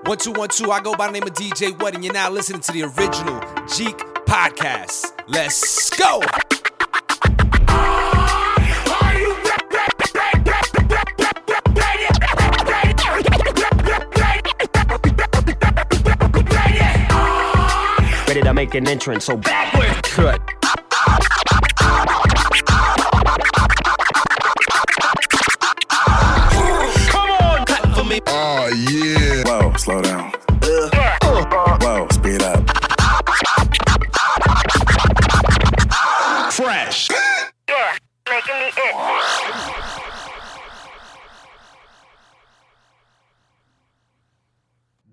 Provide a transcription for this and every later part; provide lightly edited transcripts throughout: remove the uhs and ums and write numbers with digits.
1 2 1 2. I go by the name of DJ What, and you're now listening to the original Jeek podcast. Let's go. Ready to make an entrance, so backward cut. Come on, cut for me. Oh yeah. Whoa, slow down. Whoa, speed up. Fresh. Yeah, making me itch.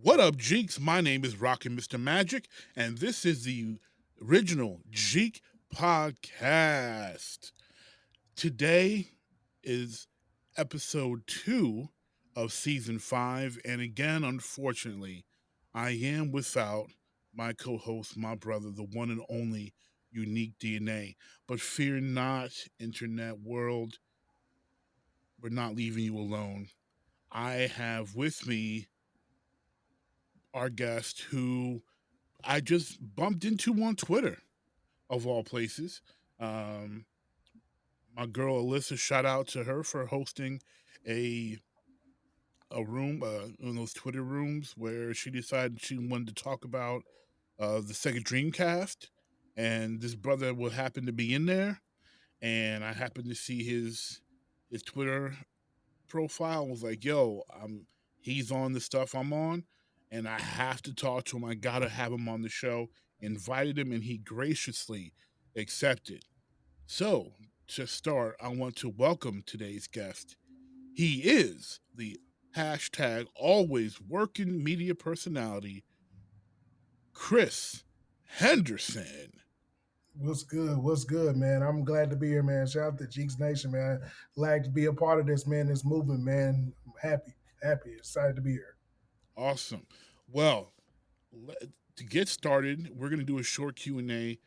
What up, Jeeks? My name is Rockin' Mr. Magic, and this is the original Jeek podcast. Today is episode 2 of season 5, and again, unfortunately, I am without my co-host, my brother, the one and only Unique DNA. But fear not, internet world, we're not leaving you alone. I have with me our guest who I just bumped into on Twitter, of all places. My girl Alyssa, shout out to her for hosting a room, one of those Twitter rooms where she decided she wanted to talk about the Sega Dreamcast, and this brother would happen to be in there, and I happened to see his Twitter profile and was like, yo, he's on the stuff I'm on, and I have to talk to him. I gotta have him on the show. Invited him, and he graciously accepted. So, to start, I want to welcome today's guest. He is the hashtag always working media personality, Chris Henderson. What's good? What's good, man? I'm glad to be here, man. Shout out to Jeeks Nation, man. Glad to be a part of this, man. This movement, man. I'm happy, excited to be here. Awesome. Well, to get started, we're going to do a short Q&A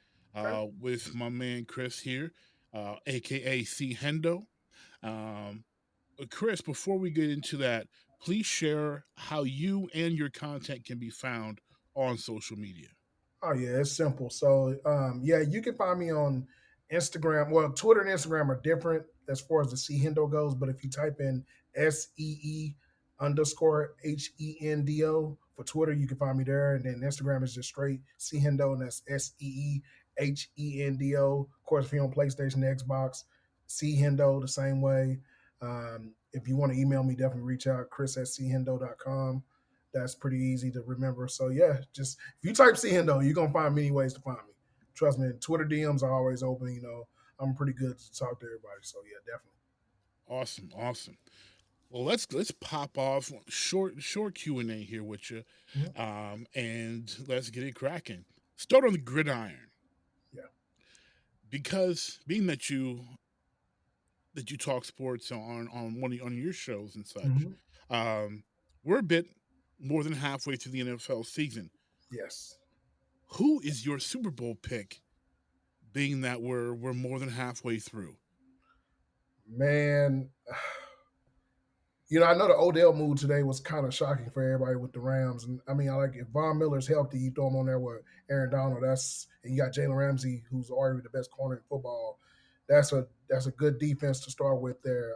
with my man Chris here, a.k.a. C. Hendo. Chris, before we get into that, please share how you and your content can be found on social media. Oh yeah, it's simple. So yeah, you can find me on Instagram. Well, Twitter and Instagram are different as far as the C Hendo goes, but if you type in SEE_HENDO for Twitter, you can find me there. And then Instagram is just straight C Hendo, and that's SEEHENDO. Of course, if you're on PlayStation, Xbox, C Hendo the same way. If you want to email me, definitely reach out, chris@chendo.com. That's pretty easy to remember. So yeah, just if you type C Hendo, you're gonna find many ways to find me. Trust me, Twitter DMs are always open. You know, I'm pretty good to talk to everybody. So yeah, definitely. Awesome. Well, let's pop off short Q&A here with you, and let's get it cracking. Start on the gridiron. Yeah. Because being that you talk sports on on your shows and such, we're a bit more than halfway through the NFL season. Yes. Who is your Super Bowl pick, being that we're more than halfway through? Man, you know, I know the Odell move today was kind of shocking for everybody with the Rams. And I mean, I like if Von Miller's healthy, you throw him on there with Aaron Donald. And you got Jalen Ramsey, who's already the best corner in football. That's a good defense to start with there.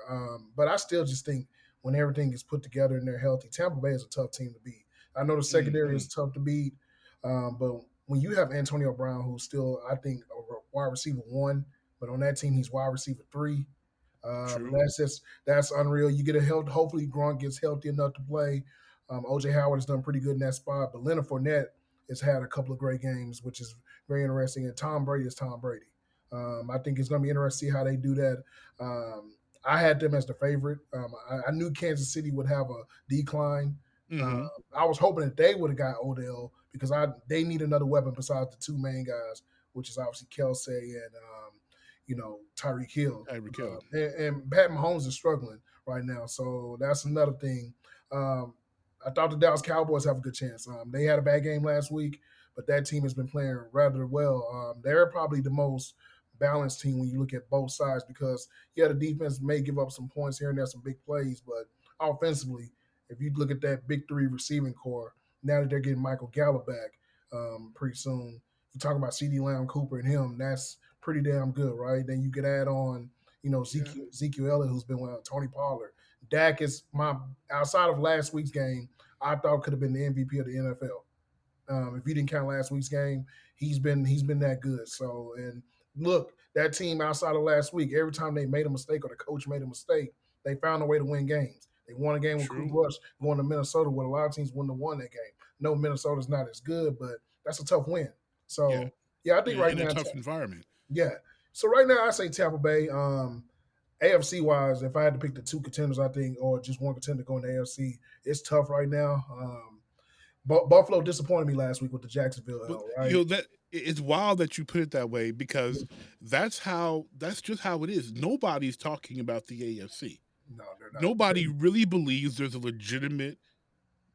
But I still just think when everything is put together and they're healthy, Tampa Bay is a tough team to beat. I know the secondary is tough to beat, but when you have Antonio Brown, who's still, I think, a wide receiver 1, but on that team he's wide receiver 3. That's unreal. You get a health. Hopefully, Gronk gets healthy enough to play. OJ Howard has done pretty good in that spot, but Leonard Fournette has had a couple of great games, which is very interesting. And Tom Brady is Tom Brady. I think it's going to be interesting to see how they do that. I had them as the favorite. I knew Kansas City would have a decline. I was hoping that they would have got Odell because they need another weapon besides the two main guys, which is obviously Kelsey and Tyreek Hill. And Pat Mahomes is struggling right now, so that's another thing. I thought the Dallas Cowboys have a good chance. They had a bad game last week, but that team has been playing rather well. They're probably the most balanced team when you look at both sides because, yeah, the defense may give up some points here and there, some big plays, but offensively, if you look at that big three receiving core, now that they're getting Michael Gallup back pretty soon. You talk about CD Lamb, Cooper, and him. That's pretty damn good, right? Then you could add on, Yeah, Ezekiel Elliott, who's been well, Tony Pollard. Dak is my outside of last week's game. I thought could have been the MVP of the NFL. If you didn't count last week's game, he's been that good. So and look, that team outside of last week, every time they made a mistake or the coach made a mistake, they found a way to win games. They won a game with Cooper true. Rush going to Minnesota, where a lot of teams wouldn't have won that game. No, Minnesota's not as good, but that's a tough win. Yeah, So yeah, I think right in a now, tough environment. yeah. So right now, I say Tampa Bay. AFC wise, if I had to pick the two contenders, I think, or just one contender going to AFC, it's tough right now. Buffalo disappointed me last week with the Jacksonville But L, right? it's wild that you put it that way because that's just how it is. Nobody's talking about the AFC. No, they're not. Nobody really believes there's a legitimate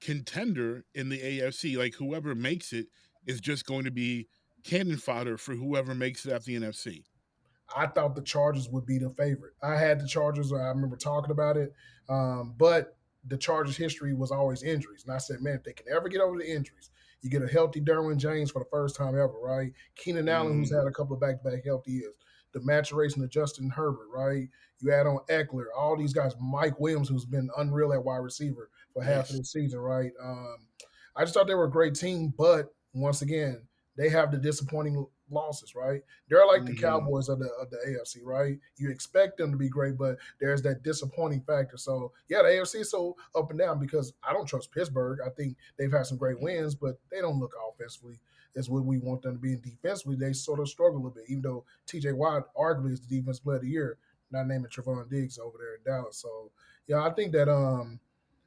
contender in the AFC. Like whoever makes it is just going to be cannon fodder for whoever makes it at the NFC. I thought the Chargers would be the favorite. I had the Chargers. I remember talking about it, but the Chargers' history was always injuries. And I said, man, if they can ever get over the injuries, you get a healthy Derwin James for the first time ever, right? Keenan Allen, who's Mhm. had a couple of back-to-back healthy years. The maturation of Justin Herbert, right? You add on Eckler, all these guys. Mike Williams, who's been unreal at wide receiver for half of Yes. the season, right? I just thought they were a great team, but once again, they have the disappointing losses, right? They're like the Mhm. Cowboys of the AFC, right? You expect them to be great, but there's that disappointing factor. So yeah, the AFC is so up and down because I don't trust Pittsburgh. I think they've had some great wins, but they don't look offensively as what we want them to be. And defensively, they sort of struggle a little bit, even though TJ Watt arguably is the defense player of the year, not naming Trevon Diggs over there in Dallas. So yeah, I think that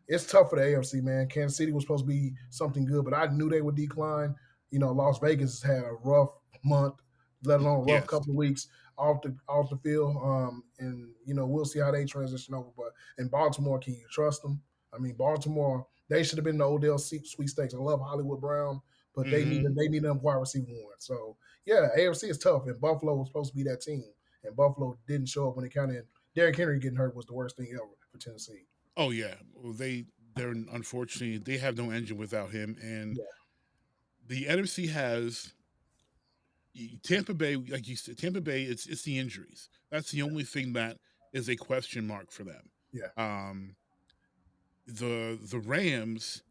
it's tough for the AFC, man. Kansas City was supposed to be something good, but I knew they would decline. Las Vegas had a rough month, let alone a rough Yes. couple of weeks off the field. And we'll see how they transition over. But in Baltimore, can you trust them? I mean, Baltimore, they should have been the Odell sweepstakes. I love Hollywood Brown, but Mhm. they need them wide receiver one. So yeah, AFC is tough, and Buffalo was supposed to be that team, and Buffalo didn't show up when it counted. Derrick Henry getting hurt was the worst thing ever for Tennessee. Oh yeah. Well, they're unfortunately they have no engine without him, and Yeah, the NFC has Tampa Bay, like you said, Tampa Bay. It's the injuries. That's the only thing that is a question mark for them. yeah, Um, the Rams.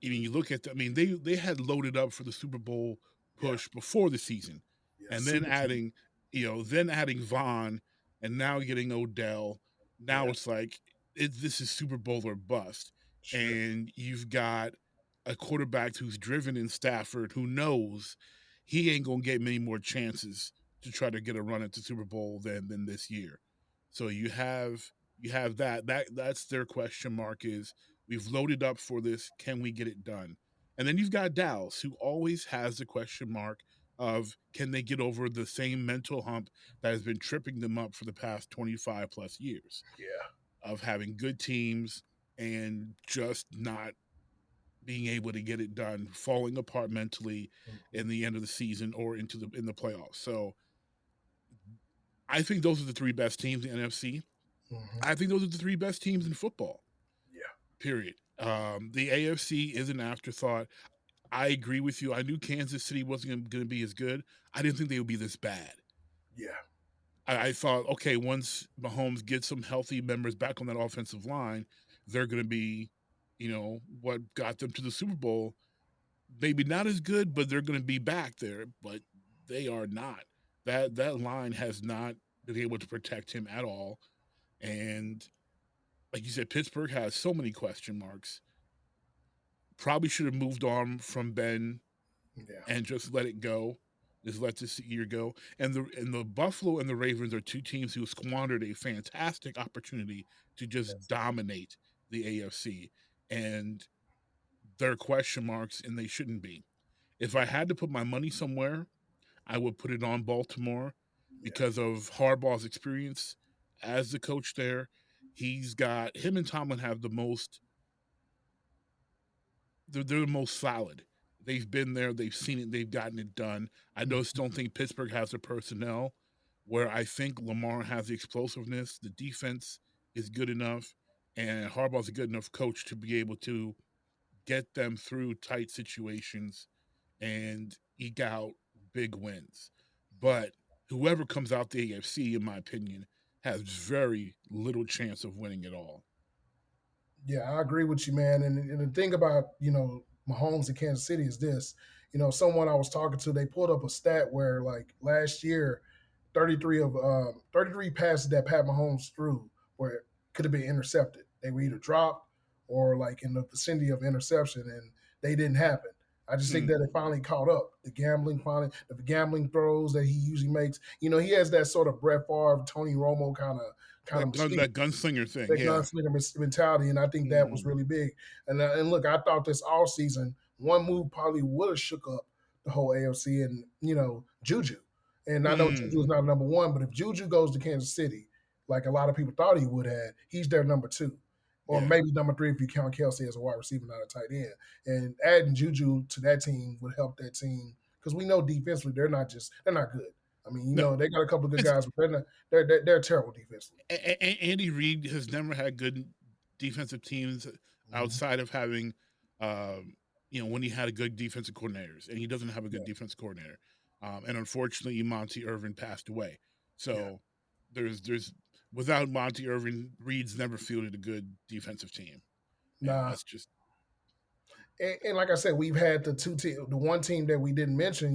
I mean, you look at. I mean, they had loaded up for the Super Bowl yeah, push before the season, yeah. and then Super team. adding Vaughn, and now getting Odell. Now Yeah, it's like this is Super Bowl or bust, sure. and you've got a quarterback who's driven in Stafford, who knows he ain't gonna get many more chances to try to get a run at the Super Bowl than this year. So you have that's their question mark is we've loaded up for this. Can we get it done? And then you've got Dallas, who always has the question mark of can they get over the same mental hump that has been tripping them up for the past 25 plus years Yeah. of having good teams and just not being able to get it done, falling apart mentally in the end of the season or in the playoffs. So I think those are the three best teams in the NFC. Mm-hmm. I think those are the three best teams in football. Yeah. Period. The AFC is an afterthought. I agree with you. I knew Kansas City wasn't going to be as good. I didn't think they would be this bad. Yeah. I thought, okay, once Mahomes gets some healthy members back on that offensive line, they're going to be, what got them to the Super Bowl. Maybe not as good, but they're going to be back there. But they are not. That line has not been able to protect him at all. And like you said, Pittsburgh has so many question marks. Probably should have moved on from Ben Yeah. and just let it go. Just let this year go. And the Buffalo and the Ravens are two teams who squandered a fantastic opportunity to just Yes. dominate the AFC. And they're question marks and they shouldn't be. If I had to put my money somewhere, I would put it on Baltimore Yeah. because of Harbaugh's experience as the coach there. He's got him and Tomlin have the most they're the most solid. They've been there, they've seen it, they've gotten it done. I just Mhm. don't think Pittsburgh has the personnel where I think Lamar has the explosiveness. The defense is good enough, and Harbaugh's a good enough coach to be able to get them through tight situations and eke out big wins. Yeah. But whoever comes out the AFC, in my opinion, has very little chance of winning it all. Yeah, I agree with you, man. And the thing about, Mahomes in Kansas City is this. Someone I was talking to, they pulled up a stat where like last year, 33 passes that Pat Mahomes threw where it could have been intercepted. They were either dropped or like in the vicinity of interception, and they didn't happen. I just think Mm. that it finally caught up. The gambling throws that he usually makes. He has that sort of Brett Favre, Tony Romo kind of mystique, That gunslinger thing, that yeah. gunslinger mentality, and I think that was Mm. really big. And look, I thought this all season, one move probably would have shook up the whole AFC, and Juju. And I know Juju is Mm. not number one, but if Juju goes to Kansas City, like a lot of people thought he would have, he's their number two. Or Yeah. maybe number three if you count Kelsey as a wide receiver, not a tight end. And adding Juju to that team would help that team because we know defensively they're not good. I mean, No, they got a couple of good it's guys, but they're terrible defensively. Andy Reid has never had good defensive teams Mhm. outside of having, when he had a good defensive coordinators, and he doesn't have a good Yeah, defensive coordinator. And unfortunately, Monty Irvin passed away. yeah. So there's without Monty Irvin, Reid's never fielded a good defensive team, and Nah, that's just and like I said, we've had the one team that we didn't mention,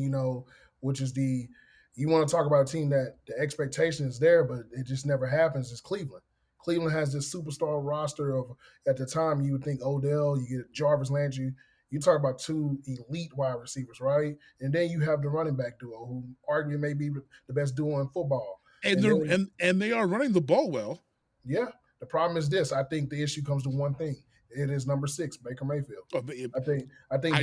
which is you want to talk about a team that the expectation is there, but it just never happens. Is Cleveland. Cleveland has this superstar roster of at the time you would think Odell, you get Jarvis Landry. You talk about two elite wide receivers, right? And then you have the running back duo, who arguably may be the best duo in football. and And they're then and they are running the ball well. yeah, the problem is this. I think the issue comes to one thing. It is number 6, Baker Mayfield. But it, I think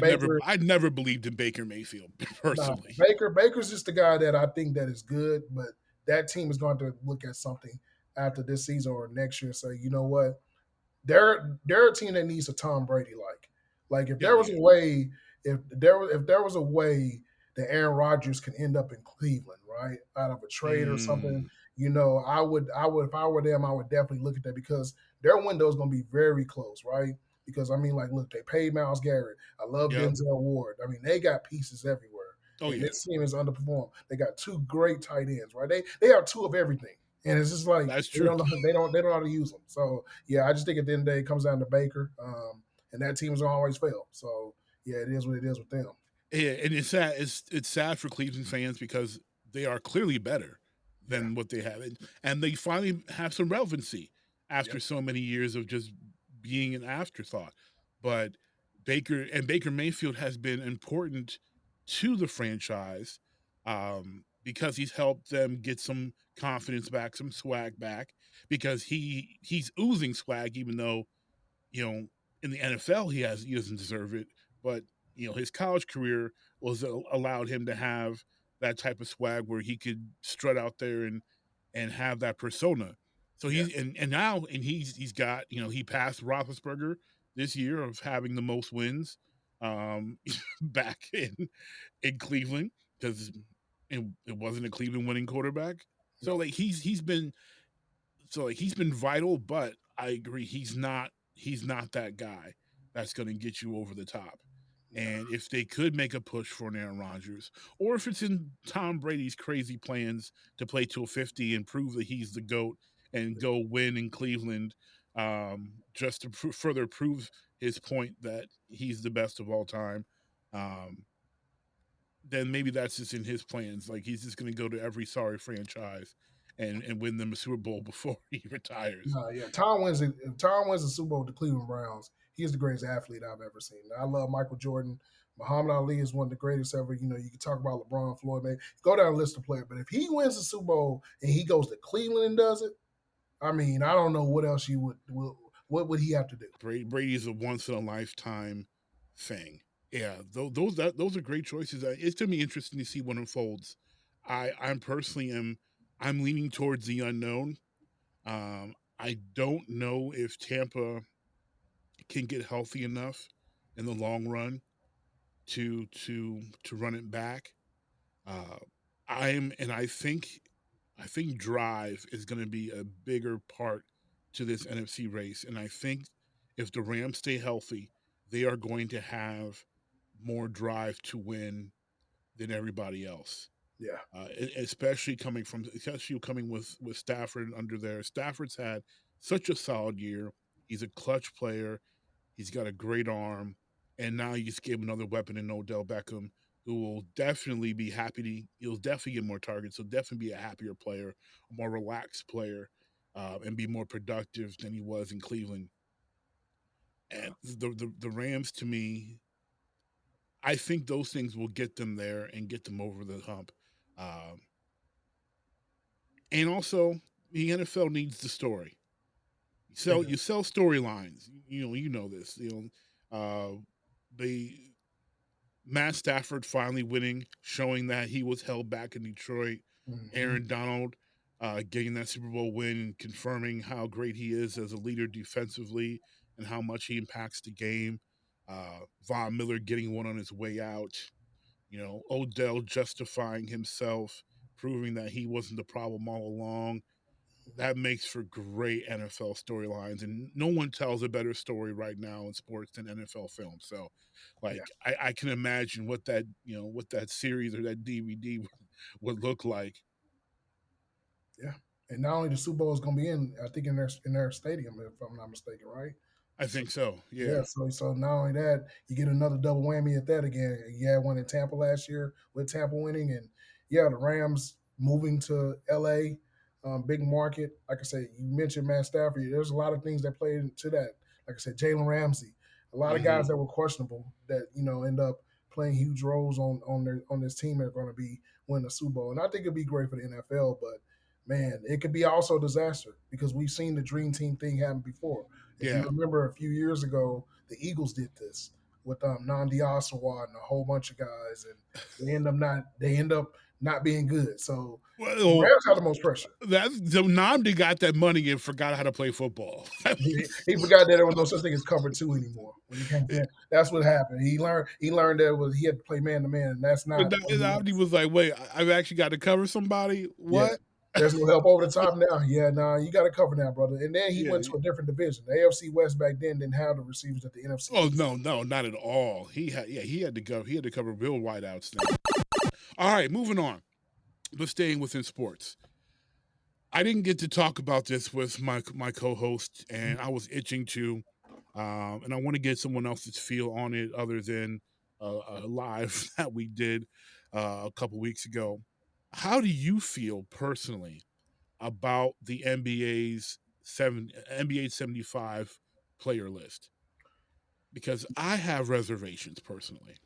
Baker. I'd never believed in Baker Mayfield Nah, personally. Baker's just the guy that I think that is good, but that team is going to look at something after this season or next year and say, you know what, they're a team that needs a Tom Brady like. Like if there Oh was a yeah. way, if there was a way that Aaron Rodgers can end up in Cleveland, right, out of a trade or something, Mm, I would if I were them, I would definitely look at that because their window is going to be very close, right? Because I mean, like, look, they paid Miles Garrett. I love yep. Denzel Ward. I mean, they got pieces everywhere, Oh and yeah. this team is underperformed. They got two great tight ends, right? They have two of everything, and it's just like That's they true. don't know they don't know how to use them. So yeah, I just think at the end of the day, it comes down to Baker, and that team is gonna always fail. So yeah, it is what it is with them. Yeah, and it's sad. It's sad for Cleveland fans because they are clearly better Yeah, than what they have, and they finally have some relevancy yep, after so many years of just being an afterthought. But Baker Mayfield has been important to the franchise because he's helped them get some confidence back, some swag back, because he's oozing swag, even though in the NFL he doesn't deserve it, but his college career was allowed him to have that type of swag where he could strut out there and have that persona. So yeah, he's got he passed Roethlisberger this year of having the most wins um, back in Cleveland because it wasn't a Cleveland winning quarterback. So no, like he's been vital, but I agree he's not that guy that's going to get you over the top. no, And if they could make a push for an Aaron Rodgers, or if it's in Tom Brady's crazy plans to play till 50 and prove that he's the GOAT and go win in Cleveland, just to further prove his point that he's the best of all time, um, then maybe that's just in his plans. Like he's just going to go to every sorry franchise and win them a Super Bowl before he retires. no, yeah. If Tom wins the Super Bowl with the Cleveland Browns, he is the greatest athlete I've ever seen. I love Michael Jordan. Muhammad Ali is one of the greatest ever. You can talk about LeBron, Floyd, maybe go down a list of players. But if he wins the Super Bowl and he goes to Cleveland and does it, I mean, I don't know what else what would he have to do? Brady's a once in a lifetime thing. Yeah, those are great choices. It's gonna be interesting to see what unfolds. I'm personally I'm leaning towards the unknown. I don't know if Tampa can get healthy enough in the long run to run it back. Uh, I think drive is going to be a bigger part to this NFC race, and I think if the Rams stay healthy, they are going to have more drive to win than everybody else. Yeah. Especially coming with Stafford under there. Stafford's had such a solid year. He's a clutch player. He's got a great arm, and now you just gave him another weapon in Odell Beckham, who will definitely be happy to. He'll definitely get more targets. He'll definitely be a happier player, a more relaxed player, and be more productive than he was in Cleveland. And the Rams, to me, I think those things will get them there and get them over the hump. Um, and also, the NFL needs the story. You sell storylines. You know this. They Matt Stafford finally winning, showing that he was held back in Detroit. Aaron Donald getting that Super Bowl win and confirming how great he is as a leader defensively and how much he impacts the game. Von Miller getting one on his way out. Odell justifying himself, proving that he wasn't the problem all along. That makes for great NFL storylines, and no one tells a better story right now in sports than NFL film. So, Yeah. I can imagine what that series or that DVD would look like. Yeah. And not only the Super Bowl is going to be I think in their stadium, if I'm not mistaken, right? I think so. Yeah, Yeah. so not only that, you get another double whammy at that again. You had one in Tampa last year with Tampa winning, and yeah, the Rams moving to LA, big market. Like I said, you mentioned Matt Stafford. There's a lot of things that play into that. Like I said, Jalen Ramsey, a lot of guys Mm-hmm. that were questionable that end up playing huge roles on this team that are going to be winning the Super Bowl. And I think it'd be great for the NFL, but man, it could be also a disaster because we've seen the dream team thing happen before. If you Yeah. remember a few years ago, the Eagles did this with Nandi Oswald and a whole bunch of guys, and they end up not being good. So the Well, Rams have the most pressure. so Namdi got that money and forgot how to play football. He forgot that there was no such thing as cover two anymore. When he came in, that's what happened. He learned that he had to play man to man, and that's not. Namdi was like, "Wait, I've actually got to cover somebody. Yeah. What?" There's no help over the top now. Yeah, nah, you got to cover now, brother. And then he Yeah. went to a different division. The AFC West back then didn't have the receivers that the NFC. Oh East. no, not at all. He had to go. He had to cover real wideouts now. All right, moving on. But staying within sports. I didn't get to talk about this with my co-host, and I was itching to, and I want to get someone else's feel on it other than a live that we did a couple weeks ago. How do you feel personally about the NBA 75 player list? Because I have reservations personally.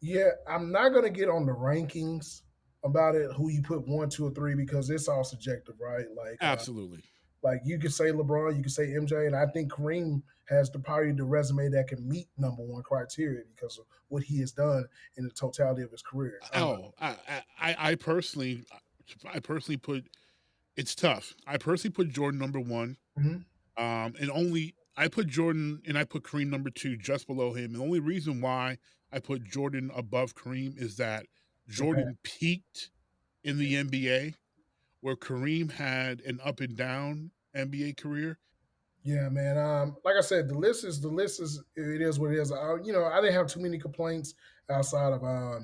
Yeah, I'm not gonna get on the rankings about it, who you put 1, 2, or 3, because it's all subjective, right? Absolutely. Like you could say LeBron, you could say MJ, and I think Kareem has the resume that can meet number one criteria because of what he has done in the totality of his career. I personally put it's tough. I personally put Jordan number one, Mhm. and only I put Jordan and I put Kareem number two just below him. And the only reason why I put Jordan above Kareem is that Jordan peaked in the NBA, where Kareem had an up and down NBA career. Yeah, man. Like I said, the list is it is what it is. I didn't have too many complaints outside of I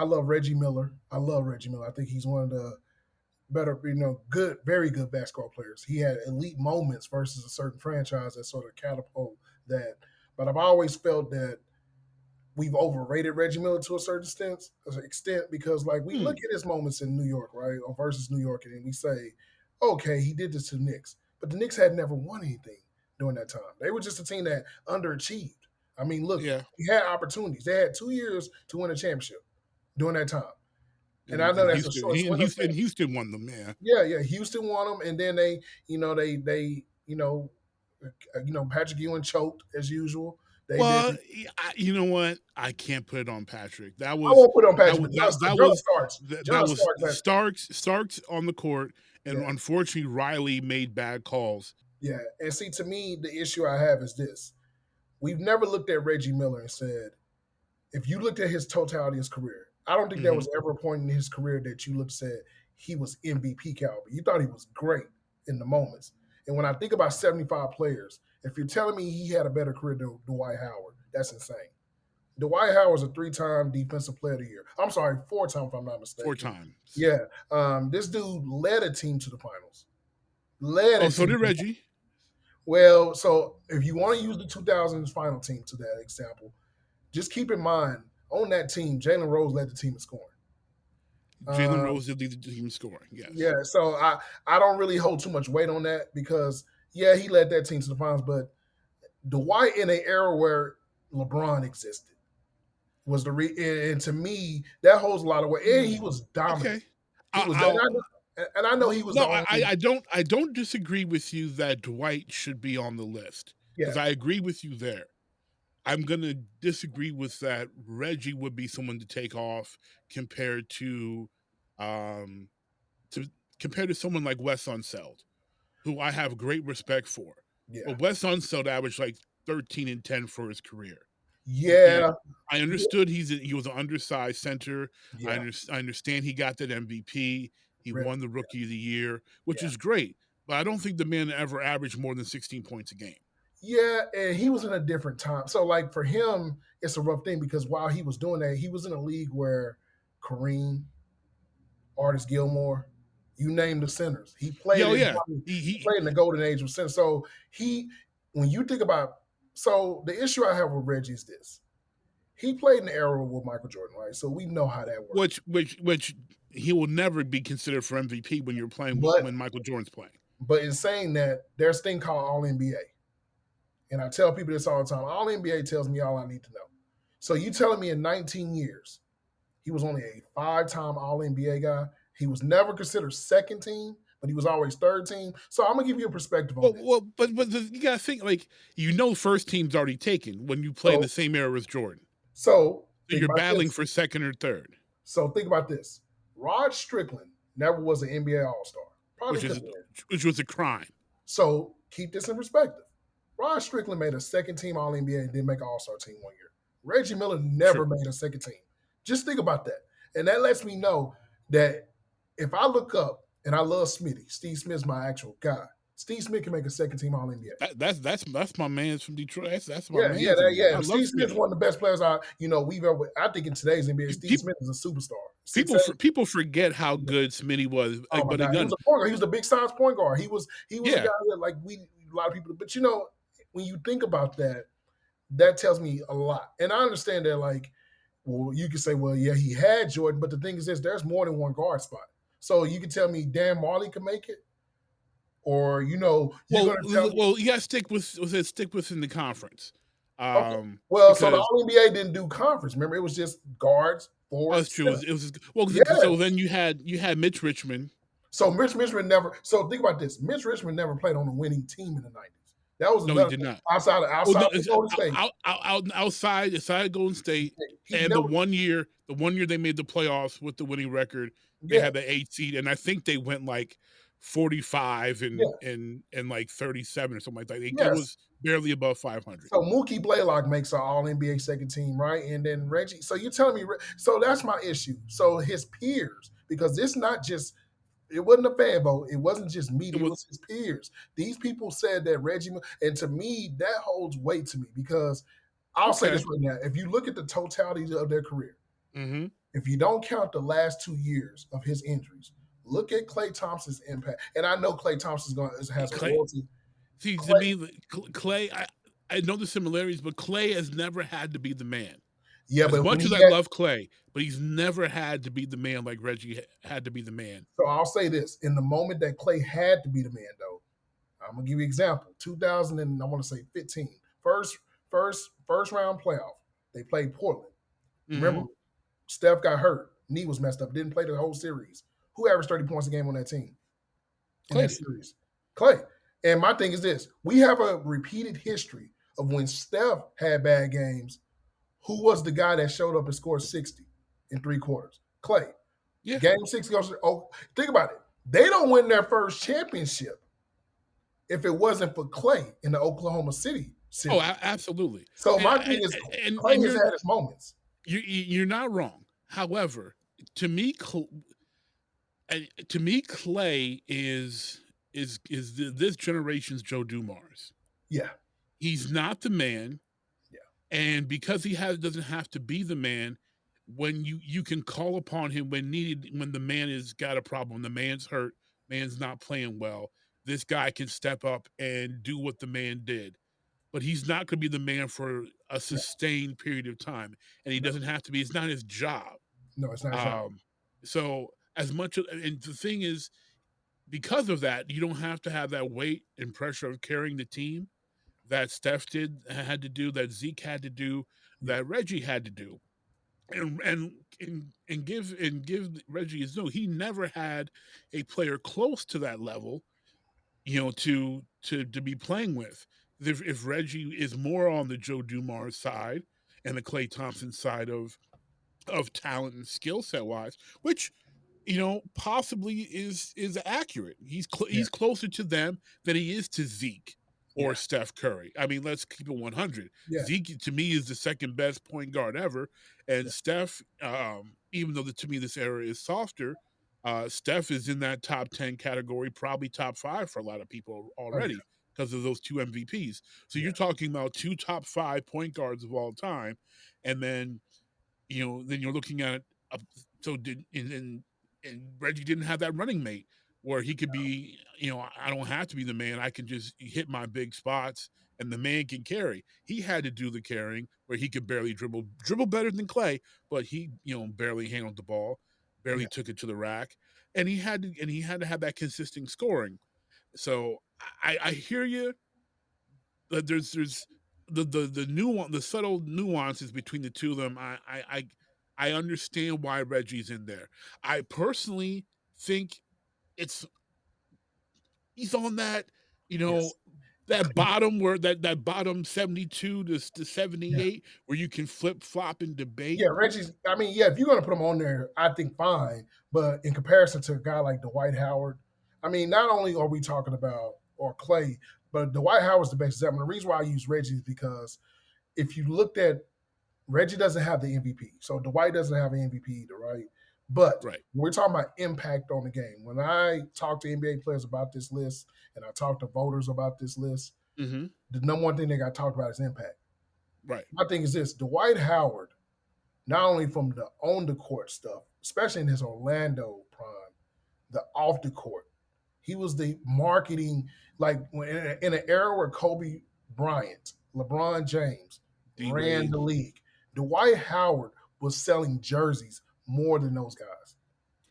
love Reggie Miller. I love Reggie Miller. I think he's one of the better, good, very good basketball players. He had elite moments versus a certain franchise that sort of catapult that. But I've always felt that we've overrated Reggie Miller to a certain extent because like we look at his moments in New York, right, or versus New York, and we say, okay, he did this to the Knicks, but the Knicks had never won anything during that time. They were just a team that underachieved. I mean, look, Yeah. he had opportunities. They had 2 years to win a championship during that time. And I know And that's a short swing of things. Houston won them, yeah. Yeah. Houston won them, and then they Patrick Ewing choked as usual. They Well, did. you know what? I can't put it on Patrick. That I was won't put it on that Patrick, was but that John was Starks. that John was Starks. Starks on the court, and Yeah. unfortunately Riley made bad calls. Yeah, and see, to me, the issue I have is this: we've never looked at Reggie Miller and said, if you looked at his totality of his career, I don't think there was ever a point in his career that you looked and said he was MVP caliber. You thought he was great in the moments. And when I think about 75 players, if you're telling me he had a better career than Dwight Howard, that's insane. Dwight Howard's a 3-time Defensive Player of the Year. I'm sorry, 4-time if I'm not mistaken. 4 times. Yeah. This dude led a team to the finals. Led a so team did to the Reggie. Well, so if you want to use the 2000s final team to that example, just keep in mind on that team, Jalen Rose led the team in scoring. Jalen Rose did lead the team in scoring. Yes. Yeah, so I don't really hold too much weight on that because yeah, he led that team to the finals, but Dwight in an era where LeBron existed was and to me that holds a lot of weight. And he was dominant. Okay. He was and I know he was No, the only. I don't disagree with you that Dwight should be on the list because Yeah. I agree with you there. I'm gonna disagree with that. Reggie would be someone to take off compared to someone like Wes Unseld, who I have great respect for. Yeah. But Wes Unseld averaged like 13 and 10 for his career. Yeah. I understood he was an undersized center. Yeah. I understand he got that MVP. He Right. won the Rookie of the Year, which Yeah. is great. But I don't think the man ever averaged more than 16 points a game. Yeah, and he was in a different time. So, like, for him, it's a rough thing because while he was doing that, he was in a league where Kareem, Artis Gilmore, you name the centers. He played he played in the golden age of centers. So when you think about, so the issue I have with Reggie is this. He played in the era with Michael Jordan, right? So we know how that works. Which he will never be considered for MVP when you're playing when Michael Jordan's playing. But in saying that, there's a thing called All NBA. And I tell people this all the time. All NBA tells me all I need to know. So you telling me in 19 years, he was only a 5-time All NBA guy. He was never considered second team, but he was always third team. So I'm gonna give you a perspective on this. But you gotta think like first team's already taken when you play in the same era as Jordan. So you're battling for second or third. So think about this. Rod Strickland never was an NBA All-Star. Which was a crime. So keep this in perspective. Rod Strickland made a second team All-NBA and didn't make an All-Star team one year. Reggie Miller never made a second team. Just think about that. And that lets me know that if I look up, and I love Smitty, Steve Smith's my actual guy. Steve Smith can make a second team All-NBA. That's my man from Detroit. That's my man. Yeah. Steve Smith's one of the best players we've ever. I think in today's NBA, Steve Smith is a superstar. People forget how good Smitty was. Oh my God. He was a point guard. He was the big size point guard. He was a guy that a lot of people. But when you think about that, that tells me a lot. And I understand that you could say, well, yeah, he had Jordan, but the thing is this: there's more than one guard spot. So you can tell me Dan Marley can make it, or you gotta tell me. Well, you gotta stick within the conference. Okay. Well, so the All NBA didn't do conference. Remember, it was just guards, forwards. That's true. It was so then you had Mitch Richmond. So Mitch Richmond never. So think about this: Mitch Richmond never played on a winning team in the '90s. That was he did not. Outside of Golden State. Outside Golden State, the one year they made the playoffs with the winning record, they had the 8 seed, and I think they went like 45 and like 37 or something like that. It was barely above 500. So Mookie Blaylock makes an All NBA second team, right? And then Reggie. So you're telling me? So that's my issue. So his peers, because it's not just. It wasn't a fan vote. It wasn't just me. It was his peers. These people said that Reggie, and to me, that holds weight to me because I'll say this right now. If you look at the totality of their career, if you don't count the last 2 years of his injuries, look at Klay Thompson's impact. And I know Klay Thompson has a loyalty. See, to me, Klay, I know the similarities, but Klay has never had to be the man. Yeah, as much as I love Klay, but he's never had to be the man like Reggie had to be the man. So I'll say this: in the moment that Klay had to be the man, though, I'm gonna give you an example. 2015, first round playoff. They played Portland. Remember, Steph got hurt, knee was messed up, didn't play the whole series. Who averaged 30 points a game on that team? In that series, Klay. And my thing is this: we have a repeated history of when Steph had bad games. Who was the guy that showed up and scored 60 in 3 quarters? Klay. Yeah. Game 6 goes. Oh, think about it. They don't win their first championship if it wasn't for Klay in the Oklahoma City series. Oh, absolutely. So my thing is, Klay has had his moments. You're not wrong. However, to me, Klay is this generation's Joe Dumars. Yeah. He's not the man, Yeah. and because he doesn't have to be the man, when you can call upon him when needed, when the man has got a problem, the man's hurt, man's not playing well, this guy can step up and do what the man did. But he's not going to be the man for a No. sustained period of time, and he No. doesn't have to be. It's not his job. No, it's not his job. So as much and the thing is, because of that, you don't have to have that weight and pressure of carrying the team that Steph had to do, that Zeke had to do, Yeah. that Reggie had to do. And give Reggie his no. He never had a player close to that level, to be playing with. If Reggie is more on the Joe Dumars side and the Klay Thompson side of talent and skill set wise, which possibly is accurate. He's Yeah. closer to them than he is to Zeke or Yeah. Steph Curry. I mean, let's keep it 100. Yeah. Zeke to me is the second best point guard ever, and Yeah. Steph, even though to me this era is softer, Steph is in that top 10 category, probably top 5 for a lot of people Oh, yeah. already because of those two MVPs. So Yeah. you're talking about two top 5 point guards of all time, and then then you're looking at so did and Reggie didn't have that running mate where he could be, I don't have to be the man. I can just hit my big spots and the man can carry. He had to do the carrying where he could barely dribble better than Clay, but he, barely handled the ball, barely Yeah. took it to the rack. And he had to have that consistent scoring. So I hear you. There's the nuance, the subtle nuances between the two of them. I understand why Reggie's in there. I personally think it's he's on that, Yes. that bottom where that bottom 72 to Yeah. 78 where you can flip flop and debate. Yeah, Reggie's. I mean, yeah, if you're gonna put him on there, I think fine. But in comparison to a guy like Dwight Howard, I mean, not only are we talking about or Clay, but Dwight Howard's the best example. The reason why I use Reggie is because if you looked at Reggie doesn't have the MVP, so Dwight doesn't have an MVP either, right? But Right. we're talking about impact on the game. When I talk to NBA players about this list, and I talk to voters about this list, Mm-hmm. the number one thing they got talked about is impact. Right. My thing is this: Dwight Howard, not only from the on the court stuff, especially in his Orlando prime, the off the court, he was the marketing, like in an era where Kobe Bryant, LeBron James ran D-Wade. the league. Dwight Howard was selling jerseys more than those guys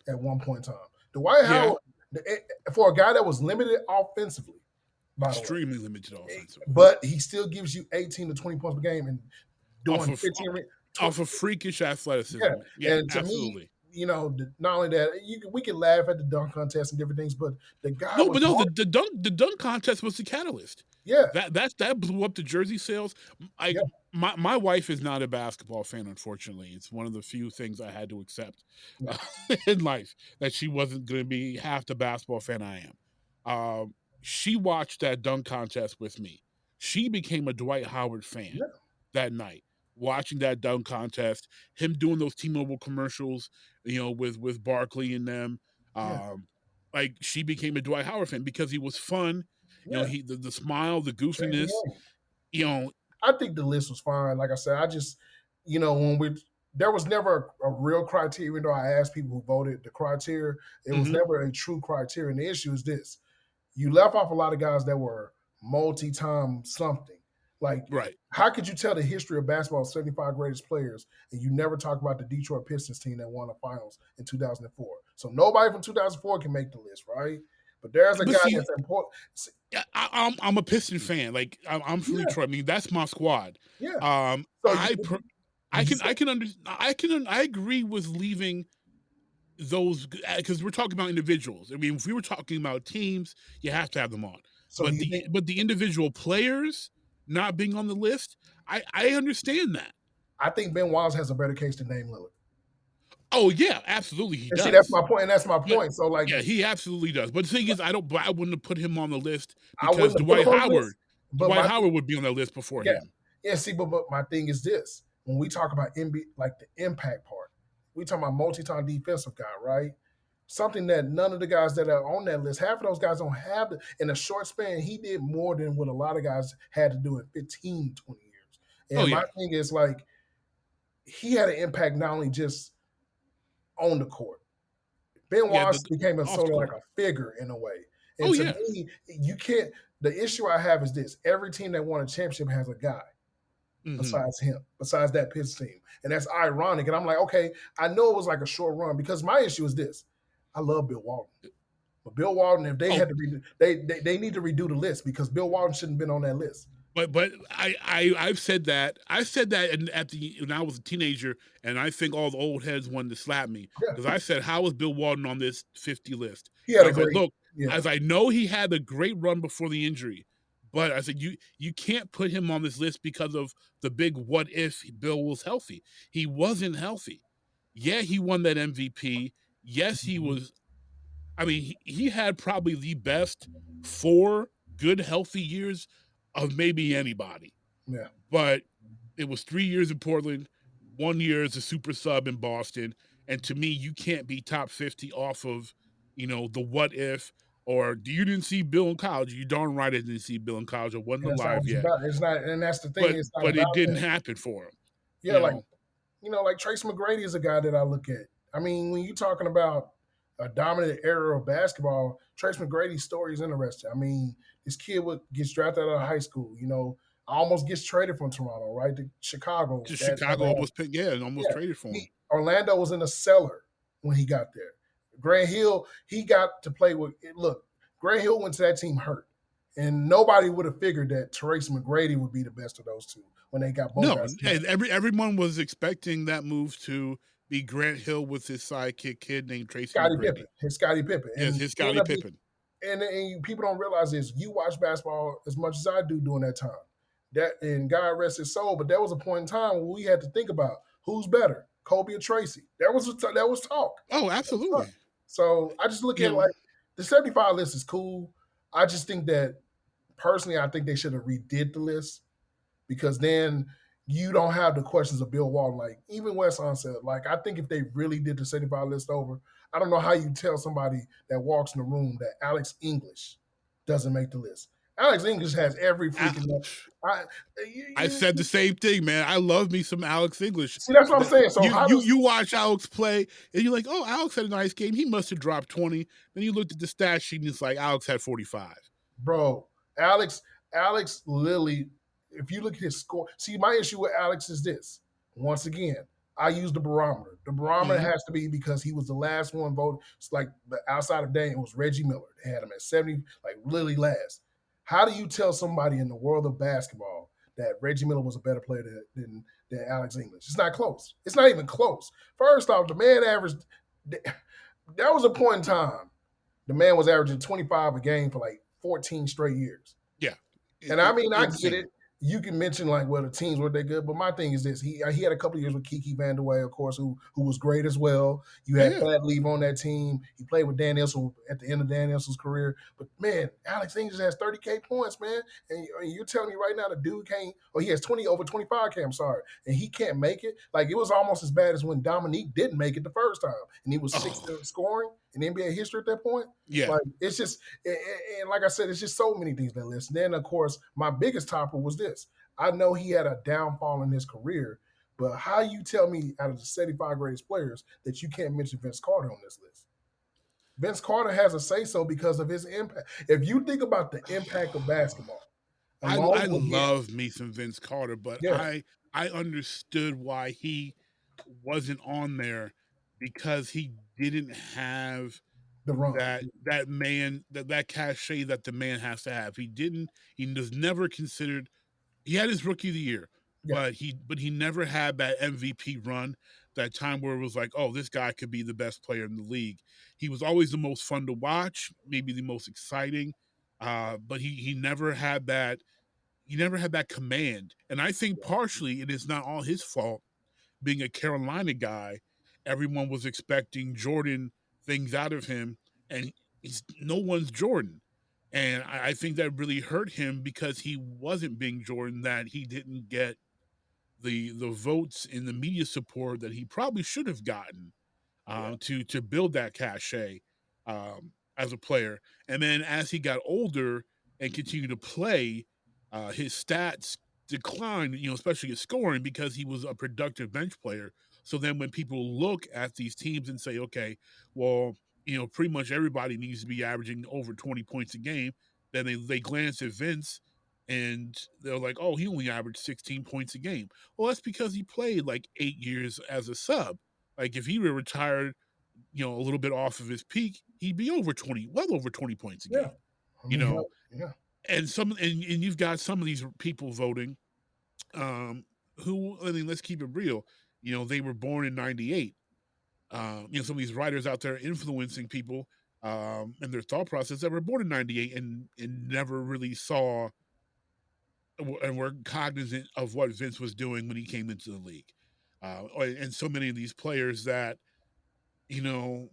at one point in time. Dwight Yeah. Howard, for a guy that was limited offensively, by the way, Extremely limited offensive. but he still gives you 18 to 20 points per game and doing Off of 15 off of freakish athleticism. Yeah, Yeah, and to absolutely. me, not only that, we can laugh at the dunk contest and different things, but the guy No, was but no, hard. the dunk contest was the catalyst. Yeah, That blew up the jersey sales. Yeah. My wife is not a basketball fan, unfortunately. It's one of the few things I had to accept in life, that she wasn't going to be half the basketball fan I am. She watched that dunk contest with me. She became a Dwight Howard fan Yeah. that night, watching that dunk contest, him doing those T-Mobile commercials, with Barkley and them. Yeah. Like, she became a Dwight Howard fan because he was fun. Yeah. The smile, the Changed the goofiness. game. I think the list was fine. Like I said, I just, when there was never a real criteria, even though I asked people who voted the criteria, it was Mhm. never a true criteria. And the issue is this: you left off a lot of guys that were multi-time something. Like, Right. how could you tell the history of basketball's 75 greatest players and you never talk about the Detroit Pistons team that won the finals in 2004? So nobody from 2004 can make the list, right? But there's a But guy see- that's important. Yeah, I'm a Piston fan. Like, I'm from Yeah. Detroit. I mean, that's my squad. Yeah. So I agree with leaving those, because we're talking about individuals. I mean, if we were talking about teams, you have to have them on. So but do you think, the individual players not being on the list, I understand that. I think Ben Wallace has a better case than Dame Lillard. Oh yeah, absolutely he And does. see, that's my point. And that's my But- point. So like, Yeah, he absolutely does. But the thing is, I wouldn't have put him on the list I because wouldn't have put Dwight him on the Howard, list, but Dwight my- Howard would be on that list before Yeah. him. Yeah, see, but my thing is this: when we talk about NBA, like the impact part, we talking about multi-time defensive guy, right? something that none of the guys that are on that list, half of those guys don't have the, in a short span, he did more than what a lot of guys had to do in 15, 20 years. Oh And my yeah, thing is like he had an impact not only just on the court. Ben yeah. Wallace became a Off the sort of like court. a figure in a way. Oh And to yeah. me, you can't the issue I have is this: every team that won a championship has a guy Hmm. besides him, besides that Pitts team. And that's ironic. And I'm like, okay, I know it was like a short run because my issue is this. I love Bill Walton. But Bill Walton, if they Oh, had to redo, they need to redo the list because Bill Walton shouldn't have been on that list. but I've said that at the when I was a teenager, and I think all the old heads wanted to slap me Yeah. because I said, how is Bill Walton on this 50 list? He And had I a was like, great, look, yeah. as I know he had a great run before the injury, but I said you can't put him on this list because of the big what if Bill was healthy. He wasn't healthy. Yeah, he won that MVP. Yes, he was. I mean, he had probably the best 4 good healthy years of maybe anybody. Yeah. But it was 3 years in Portland, 1 year as a super sub in Boston, and to me, you can't be top 50 off of, the what if or you didn't see Bill in college. You darn right I didn't see Bill in college. I wasn't And that's not what alive it's yet, about. It's not, and that's the thing, but it's not but it about didn't that. happen for him. Yeah, You like know, like Trace McGrady is a guy that I look at. I mean, when you're talking about a dominant era of basketball, Trace McGrady's story is interesting. I mean, this kid gets drafted out of high school, almost gets traded from Toronto, right, to Chicago. just That Chicago never happened. almost picked, and almost Yeah, traded for him. Orlando was in the cellar when he got there. Grant Hill, he got to play with. Look, Grant Hill went to that team hurt, and nobody would have figured that Trace McGrady would be the best of those two when they got both No, guys. and everyone was expecting that move to be Grant Hill with his sidekick kid named Tracy Scottie McGrady. Pippen, his Scottie Pippen, Yes, and his he ended Scottie up Pippen. and people don't realize this. You watch basketball as much as I do during that time. That and God rest his soul, but there was a point in time where we had to think about who's better, Kobe or Tracy. That was talk. Oh, absolutely. So I just look You at know, like the 75 list is cool. I just think that personally, I think they should have redid the list because then you don't have the questions of Bill Walton. Like even Wes said, like I think if they really did the 75 list over, I don't know how you tell somebody that walks in the room that Alex English doesn't make the list. Alex English has every freaking. I, I said the same thing, man. I love me some Alex English. see, that's what I'm saying. So You how you does you watch Alex play, and you're like, oh, Alex had a nice game. He must have dropped 20. Then you looked at the stat sheet, and it's like Alex had 45. bro, Alex Lilly, if you look at his score, see, my issue with Alex is this. Once again, I use the barometer. The barometer Mhm. has to be because he was the last one voted. It's like the outside of Dane, it was Reggie Miller. They had him at 70, like Lilly last. How do you tell somebody in the world of basketball that Reggie Miller was a better player than Alex English? It's not close. It's not even close. First off, the man averaged, there was a point in time, the man was averaging 25 a game for like 14 straight years. Yeah. And I mean, I get Insane. it. You can mention like, well, the teams were they good, but my thing is this: he had a couple of years with Kiki Vandeweghe, of course, who was great as well. You had Yeah. Thad Leave on that team. He played with Dan Issel at the end of Dan Issel's career. But man, Alex English has 30K points, man, and you're telling me right now the dude can't. Oh, he has 20 over 25K. I'm sorry, and he can't make it. Like it was almost as bad as when Dominique didn't make it the first time, and he was sixth in scoring in NBA history at that point. Yeah. Like it's just, and like I said, it's just so many things that list. Then of course, my biggest topper was this. I know he had a downfall in his career, but how you tell me out of the 75 greatest players that you can't mention Vince Carter on this list? Vince Carter has a say so because of his impact. If you think about the impact of basketball, I along with love me some Vince Carter, but yeah, I understood why he wasn't on there because he didn't have the run, that cachet that the man has to have. He was never considered. He had his rookie of the year, yeah, but he never had that MVP run, that time where it was like, oh, this guy could be the best player in the league. He was always the most fun to watch, maybe the most exciting, but he never had that. He never had that command, and I think partially it is not all his fault. Being a Carolina guy, everyone was expecting Jordan things out of him, and he's no one's Jordan. And I think that really hurt him because he wasn't being Jordan, that he didn't get the votes and the media support that he probably should have gotten. to build that cachet as a player. And then as he got older and continued to play, his stats declined, especially his scoring because he was a productive bench player. So then when people look at these teams and say, okay, well, pretty much everybody needs to be averaging over 20 points a game, then they glance at Vince and they're like, oh, he only averaged 16 points a game. Well, that's because he played like 8 years as a sub. Like if he were retired, a little bit off of his peak, he'd be well over 20 points a Yeah. game. I You mean, know, yeah. and you've got some of these people voting, who, I mean, let's keep it real. They were born in '98. Some of these writers out there influencing people and their thought process that were born in '98 and never really saw and were cognizant of what Vince was doing when he came into the league. And so many of these players that, you know,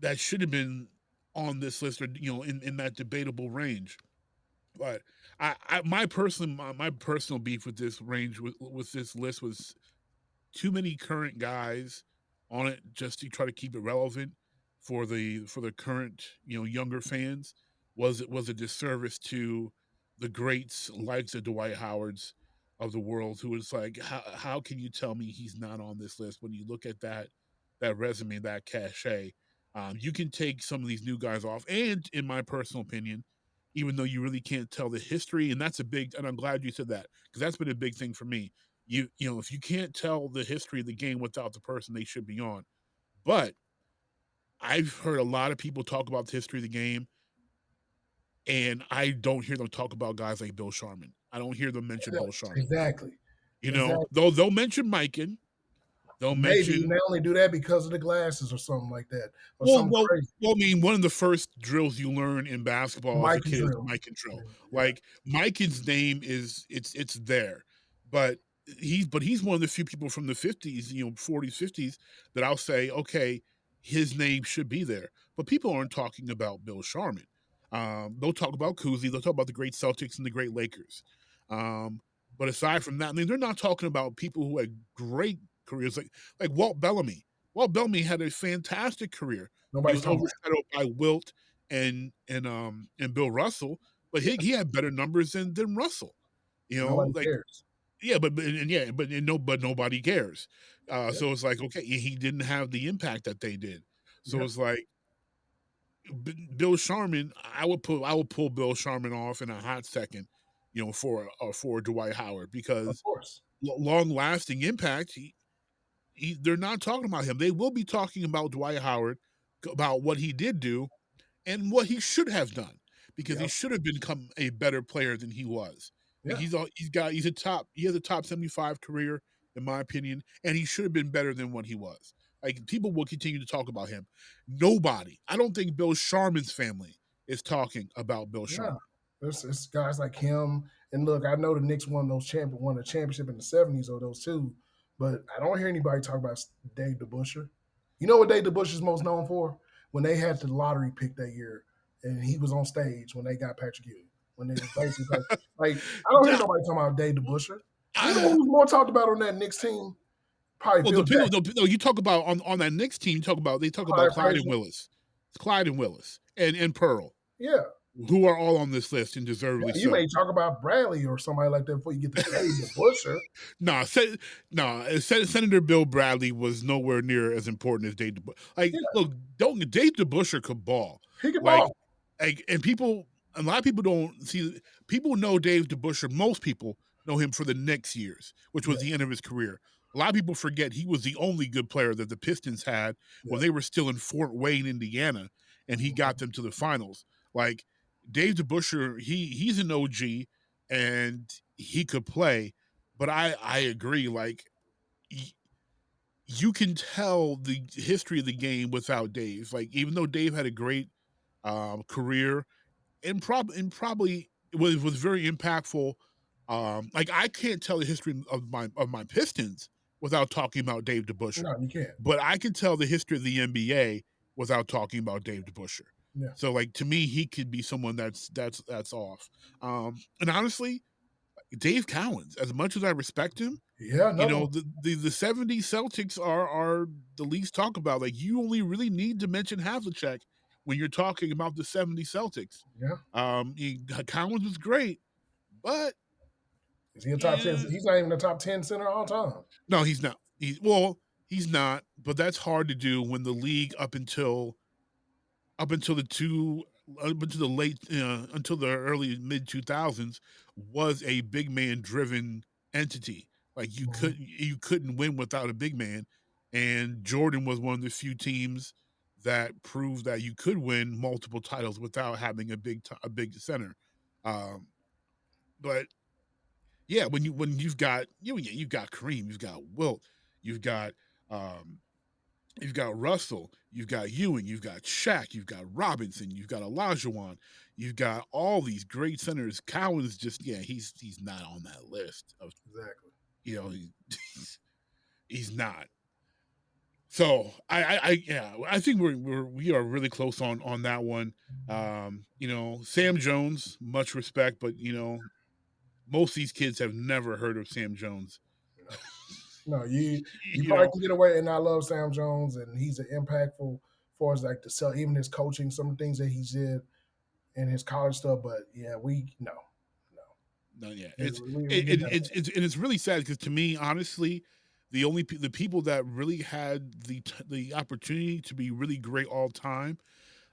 that should have been on this list or, in that debatable range. But my personal beef with this range with this list was too many current guys on it just to try to keep it relevant for the current younger fans. Was a disservice to the greats like the Dwight Howards of the world, who was like, how can you tell me he's not on this list when you look at that resume, that cachet? You can take some of these new guys off, and in my personal opinion, even though you really can't tell the history, and and I'm glad you said that because that's been a big thing for me. If you can't tell the history of the game without the person they should be on. But I've heard a lot of people talk about the history of the game, and I don't hear them talk about guys like Bill Sharman. I don't hear them mention Bill Sharman. Exactly. They'll mention Mikan. They'll Maybe mention they only do that because of the glasses or something like that, or Well, something well, crazy. well, I mean, one of the first drills you learn in basketball as a Mike and kid is drill. Mike and drill. Yeah. Like Mikan's name it's there, but he's one of the few people from the 50s, 40s, 50s that I'll say, okay, his name should be there. But people aren't talking about Bill Sharman. They'll talk about Cousy. They'll talk about the great Celtics and the great Lakers. But aside from that, I mean, they're not talking about people who had great careers like Walt Bellamy. Walt Bellamy had a fantastic career. He Nobody's was talking about overshadowed by Wilt and Bill Russell, but it. he had better numbers than Russell. Nobody Like cares. yeah, but nobody cares. Yeah. So it's like okay, he didn't have the impact that they did. So Yeah. it's like Bill Sharman. I would pull Bill Sharman off in a hot second, for Dwight Howard Of because course. long lasting impact. They're not talking about him. They will be talking about Dwight Howard, about what he did do and what he should have done, because he Yeah. should have become a better player than he was. Like Yeah. he has a top 75 career in my opinion, and he should have been better than what he was. Like people will continue to talk about him. I don't think Bill Sharman's family is talking about Bill Yeah. Sharman. It's guys like him. And look, I know the Knicks won a championship in the 70s or those two, but I don't hear anybody talk about Dave DeBusschere. You know what Dave DeBusschere is most known for? When they had the lottery pick that year and he was on stage when they got Patrick Ewing. When they was basically like I don't hear nobody talking about Dave DeBusschere. You know who's more talked about on that Knicks team? Probably Well, Phil the people, Jackson. no, you talk about on that Knicks team. They talk about Clyde Clyde and Frazier. Willis, and Pearl, Yeah. who are all on this list and deservedly You so. may talk about Bradley or somebody like that before you get to Dave DeBusschere. Senator Bill Bradley was nowhere near as important as Dave DeBusschere. Like, Yeah. look, Dave DeBusschere could ball. He can Like, ball. and a lot of people don't see. People know Dave DeBusschere. Most people know him for the Knicks years, which was the end of his career. A lot of people forget he was the only good player that the Pistons had when they were still in Fort Wayne, Indiana, and he got them to the finals. Like Dave DeBusschere, he's an OG and he could play, but I agree. Like you can tell the history of the game without Dave. Like even though Dave had a great career and probably was very impactful. Like I can't tell the history of my Pistons without talking about Dave DeBusschere. No, you can't. But I can tell the history of the NBA without talking about Dave DeBusschere. Yeah. So like to me, he could be someone that's off. And honestly, Dave Cowens, as much as I respect him, Yeah, You another know, one. the 70s Celtics are the least talked about. Like, you only really need to mention Havlicek when you're talking about the 70s Celtics. Yeah. Collins was great, but Is he a top 10? eh, He's not even a top 10 center all time. no, he's not. He's not. But that's hard to do when the league up until the two up until the late until the early mid 2000s was a big man driven entity. Like, Mhm. you couldn't win without a big man, and Jordan was one of the few teams that proved that you could win multiple titles without having a big center. Um, but yeah, when you've got Kareem, you've got Wilt, you've got um, you've got Russell, you've got Ewing, you've got Shaq, you've got Robinson, you've got Olajuwon, you've got all these great centers. Cowan's just, he's not on that list of, Exactly. he's not. So I think we are really close on that one. Sam Jones, much respect, but most of these kids have never heard of Sam Jones. No, you you probably know, can get away. And I love Sam Jones, and he's an impactful for us, like the sell, even his coaching, some of the things that he did and his college stuff. But yeah, No, yeah, we get that. it's really sad because, to me, honestly, the people that really had the opportunity to be really great all time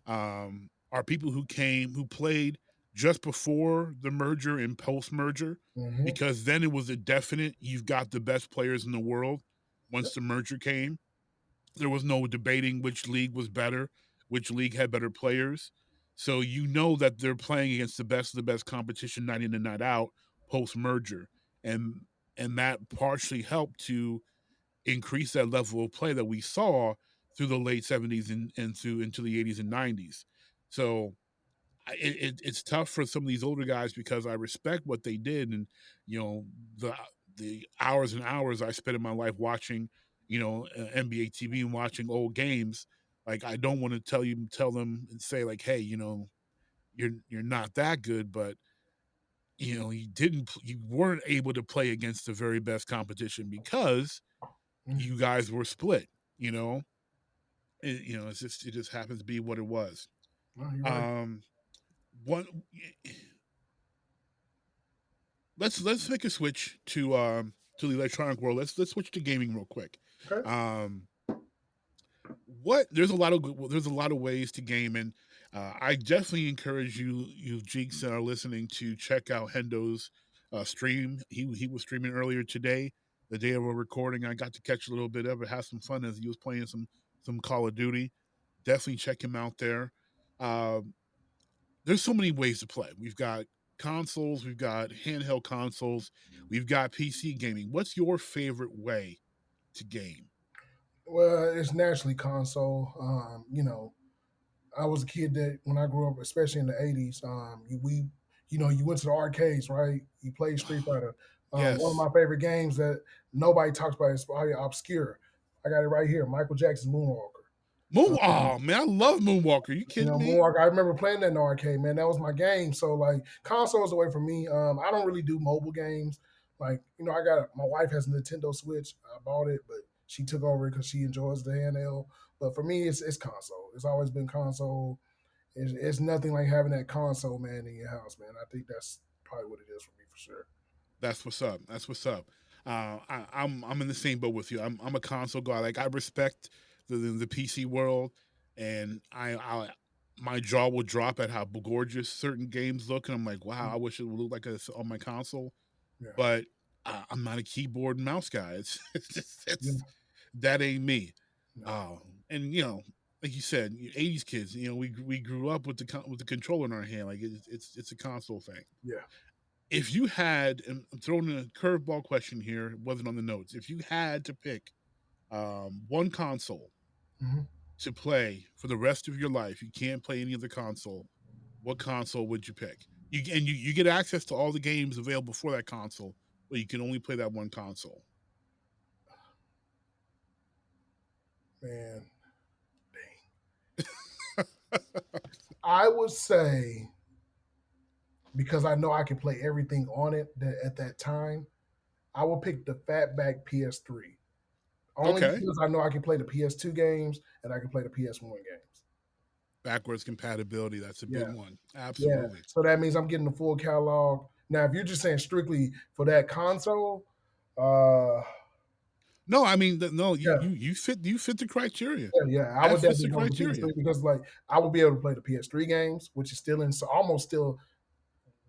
are people who played just before the merger and post merger, Mm-hmm. because then it was a definite, you've got the best players in the world. Once Yep. the merger came, there was no debating which league was better, which league had better players. So you know that they're playing against the best of the best competition night in and night out post merger, and that partially helped to increase that level of play that we saw through the late 70s and through into the 80s and 90s. So it's tough for some of these older guys because I respect what they did, and you know the the hours and hours I spent in my life watching, NBA TV and watching old games. Like, I don't want to tell them and say, like, hey, you're not that good, but you weren't able to play against the very best competition because Mm-hmm. you guys were split. It just happens to be what it was. No, you're right. Um, one let's make a switch to the electronic world. Let's switch to gaming real quick. Okay. Um, what there's a lot of ways to game, and I definitely encourage you Jeeks that are listening to check out Hendo's stream. He was streaming earlier today, the day of our recording. I got to catch a little bit of it, have some fun as he was playing some Call of Duty. Definitely check him out there. Um, there's so many ways to play. We've got consoles, we've got handheld consoles, we've got PC gaming. What's your favorite way to game? Well, it's naturally console. I was a kid that when I grew up, especially in the '80s, you went to the arcades, right? You played Street Fighter. One of Yes. my favorite games that nobody talks about is probably obscure. I got it right here. Michael Jackson's Moonwalker. Um, Oh man, I love Moonwalker. You kidding me? Moonwalker. I remember playing that in the arcade, man. That was my game. So like consoles away from me. I don't really do mobile games. Like I got my wife has a Nintendo Switch. I bought it, but she took over because she enjoys the handheld. But for me, it's console. It's always been console. It's nothing like having that console, man, in your house, man. I think that's probably what it is for me for sure. That's what's up. That's what's up. I'm in the same boat with you. I'm a console guy. Like, I respect the PC world, and I my jaw will drop at how gorgeous certain games look, and I'm like, wow, I wish it would look like this on my console. Yeah, But I'm not a keyboard and mouse guy. yeah, That ain't me. no, Uh, and like you said, 80s kids. We grew up with with the controller in our hand. Like, it's a console thing. yeah. If you had, and I'm throwing a curveball question here, it wasn't on the notes. If you had to pick one console hmm to play for the rest of your life, you can't play any other console. What console would you pick? You get access to all the games available for that console, but you can only play that one console. Man, I would say because I know I can play everything on it at that time. I will pick the fatback PS3. Only Okay. because I know I can play the PS2 games and I can play the PS1 games. Backwards compatibility, that's a big Yeah. one. Yeah. Absolutely. So that means I'm getting the full catalog. Now, if you're just saying strictly for that console, uh, No, I mean, no, yeah, you fit the criteria. yeah, I That would fits definitely the go with the criteria. PS3 because, like, I would be able to play the PS3 games, which is still in, so almost still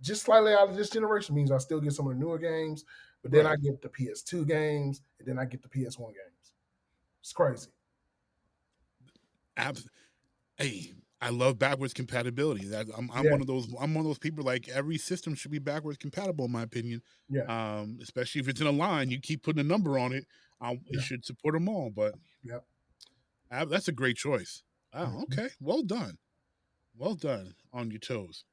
just slightly out of this generation. Means I still get some of the newer games, but then I Right. get the PS2 games, and then I get the PS1 games. It's crazy. Abs- hey, I love backwards compatibility. That I'm Yeah, one of those. I'm one of those people. Like every system should be backwards compatible, in my opinion. yeah, Especially if it's in a line, you keep putting a number on it. It yeah, should support them all. But yeah. that's a great choice. Wow. Mhm. Okay. Well done. Well done on your toes.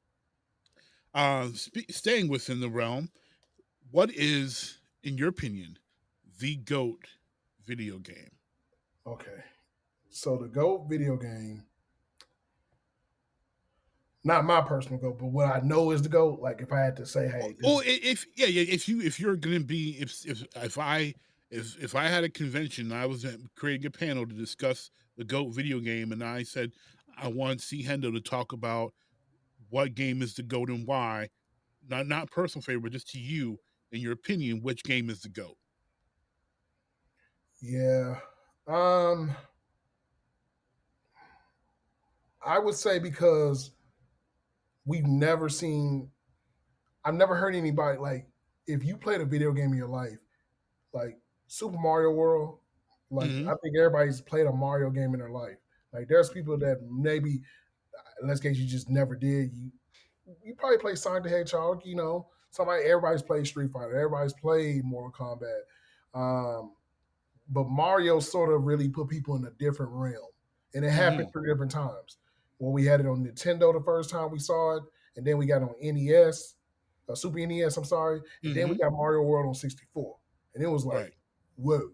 Staying within the realm, what is, in your opinion, the GOAT video game? Okay. So the GOAT video game, not my personal GOAT, but what I know is the GOAT. Like if I had to say, hey, this Oh, is if yeah, yeah, if you're gonna be if I had a convention, and I was creating a panel to discuss the GOAT video game, and I said I want C Hendo to talk about what game is the GOAT and why, not personal favorite, but just to you, in your opinion, which game is the GOAT? yeah. Um, I would say because we've never seen I've never heard anybody like if you played a video game in your life, like Super Mario World, like Hmm. I think everybody's played a Mario game in their life. Like there's people that maybe in this case you just never did. You probably play Sonic the Hedgehog, everybody's played Street Fighter, everybody's played Mortal Kombat. Um, but Mario sort of really put people in a different realm. And it happened Hmm. 3 different times. When we had it on Nintendo the first time we saw it, and then we got it on NES, Super NES, I'm sorry, and then we Hmm. got Mario World on 64. And it was like, Right. whoa.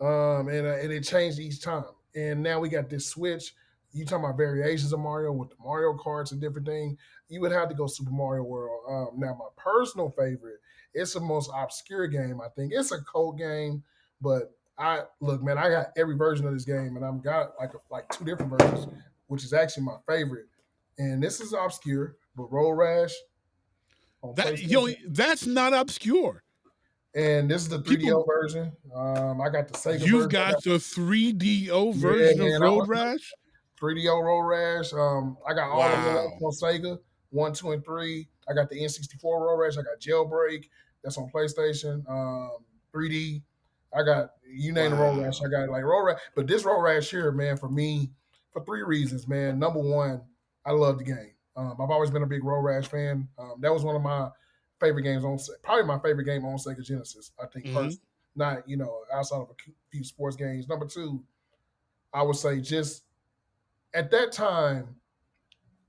And it changed each time. And now we got this Switch. You talking about variations of Mario with the Mario Karts and different things. You would have to go Super Mario World. Now, my personal favorite, it's the most obscure game. I think it's a code game, but I look, man, I got every version of this game, and I've got like 2 different versions, which is actually my favorite. And this is obscure, but Road Rash on PlayStation, That's not obscure. and this is the People, 3DO version. I got the Sega you've version. got the 3DO Yeah, version of man. Road Rash. 3DO Road Rash. I got all the Wow. ones on Sega, 1, 2, and 3. I got the N64 Road Rash. I got Jailbreak. That's on PlayStation. 3D. I got you name the Road Rash. Wow. I got like Road Rash. But this Road Rash here, man, for me, for 3 reasons, man. Number one, I love the game. I've always been a big Road Rash fan. That was one of my favorite games probably my favorite game on Sega Genesis. I think Hmm. personally, not outside of a few sports games. Number two, I would say just at that time,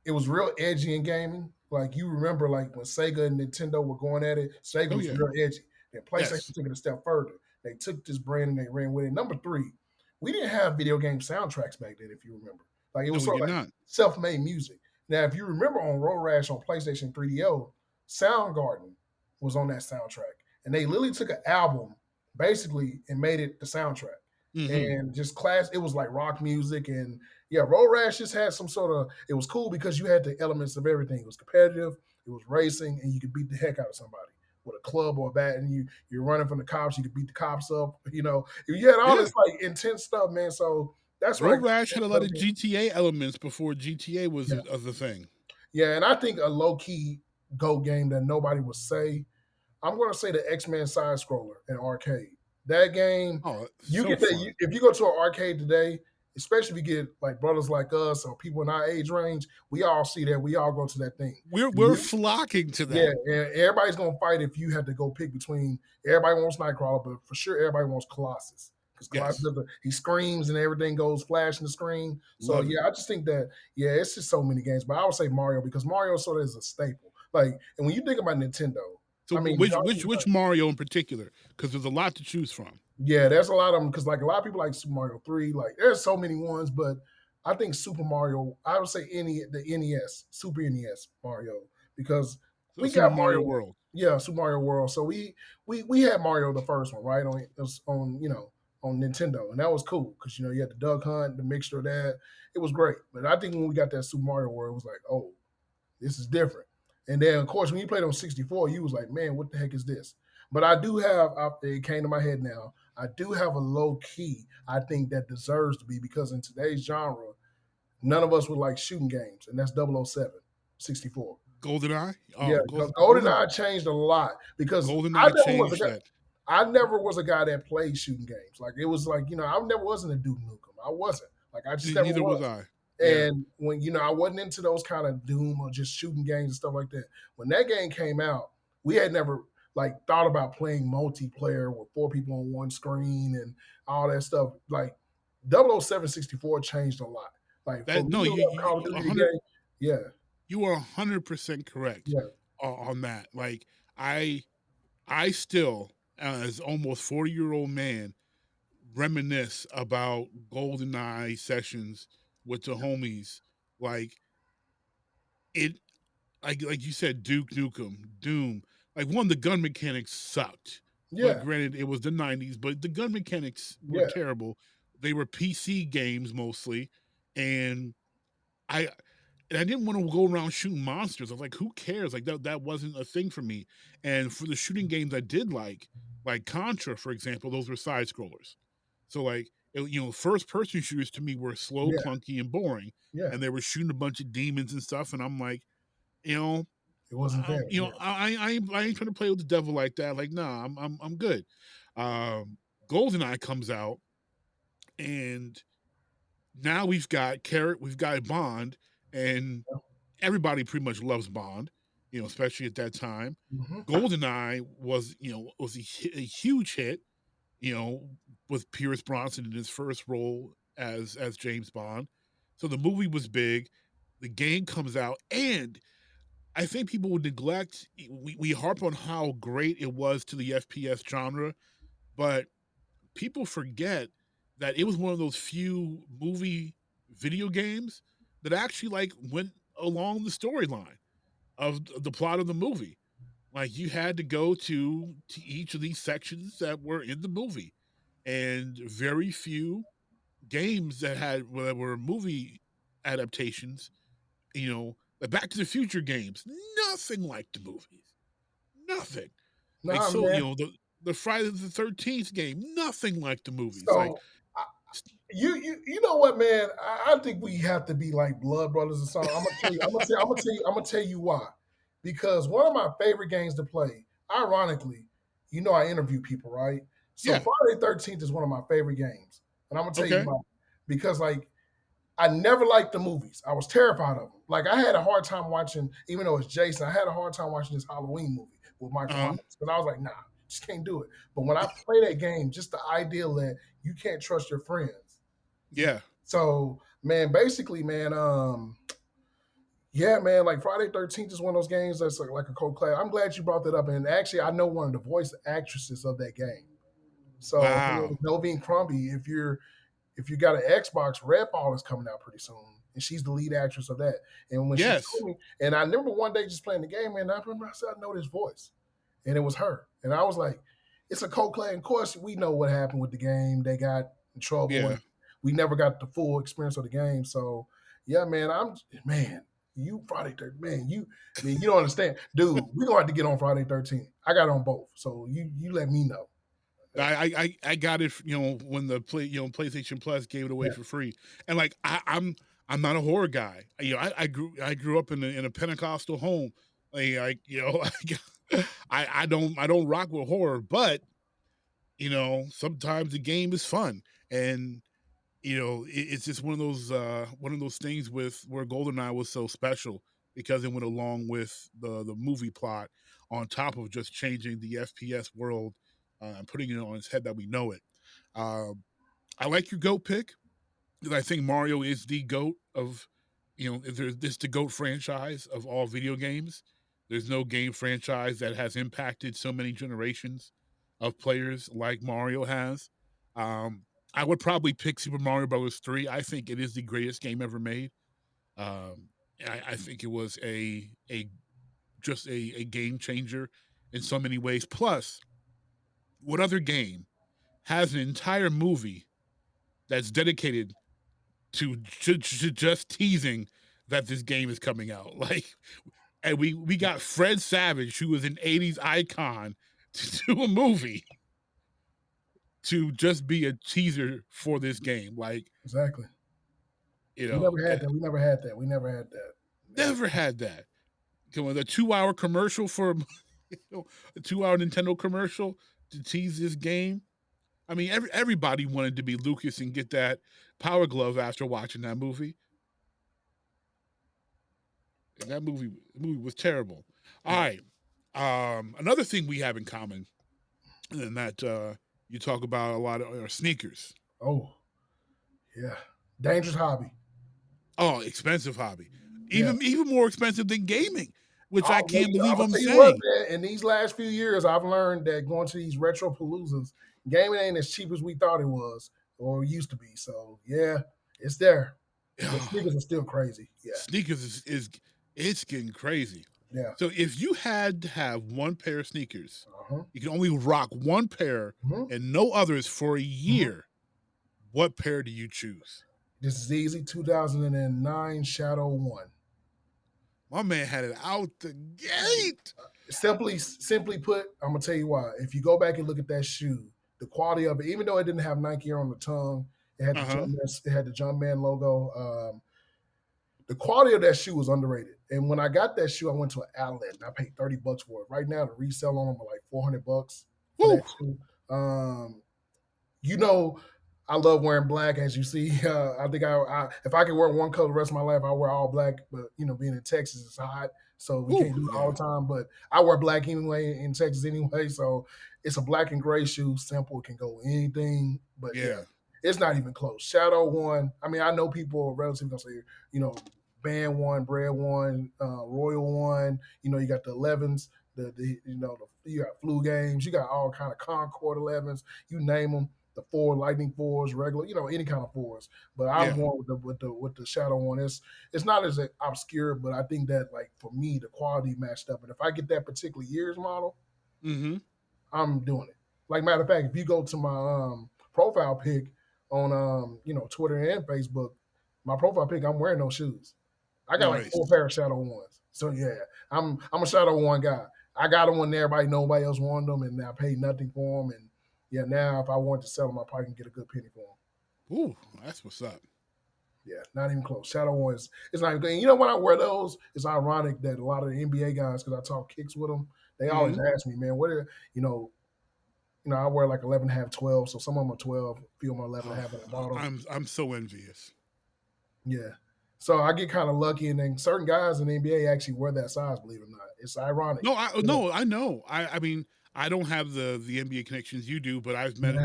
it was real edgy in gaming. Like you remember, like when Sega and Nintendo were going at it, Sega Oh was yeah. real edgy. Then PlayStation Yes. took it a step further. They took this brand and they ran with it. Number three, we didn't have video game soundtracks back then, if you remember. Like it No, was we sort did of like not. self-made music. Now, if you remember on Road Rash on PlayStation 3DO, Soundgarden was on that soundtrack. And they literally took an album basically and made it the soundtrack. Hmm. And just class, it was like rock music and yeah, Road Rash just had some sort of. It was cool because you had the elements of everything. It was competitive, it was racing, and you could beat the heck out of somebody with a club or a bat. And you're running from the cops. You could beat the cops up. You had all Yeah. this like intense stuff, man. So that's Road right. Rash had a lot of GTA elements before GTA was Yeah, a thing. yeah, and I think a low key go game that nobody would say. I'm going to say the X-Men side scroller in arcade. That game, Oh, you so get that. fun. If you go to an arcade today, especially if you get like brothers like us or people in our age range, we all see that. We all go to that thing. We're flocking to Yeah, that. and everybody's gonna fight if you had to go pick between. Everybody wants Nightcrawler, but for sure everybody wants Colossus because Colossus Yes. he screams and everything goes flashing the screen. So Love it. yeah, I just think that it's just so many games. But I would say Mario because Mario sort of is a staple. Like, and when you think about Nintendo, So I mean, which Mario in particular? Because there's a lot to choose from. yeah, there's a lot of them because like a lot of people like Super Mario 3. Like there's so many ones, but I think Super Mario, I would say the NES, Super NES Mario, because So we Super got Mario Mario. World. Yeah, Super Mario World. So we had Mario the first one, right? On it was on on Nintendo, and that was cool because you had the Duck Hunt, the mixture of that. It was great. But I think when we got that Super Mario World, it was like, oh, this is different. And then of course when you played on 64, you was like, man, what the heck is this? But I do have it came to my head now. I do have a low key I think that deserves to be because in today's genre, none of us would like shooting games, and that's 007, 64. GoldenEye. Yeah, Oh, GoldenEye changed a lot because GoldenEye changed that. I never was a guy that played shooting games. Like it was like I never wasn't a Duke Nukem. I wasn't. Like I just never Neither was was. I. Yeah. And when I wasn't into those kind of Doom or just shooting games and stuff like that. When that game came out, we had never like thought about playing multiplayer with 4 people on one screen and all that stuff. Like 007 64 changed a lot. Like for That me no, to love Call of you Duty the 100. game, yeah, You are 100% correct yeah, on that. Like I still, as almost 40-year-old man, reminisce about GoldenEye sessions with the homies. Like it, like you said, Duke Nukem, Doom. Like one, the gun mechanics sucked. But yeah, granted, it was the '90s. But the gun mechanics were yeah, terrible. They were PC games mostly, and I I didn't want to go around shooting monsters. I was like, who cares? Like that wasn't a thing for me. And for the shooting games I did like Contra, for example, those were side scrollers. So like first person shooters to me were slow, yeah, clunky, and boring. yeah. And they were shooting a bunch of demons and stuff. And I'm like, you know, It wasn't there. Yeah, I ain't trying to play with the devil like that. Like, nah, I'm good. Um, Goldeneye comes out, and now we've got Carrot, we've got Bond, and everybody pretty much loves Bond, especially at that time. hmm Goldeneye was a huge hit, you know, with Pierce Bronson in his first role as James Bond. So the movie was big. The game comes out, and I think people would neglect. We harp on how great it was to the FPS genre, but people forget that it was one of those few movie video games that actually like went along the storyline of the plot of the movie. Like you had to go to each of these sections that were in the movie, and very few games that were movie adaptations. The Back to the Future games, nothing like the movies, nothing. Like Nah, so, man. the Friday the 13th game, nothing like the movies. Like So you know what, man? I think we have to be like blood brothers or something. I'm gonna tell you. I'm gonna tell you why. Because one of my favorite games to play, ironically, I interview people, right? So yeah, Friday 13th is one of my favorite games, and I'm gonna tell you okay, why. Because like I never liked the movies. I was terrified of them. Like I had a hard time watching, even though it's Jason. I had a hard time watching this Halloween movie with Michael uh, Myers because I was like, nah, just can't do it. But when I play that game, just the idea that you can't trust your friends. yeah, So man, basically, man, yeah, man, like Friday 13th is one of those games that's like a cult class. I'm glad you brought that up. And actually, I know one of the voice actresses of that game. So her name wow, is Novine Crumbie. If you got an Xbox, Redfall is coming out pretty soon, and she's the lead actress of that. And when she yes, told me, and I remember one day just playing the game, and I remember I said, I know this voice, and it was her, and I was like, it's a cult class. Of course, we know what happened with the game; they got in trouble, yeah. and we never got the full experience of the game. So, yeah, man, you Friday 13th, man, you don't understand, dude. We gonna have to get on Friday 13th. I got on both, so you let me know. I got it, when the PlayStation Plus gave it away Yeah, for free, and like I'm not a horror guy. I grew up in a Pentecostal home. I don't rock with horror, but sometimes the game is fun, and it's just one of those things with where GoldenEye was so special because it went along with the movie plot on top of just changing the FPS world and putting it on its head that we know it. Um, I like your goat pick because I think Mario is the goat of, there's this the goat franchise of all video games. There's no game franchise that has impacted so many generations of players like Mario has. Um, I would probably pick Super Mario Bros. 3. I think it is the greatest game ever made. Um, I think it was a just a game changer in so many ways. Plus, what other game has an entire movie that's dedicated to just teasing that this game is coming out? Like, and we got Fred Savage, who was an '80s icon, to do a movie to just be a teaser for this game. Like, Exactly. you We know, never had that. We never had that. We never had that. never had that. Come on, a 2-hour commercial for a 2-hour Nintendo commercial to tease this game. I mean, everybody wanted to be Lucas and get that Power Glove after watching that movie. And that movie was terrible. All right. Another thing we have in common, and that you talk about a lot of are sneakers. Oh, yeah. Dangerous hobby. Oh, expensive hobby. Yeah. Even more expensive than gaming, which I I'm can't believe I'm tell you what, saying. man, in these last few years, I've learned that going to these retro paloozas, gaming ain't as cheap as we thought it was or used to be. So yeah, it's there. But sneakers are still crazy. Yeah. Sneakers is it's getting crazy. Yeah. So if you had to have one pair of sneakers, Uh-huh. you can only rock one pair Mhm. and no others for a year. What pair do you choose? This is easy. 2009 Shadow 1. My man had it out the gate. Simply put, I'm gonna tell you why. If you go back and look at that shoe, the quality of it, even though it didn't have Nike on the tongue, it had the Jumpman logo. The quality of that shoe was underrated. And when I got that shoe, I went to an outlet and I paid $30 for it. Right now, the resale on them are like $400 for that shoe. You know, I love wearing black, as you see. I think I if I could wear one color the rest of my life, I wear all black. But you know, being in Texas, it's hot, so we can't do it all the time. But I wear black anyway in Texas anyway, so it's a black and gray shoe. Simple, it can go anything. But yeah, it's not even close. Shadow 1. I mean, I know people are relatively gonna say, you know, Band 1, Bread 1, Royal 1. You know, you got the 11s. You got flu games. You got all kind of Concord 11s. You name them. The 4 Lightning 4s, regular, you know, any kind of 4s. But I'm going with the Shadow 1. It's not as obscure, but I think that, like, for me, the quality matched up. And if I get that particular year's model, I'm doing it. Like, matter of fact, if you go to my profile pic on Twitter and Facebook, my profile pic, I'm wearing those shoes. I got like 4 pair of Shadow 1s. So yeah, I'm a Shadow 1 guy. I got them when nobody else wanted them, and I paid nothing for them. And yeah, now if I wanted to sell them, I probably can get a good penny for them. Ooh, that's what's up. Yeah, not even close. Shadow 1 is not even good. And you know, when I wear those, it's ironic that a lot of the NBA guys, because I talk kicks with them, they always ask me, man, what are I wear like 11 half 12, so some of them are 12, a few of them are 11 half at the bottom. I'm so envious. Yeah. So I get kind of lucky, and then certain guys in the NBA actually wear that size, believe it or not. It's ironic. No, I know. I mean, I don't have the NBA connections you do, but I've met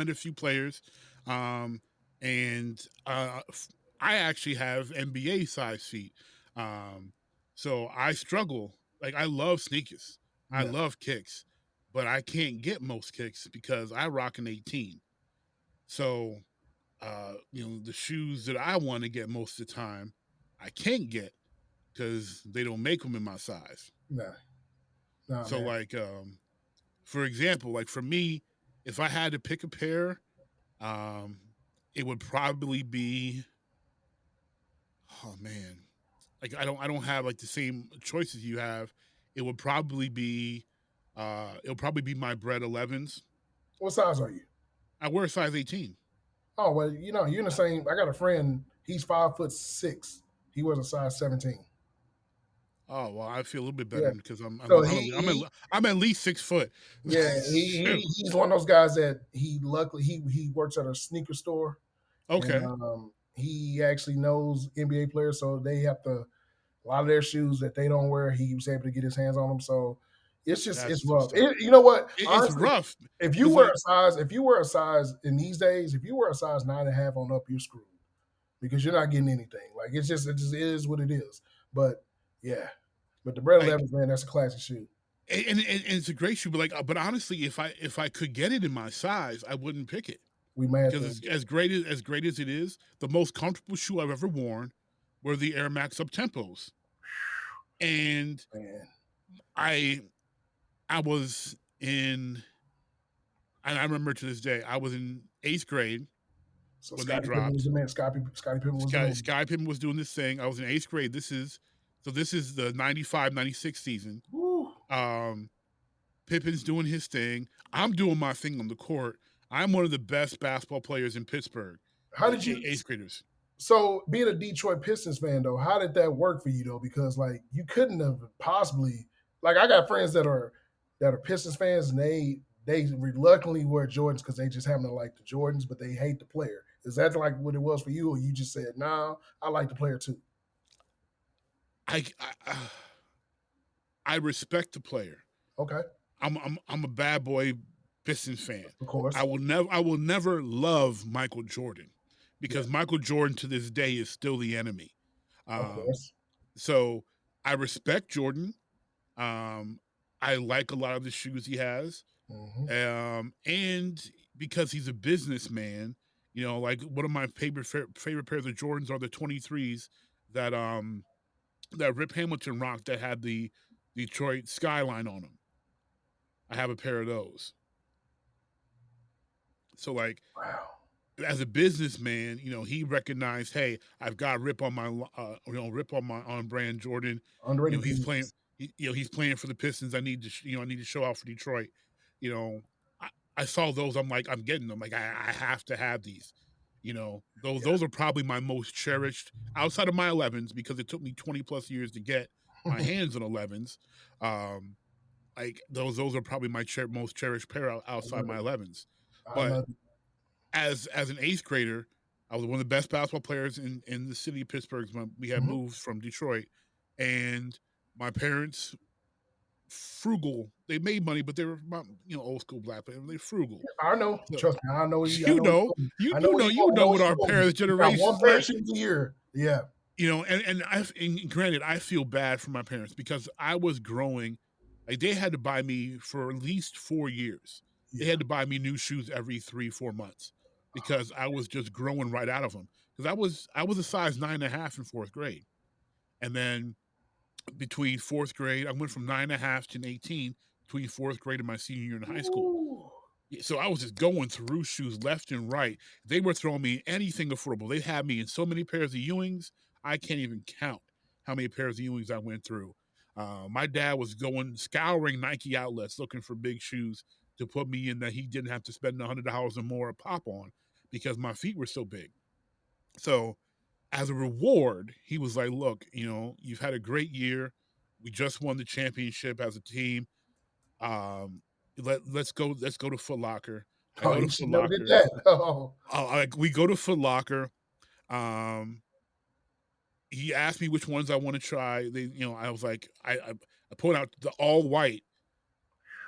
a few players, and I actually have NBA size feet. So I struggle. Like, I love sneakers, I love kicks, but I can't get most kicks because I rock an 18. So, the shoes that I want to get most of the time, I can't get because they don't make them in my size. So, man. like, for example, like for me, if I had to pick a pair, it would probably be, oh man, like I don't have like the same choices you have. It would probably be, it'll probably be my Bread 11s. What size are you? I wear a size 18. Oh, well, you're in the same. I got a friend. He's 5'6". He wears a size 17. Oh well, I feel a little bit better because I'm at least 6 foot. Yeah, he's one of those guys that he works at a sneaker store. Okay. And, he actually knows NBA players, so they have a lot of their shoes that they don't wear. He was able to get his hands on them, so it's rough. You know what? Honestly, it's rough. If you wear a size in these days, if you wear a size 9.5 on up, you're screwed because you're not getting anything. Like it just is what it is. But yeah, but the Bread 11s, man, that's a classic shoe. And it's a great shoe, but honestly, if I could get it in my size, I wouldn't pick it. We mad because as great as it is, the most comfortable shoe I've ever worn were the Air Max Up Tempos, and I was in, and I remember to this day, I was in 8th grade So when they Scottie Pippen was dropped. the man. Scottie Pippen was the man. Sky Pippen was doing this thing. I was in 8th grade. This is the 95-96 season. Woo. Um, Pippen's doing his thing. I'm doing my thing on the court. I'm one of the best basketball players in Pittsburgh. How did you? 8th graders. So being a Detroit Pistons fan though, how did that work for you though? Because like you couldn't have possibly like I got friends that are Pistons fans and they reluctantly wear Jordans because they just happen to like the Jordans, but they hate the player. Is that like what it was for you, or you just said, "Nah, I like the player too"? I respect the player. Okay, I'm a bad boy Pistons fan. of course, I will never love Michael Jordan because Michael Jordan to this day is still the enemy. of Um, course. so I respect Jordan. I like a lot of the shoes he has. Hmm. And because he's a businessman, like one of my favorite pairs of Jordans are the 23s that that Rip Hamilton rocked that had the Detroit skyline on them. I have a pair of those. So like Wow, as a businessman, he recognized, hey, I've got Rip on my Rip on my on brand Jordan. underrated He's playing. pieces. He's playing for the Pistons. I need to I need to show out for Detroit. You know, I, I saw those. I'm like, I'm getting them. Like I have to have these. Those are probably my most cherished outside of my 11s because it took me 20 plus years to get my hands on 11s. Um, like those are probably my most cherished pair I outside love my it. 11s. I But love it. as an 8th grader, I was one of the best basketball players in the city of Pittsburgh when we had Mhm. moved from Detroit, and my parents frugal. They made money, but they were old school black, but they're frugal. I know. So Trust me. I know. I you know. know, I know. you I know know what what you our told me. parents' You got one generations pair of like. shoes a year. Yeah. And granted, I feel bad for my parents because I was growing. Like they had to buy me for at least 4 years. They Yeah. had to buy me new shoes every 3-4 months because I was just growing right out of them. Because I was a size 9.5 in 4th grade, and then between 4th grade, I went from 9.5 to 18 between 4th grade and my senior year in high school. Ooh. So I was just going through shoes left and right. They were throwing me anything affordable. They had me in so many pairs of Ewings, I can't even count how many pairs of Ewings I went through. My dad was going scouring Nike outlets looking for big shoes to put me in that he didn't have to spend $100 or more a pop on because my feet were so big. So as a reward, he was like, "Look, you've had a great year. We just won the championship as a team. Um, let's go to Foot Locker." I Oh, go to you Foot should never did Locker. that. Oh, We go to Foot Locker. Um, he asked me which ones I want to try. I was like, I pulled out the all white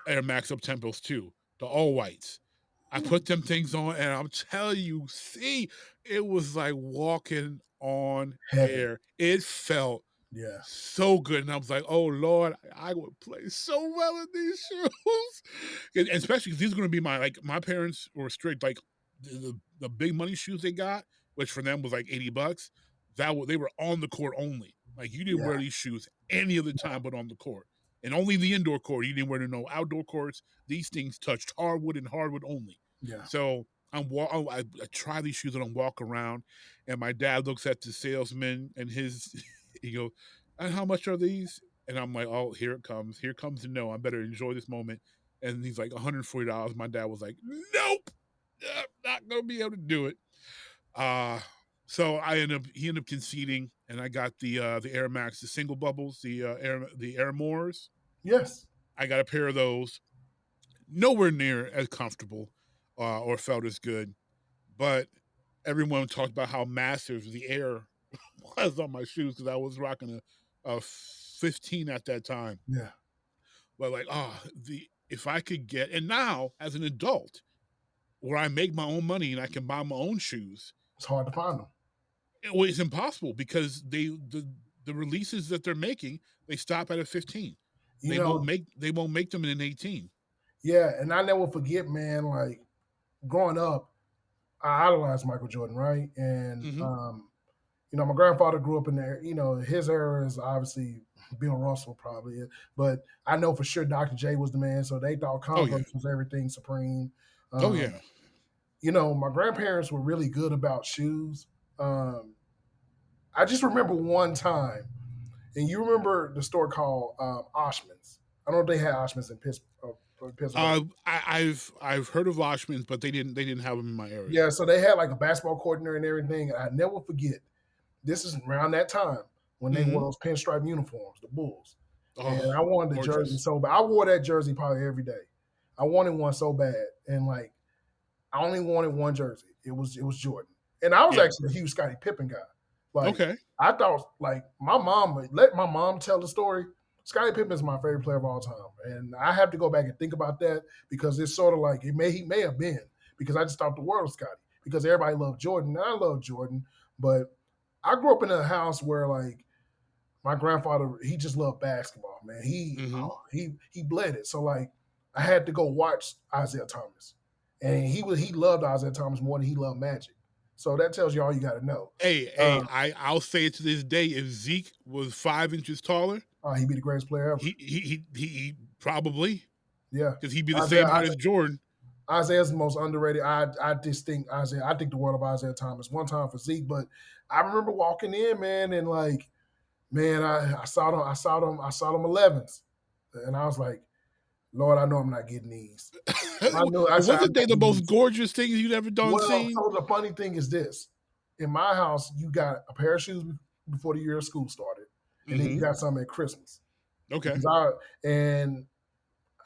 Air Max Up Tempos too, the all whites. I put them things on, and I'm telling you, see, it was like walking on heaven. air. It felt Yeah. so good. And I was like, oh Lord, I would play so well in these shoes. And especially because these are going to be my parents were strict, like the big money shoes they got, which for them was like $80. They were on the court only. Like you didn't Yeah. wear these shoes any other time but on the court. And only the indoor court. You didn't wear no outdoor courts. These things touched hardwood and hardwood only. Yeah. So I try these shoes and I walk around, and my dad looks at the salesman and he goes, "And how much are these?" And I'm like, "Oh, here it comes. Here comes the no. I better enjoy this moment." And he's like, $140. My dad was like, "Nope, I'm not gonna be able to do it." Uh so he ended up conceding, and I got the Air Max, the single bubbles, the Air Moors. Yes. I got a pair of those. Nowhere near as comfortable or felt as good, but everyone talked about how massive the air was on my shoes because I was rocking a 15 at that time. Yeah. But like, the if I could get, and now as an adult, where I make my own money and I can buy my own shoes, It's hard to find them. it's impossible because the releases that they're making, they stop at a 15. You They know, won't make them in an 18. yeah, and I never forget, man, like growing up, I idolized Michael Jordan, right? And Hmm. my grandfather grew up in there, his era is obviously Bill Russell probably, but I know for sure Dr. J was the man. So they thought Oh yeah. Converse was everything supreme. Oh yeah. My grandparents were really good about shoes. Um, I just remember one time, and you remember the store called Oshman's. I don't know if they had Oshman's in Pennsylvania. I've heard of Oshman's, but they didn't have them in my area. Yeah, so they had like a basketball court in there and everything. And I never forget. This is around that time when they wore those pinstripe uniforms, the Bulls. And I wanted the jersey gorgeous. so bad. I wore that jersey probably every day. I wanted one so bad, and like I only wanted one jersey. It was Jordan, and I was Yeah. actually a huge Scottie Pippen guy. Like Okay. I thought, like my mom let my mom tell the story. Scottie Pippen is my favorite player of all time, and I have to go back and think about that because it's sort of like he may have been because I just thought the world of Scottie because everybody loved Jordan, and I love Jordan, but I grew up in a house where like my grandfather, he just loved basketball, man. He bled it. So like I had to go watch Isaiah Thomas. And he loved Isaiah Thomas more than he loved Magic. So that tells you all you gotta know. Hey, I'll say it to this day. If Zeke was 5 inches taller, He'd be the greatest player ever. he probably, Yeah. because he'd be the same height as Jordan. Isaiah's the most underrated. I just think Isaiah, I think the world of Isaiah Thomas one time for Zeke, but I remember walking in, man, and like, man, I saw them 11s. And I was like, Lord, I know I'm not getting these. Wasn't they the most gorgeous things you'd ever seen? So the funny thing is this. In my house, you got a pair of shoes before the year of school started. And then you got some at Christmas. Okay.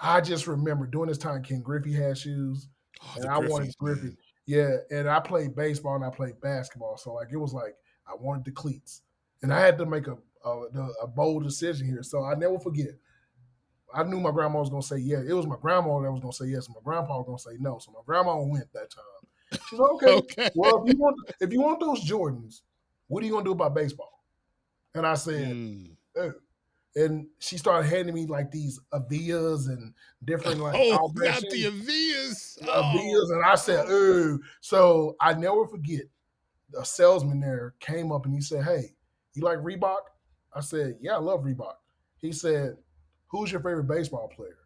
I just remember during this time, Ken Griffey had shoes. And I wanted Griffey. Man. Yeah, and I played baseball and I played basketball. So like it was like I wanted the cleats. And I had to make a bold decision here. So I never forget. I knew my grandma was gonna say yes. It was my grandma that was gonna say yes, and my grandpa was gonna say no. So my grandma went that time. She's like, okay. Well, if you want those Jordans, what are you gonna do about baseball? And I said, oh. And she started handing me like these Avias and different like not the Avias. Avias, and I said, oh. So I never forget. A salesman there came up and he said, hey, you like Reebok? I said, yeah, I love Reebok. He said, who's your favorite baseball player?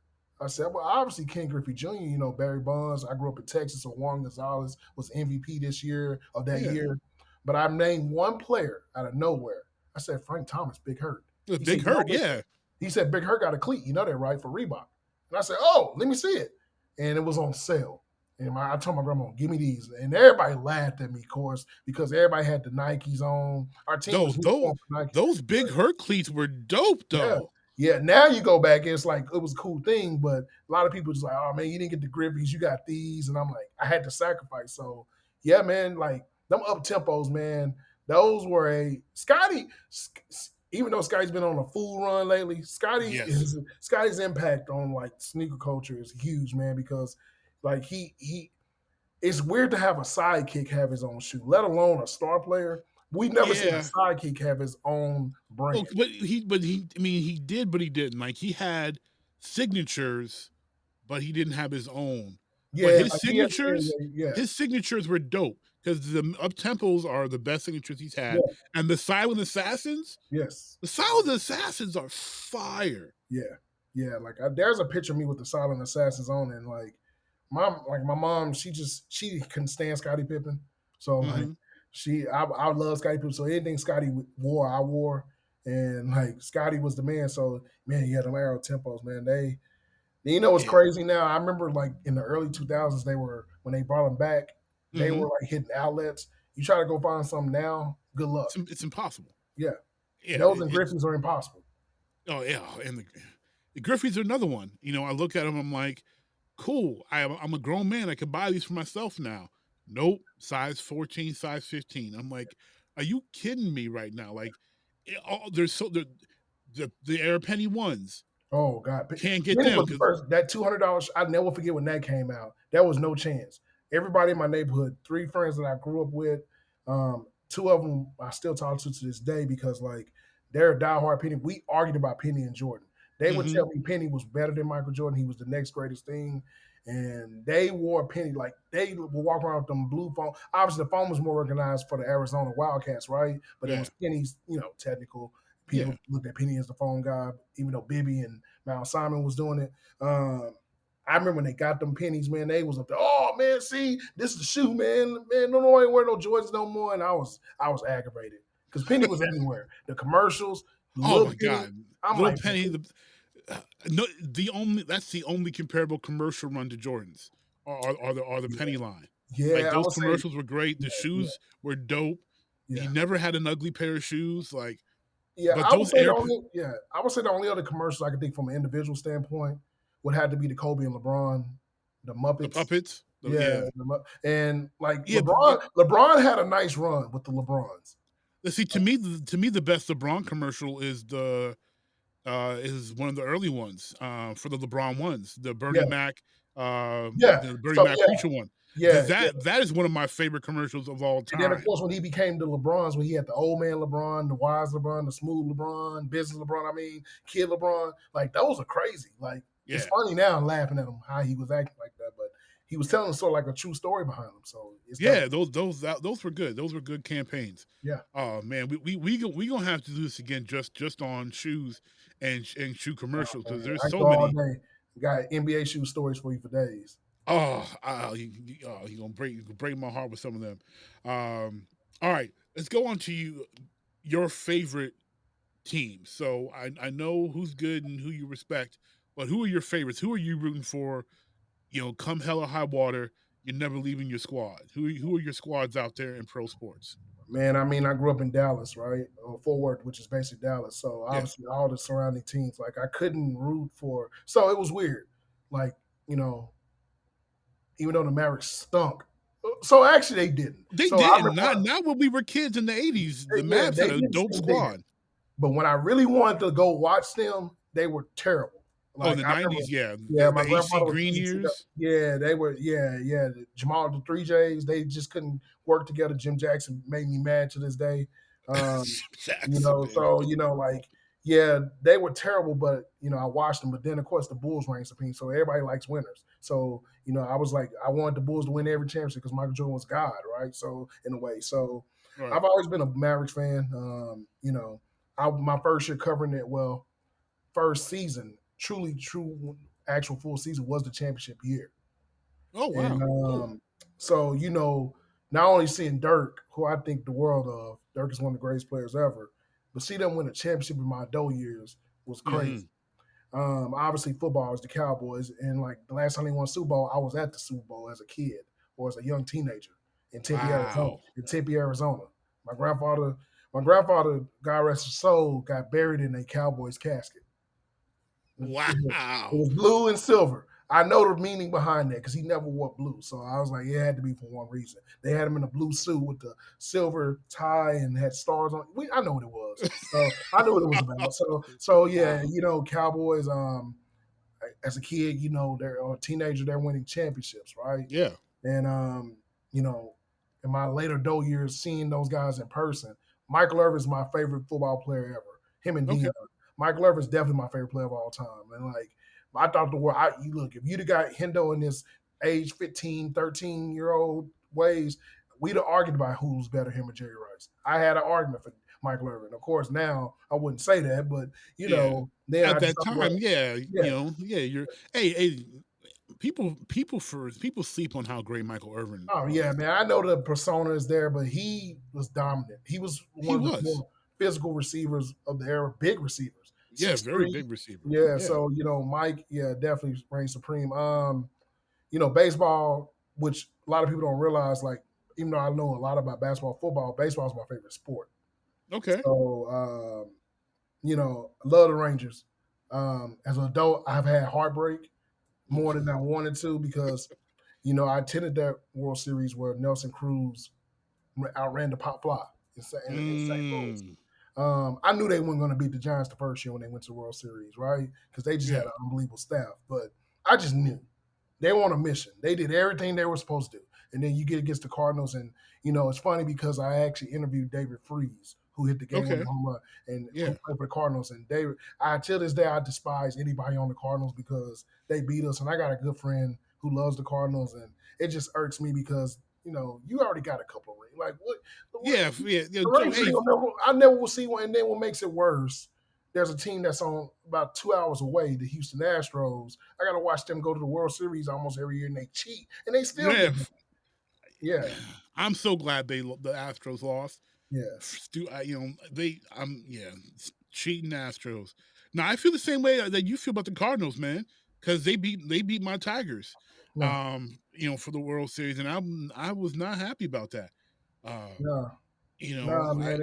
I said, well, obviously Ken Griffey Jr., Barry Bonds. I grew up in Texas, so Juan Gonzalez was MVP this year of that year. But I named one player out of nowhere. I said, Frank Thomas, Big Hurt. Big Hurt, yeah. He said, Big Hurt got a cleat. You know that, right? For Reebok. And I said, oh, let me see it. And it was on sale. And I told my grandma, give me these. And everybody laughed at me, of course, because everybody had the Nikes on. Our team those Big Hurt cleats were dope, though. Yeah, now you go back, it's like it was a cool thing, but a lot of people just like, oh man, you didn't get the Griffies, you got these, and I'm like, I had to sacrifice. So yeah, man, like them up tempos, man, those were Scottie. Even though Scotty's been on a full run lately, Scotty's impact on like sneaker culture is huge, man, because like he it's weird to have a sidekick have his own shoe, let alone a star player. We've never seen a sidekick have his own brand. But he did, but he didn't. Like he had signatures, but he didn't have his own. Yeah, but his signatures were dope because the up tempos are the best signatures he's had, and the Silent Assassins. Yes, the Silent Assassins are fire. Yeah. Like there's a picture of me with the Silent Assassins on, and like my mom, she couldn't stand Scottie Pippen, so like. I love Scottie Pippen, so anything Scottie wore, I wore, and like Scottie was the man. So man, you had them arrow tempos, man. What's crazy now? I remember like in the early 2000s, when they brought them back, they were like hitting outlets. You try to go find something now, good luck. It's impossible. Yeah, those and Griffies are impossible. Oh yeah, and the Griffies are another one. I look at them, I'm like, cool. I'm a grown man. I can buy these for myself now. Nope, size 14, size 15. I'm like, are you kidding me right now? Like, the Air Penny ones. Oh God, can't get them. That $200, I'll never forget when that came out. That was no chance. Everybody in my neighborhood, 3 friends that I grew up with, 2 of them I still talk to this day because like they're a diehard Penny. We argued about Penny and Jordan. They would tell me Penny was better than Michael Jordan. He was the next greatest thing. And they wore Penny, like they would walk around with them blue foam. Obviously, the foam was more organized for the Arizona Wildcats, right? But it was Penny's, technical. People Yeah. looked at Penny as the phone guy, even though Bibby and Mount Simon was doing it. I remember when they got them pennies, man, they was up there, oh man, see, this is the shoe, man. Man, no ain't wear no Jordans no more. And I was aggravated. Because Penny was everywhere. The commercials, Oh Little my Penny. God, I'm Little like, Penny. No, that's the only comparable commercial run to Jordans are the yeah, Penny line. Like yeah, I those would say, commercials were great. The yeah, shoes were dope. yeah. He never had an ugly pair of shoes. Like, Yeah, but those air I would say the only other commercials I could think from an individual standpoint would have to be the Kobe and LeBron, the the Muppets. puppets. Yeah, and like Yeah. But LeBron had a nice run with the LeBrons. let's see. To me, the best LeBron commercial is one of the early ones for the LeBron ones, the Bernie Yeah, Mac, yeah. the Bernie So Mac preacher one. yeah, yeah. That is one of my favorite commercials of all And then of time. course when he became the LeBrons, when he had the old man LeBron, the wise LeBron, the smooth LeBron, business LeBron, kid LeBron, like those are crazy. Like it's Yeah. funny now laughing at him how he was acting like that, but he was telling sort of like a true story behind him. So it's dope. Yeah, those were good. Those were good campaigns. Yeah. Oh man, we gonna have to do this again just on shoes and shoe commercials because Man, there's I so go all many. day. Got NBA shoe stories for you for days. You gonna break my heart with some of them. All right, let's go on to your favorite team. So I know who's good and who you respect, but who are your favorites? Who are you rooting for? Come hell or high water, you're never leaving your squad. Who are your squads out there in pro sports? Man, I grew up in Dallas, right? Fort Worth, which is basically Dallas. So Yeah. obviously all the surrounding teams, like I couldn't root for. So it was weird, like you know, even though the Mavericks stunk. So actually they didn't. They So I didn't. remember, Not when we were kids in the 80s. The yeah, Mavs they had a didn't dope stink. They didn't. squad. But when I really wanted to go watch them, they were terrible. Oh, in Like the I remember, 90s, yeah. yeah, The my AC grandfather was Green teaching. years. Yeah, they were. Yeah. Jamal, the three J's, they just couldn't work together. Jim Jackson made me mad to this day. Jackson, man. So like, yeah, they were terrible. But I watched them. But then of course the Bulls reign supreme. So everybody likes winners. So I was like, I wanted the Bulls to win every championship because Michael Jordan was God, right? So in a way, so Right. I've always been a Mavericks fan. My first year covering it, first season, truly true, actual full season was the championship year. Oh, And wow. Cool. so, not only seeing Dirk, who I think the world of, Dirk is one of the greatest players ever, but see them win a championship in my adult years was Hmm. crazy. Obviously, football is the Cowboys, and like the last time they won Super Bowl, I was at the Super Bowl as a kid or as a young teenager in Tempe, Arizona. Wow. In Tempe, Arizona, my grandfather, God rest his soul, got buried in a Cowboys casket. It Wow. was blue and silver. I know the meaning behind that because he never wore blue. So I was like, it had to be for one reason. They had him in a blue suit with the silver tie and had stars on. I know what it was. So I knew what it was about. So yeah, Wow. Cowboys. As a kid, they're a teenager, they're winning championships, right? Yeah. And in my later adult years, seeing those guys in person, Michael Irvin is my favorite football player ever. Him and Okay. Dion. Michael Irvin is definitely my favorite player of all time. And like, I thought the world. You look, if you'd have got Hendo in this age 15, 13-year-old ways, we'd have argued about who's better, him or Jerry Rice. I had an argument for Michael Irvin. Of course, now I wouldn't say that, but Yeah. then I At just that thought, time, yeah, yeah, you're hey, people sleep on how great Michael Irvin oh yeah, was. man. I know the persona is there, but he was dominant. He was He one of the was. more physical receivers of the era, big receivers. Yeah, very 6'3". big receiver. Yeah, Yeah. so Mike, yeah, definitely reigns supreme. Baseball, which a lot of people don't realize, like, even though I know a lot about basketball, football, baseball is my favorite sport. Okay. So I love the Rangers. As an adult, I've had heartbreak more than I wanted to because I attended that World Series where Nelson Cruz outran the pop fly in St. Louis. Mm. I knew they weren't going to beat the Giants the first year when they went to the World Series, right? Because they just had Yeah. an unbelievable staff. But I just knew they were on a mission. They did everything they were supposed to do. And then you get against the Cardinals, and it's funny because I actually interviewed David Freese, who hit the game-winning Okay. home run, and who Yeah. played for the Cardinals. And David, till this day, I despise anybody on the Cardinals because they beat us. And I got a good friend who loves the Cardinals, and it just irks me because you already got a couple of rings. Like what? Yeah, The so, Rangers, hey, I never will see one. And then what makes it worse? There's a team that's on about 2 hours away, the Houston Astros. I got to watch them go to the World Series almost every year, and they cheat, and they still yeah, get. Yeah, I'm so glad the Astros lost. yeah. Cheating Astros. Now I feel the same way that you feel about the Cardinals, man, because they beat my Tigers, No, for the World Series, and I was not happy about that. Uh, no. you know, Nah, man,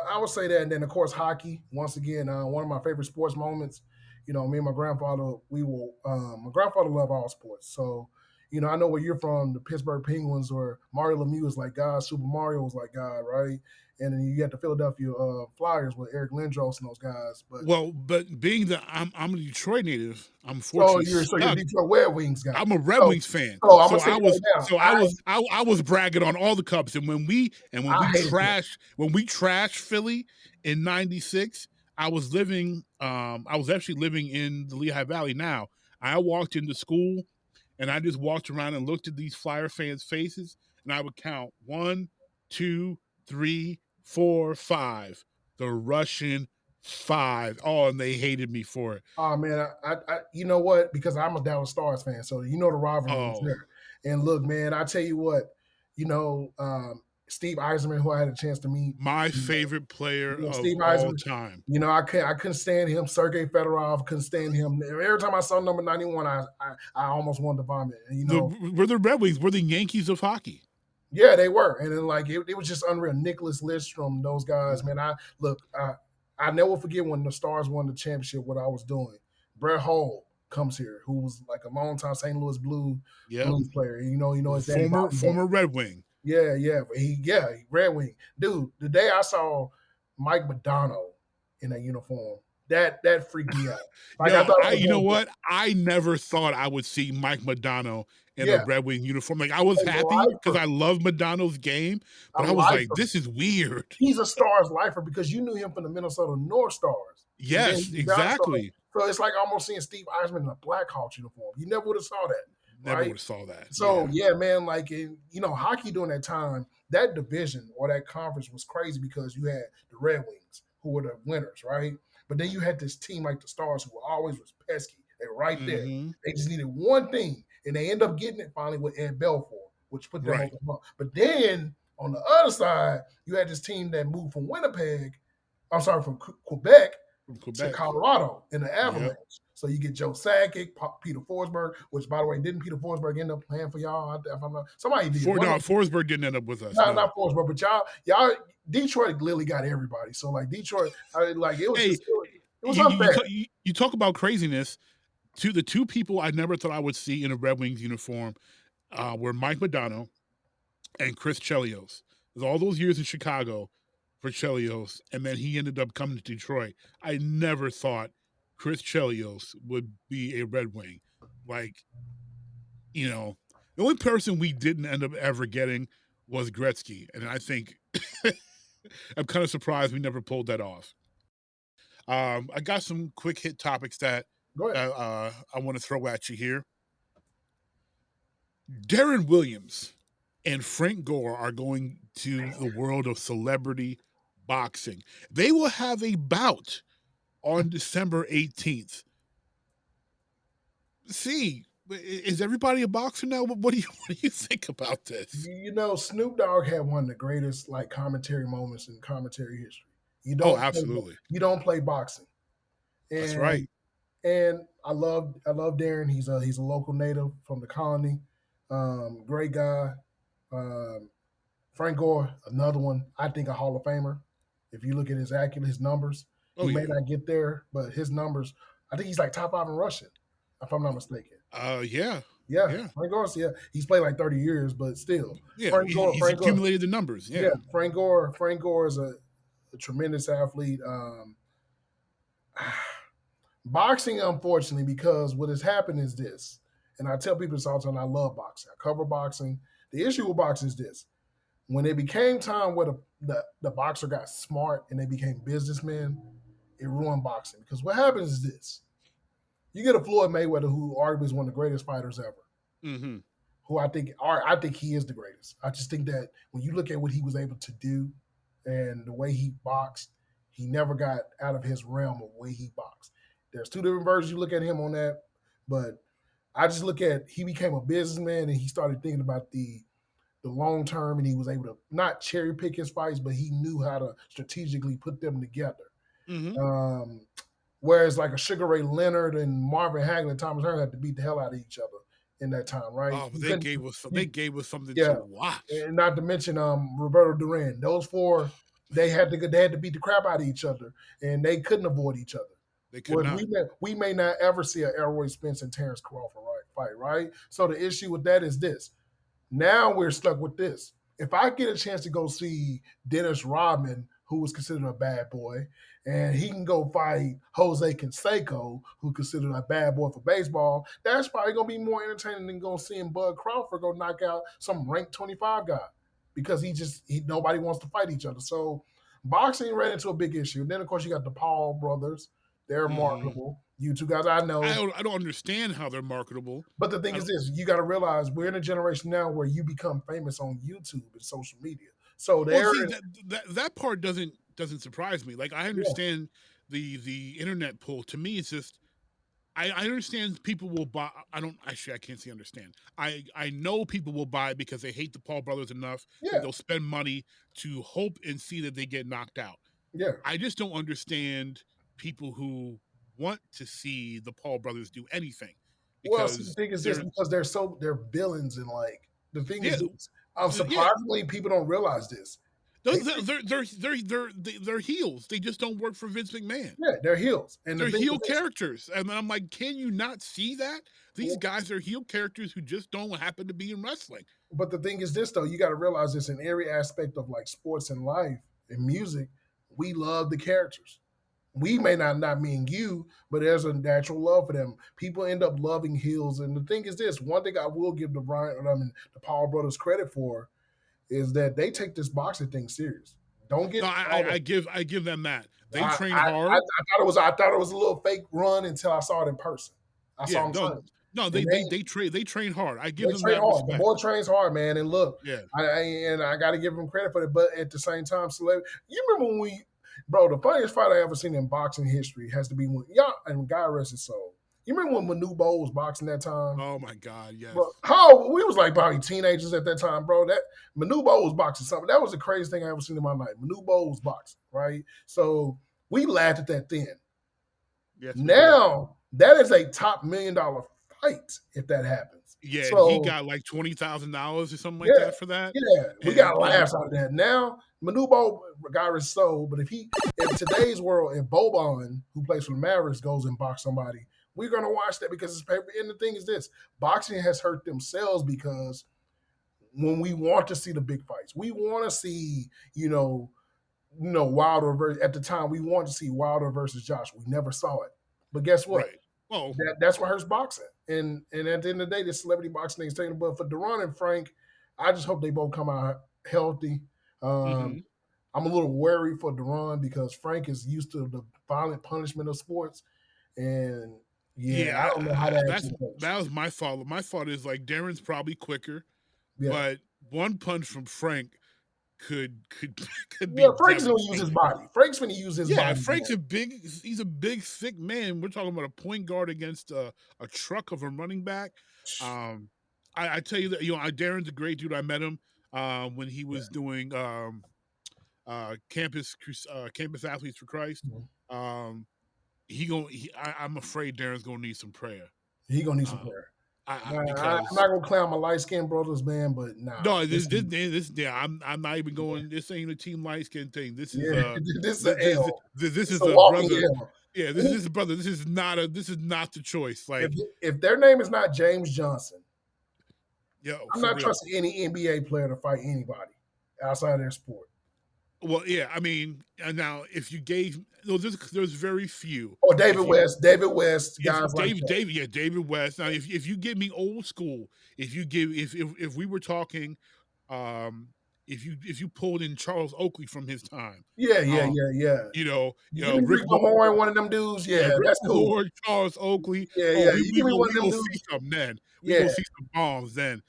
I would say that, and then of course hockey. Once again, one of my favorite sports moments. Me and my grandfather, my grandfather loved all sports. So, I know where you're from, the Pittsburgh Penguins, or Mario Lemieux was like God, Super Mario was like God, right? And then you got the Philadelphia Flyers with Eric Lindros and those guys. But well, but being that I'm a Detroit native, I'm so fortunately you're a stuck. Detroit Red Wings guy. I'm a Red So, Wings fan, so I'm so gonna tell I you right was now, so I was bragging on all the Cubs, and when we I hated them. trashed Philly in '96, I was actually living in the Lehigh Valley. Now I walked into school, and I just walked around and looked at these Flyer fans' faces, and I would count 1, 2, 3, 4, 5. The Russian 5. Oh, and they hated me for it. Oh man, you know what? Because I'm a Dallas Stars fan, so the rivalry is Oh, there. And look, man, I tell you what, you know, um, Steve Eisman, who I had a chance to meet, my favorite player of Steve all Eisman. time. I couldn't stand him. Sergei Fedorov, couldn't stand him. Every time I saw number 91, I almost wanted to vomit. And We're the Red Wings. We're the Yankees of hockey. yeah, they were, and then like it was just unreal. Nicholas Lidstrom, those guys, man. I never forget when the Stars won the championship. What I was doing, Brett Hull comes here, who was like a longtime St. Louis Yep. Blues player. His daddy Former Red Wing. Yeah, Red Wing, dude. The day I saw Mike Modano in that uniform, that freaked me out. Like I thought, you know what? I never thought I would see Mike Modano in a yeah, Red Wing uniform. Like I was a happy because lifer, I love Modano's game, a but I was like, lifer. this is weird. He's a Stars lifer because you knew him from the Minnesota North Stars. And then Yes, he bounced on exactly. So it's like almost seeing Steve Eisman in a Blackhawks uniform. You never would have saw that, Never right? would have saw that. So yeah, man, like hockey during that time, that division or that conference was crazy because you had the Red Wings who were the winners, right? But then you had this team like the Stars who always was pesky. They were right there. Mm-hmm. They just needed one thing, and they end up getting it finally with Ed Belfour, which put them Right. on the front. But then on the other side, you had this team that moved from from Quebec From to Quebec. Colorado in the Avalanche. Yep. So you get Joe Sakic, Peter Forsberg, which by the way, didn't Peter Forsberg end up playing for y'all? If I'm not, somebody did. Forsberg didn't end up with us. Not Forsberg, but y'all, Detroit literally got everybody. So like Detroit, it was Hey, just, it was unfair. You talk about craziness. The two people I never thought I would see in a Red Wings uniform were Mike Modano and Chris Chelios. It was all those years in Chicago for Chelios, and then he ended up coming to Detroit. I never thought Chris Chelios would be a Red Wing. Like, the only person we didn't end up ever getting was Gretzky, and I think I'm kind of surprised we never pulled that off. I got some quick hit topics that Go ahead. I want to throw at you here. Darren Williams and Frank Gore are going to the world of celebrity boxing. They will have a bout on December 18th. See, is everybody a boxer now? What do you think about this? Snoop Dogg had one of the greatest like commentary moments in commentary history. Absolutely. You don't play boxing. And, that's right. And I love Darren. He's a local native from the colony. Great guy. Frank Gore, another one. I think a Hall of Famer. If you look at his numbers, he may not get there, but his numbers. I think he's like top 5 in Russian, if I'm not mistaken. Yeah. Frank Gore. Yeah, he's played like 30 years, but still. Yeah, Frank Gore, he's accumulated the numbers. Yeah. Frank Gore is a tremendous athlete. Boxing, unfortunately, because what has happened is this, and I tell people this all the time, I love boxing. I cover boxing. The issue with boxing is this. When it became time where the boxer got smart and they became businessmen, it ruined boxing. Because what happens is this. You get a Floyd Mayweather who arguably is one of the greatest fighters ever. Mm-hmm. who I think he is the greatest. I just think that when you look at what he was able to do and the way he boxed, he never got out of his realm of the way he boxed. There's two different versions you look at him on that, but I just look at he became a businessman and he started thinking about the long term, and he was able to not cherry pick his fights, but he knew how to strategically put them together. Mm-hmm. Whereas like a Sugar Ray Leonard and Marvin Hagler and Thomas Hearns had to beat the hell out of each other in that time, right? Oh, but they gave us something yeah, to watch. and not to mention Roberto Duran. Those four, they had to beat the crap out of each other, and they couldn't avoid each other. They could not. We may not ever see an Elroy Spence and Terrence Crawford fight, right? So the issue with that is this. Now we're stuck with this. If I get a chance to go see Dennis Rodman, who was considered a bad boy, and he can go fight Jose Canseco, who considered a bad boy for baseball, that's probably going to be more entertaining than going seeing Bud Crawford go knock out some ranked 25 guy because nobody wants to fight each other. So boxing ran into a big issue. And then, of course, you got the Paul brothers. They're marketable. You two guys, I know. I don't understand how they're marketable. But the thing is this, you got to realize we're in a generation now where you become famous on YouTube and social media. So that part doesn't surprise me. Like I understand the internet pull. To me, it's just I understand people will buy. I can't say understand. I know people will buy because they hate the Paul brothers enough that they'll spend money to hope and see that they get knocked out. Yeah. I just don't understand people who want to see the Paul brothers do anything. Well, the thing is this, because they're villains, and like the thing is this, surprisingly people don't realize this. They're heels. They just don't work for Vince McMahon. Yeah, they're heels, and they're heel characters. And I'm like, can you not see that these guys are heel characters who just don't happen to be in wrestling? But the thing is this, though, you got to realize this in every aspect of like sports and life and music, we love the characters. We may not mean you, but there's a natural love for them. People end up loving heels. And the thing is this, one thing I will give the Paul brothers credit for is that they take this boxing thing serious. Don't get I give them that. They train hard. I thought it was a little fake run until I saw it in person. I saw them they train hard. I give them that hard. respect. The boy trains hard, man. And look, I got to give him credit for it. But at the same time, you remember when the funniest fight I ever seen in boxing history has to be when and God rest his soul. You remember when Manu Bo was boxing that time? Oh my God, yes. Bro, we was like probably teenagers at that time, bro. That Manu Bo was boxing something. That was the craziest thing I ever seen in my life. Manu Bo was boxing, right? So we laughed at that then. Yes. Now that is a top $1 million fight if that happens. Yeah, so, he got like $20,000 or something like that for that. Yeah, we got laughs out of that. Now Manu Bo, regardless so, but if today's world, if Boban, who plays for the Mavericks, goes and box somebody, we're gonna watch that because it's paper. And the thing is this: boxing has hurt themselves because when we want to see the big fights, we want to see, Wilder versus. At the time, we wanted to see Wilder versus Josh. We never saw it, but guess what? Right. Well, that's what hurts boxing. And at the end of the day, this celebrity boxing thing is taking the butt. For Duran and Frank, I just hope they both come out healthy. I'm a little worried for Duran because Frank is used to the violent punishment of sports, and I don't know how that was my fault. My fault is like Darren's probably quicker, but one punch from Frank could be. Yeah, Frank's gonna use his body. Frank's gonna use his body. Yeah, Frank's he's a big, thick man. We're talking about a point guard against a truck of a running back. I tell you that Darren's a great dude. I met him when he was doing campus athletes for Christ. I'm afraid Darren's gonna need some prayer. He gonna need some prayer. I'm not gonna clown my light skinned brothers, man, but nah. No, I'm not even going. This ain't a team light skin thing. This is this is a L. This is a brother. L. Yeah, this is a brother. This is not the choice. Like if their name is not James Johnson, I'm not trusting any NBA player to fight anybody outside their sport. Well, yeah, I mean, now if you gave there's very few. Or David West, guys like that. David West. Now, if you give me old school, if we were talking, if you pulled in Charles Oakley from his time, Yeah. you know, You give me Rick Rick Mahorn, one of them dudes. Yeah, Rick that's cool. Mahorn, Charles Oakley. Yeah. You give me one of We them gonna dudes. see something then. We Yeah. gonna see some bombs then.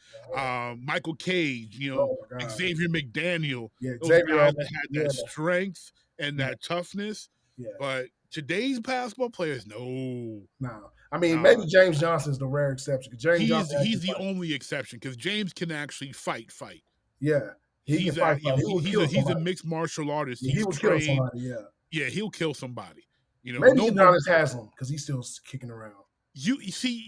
Michael Cage, Oh my God. Xavier McDaniel, Yeah, those Xavier. guys that had Yeah. that strength and Yeah. that toughness. Yeah. But today's basketball players, no. No. I mean, maybe James Johnson's the rare exception. 'Cause James Johnson He's the fight. only exception because James can actually fight. Yeah. He can fight. He will kill he's a somebody. mixed martial artist. Yeah, He's he will kill trained. somebody. Yeah. Yeah, he'll kill somebody. Maybe Udonis Haslam because he's still kicking around. You see,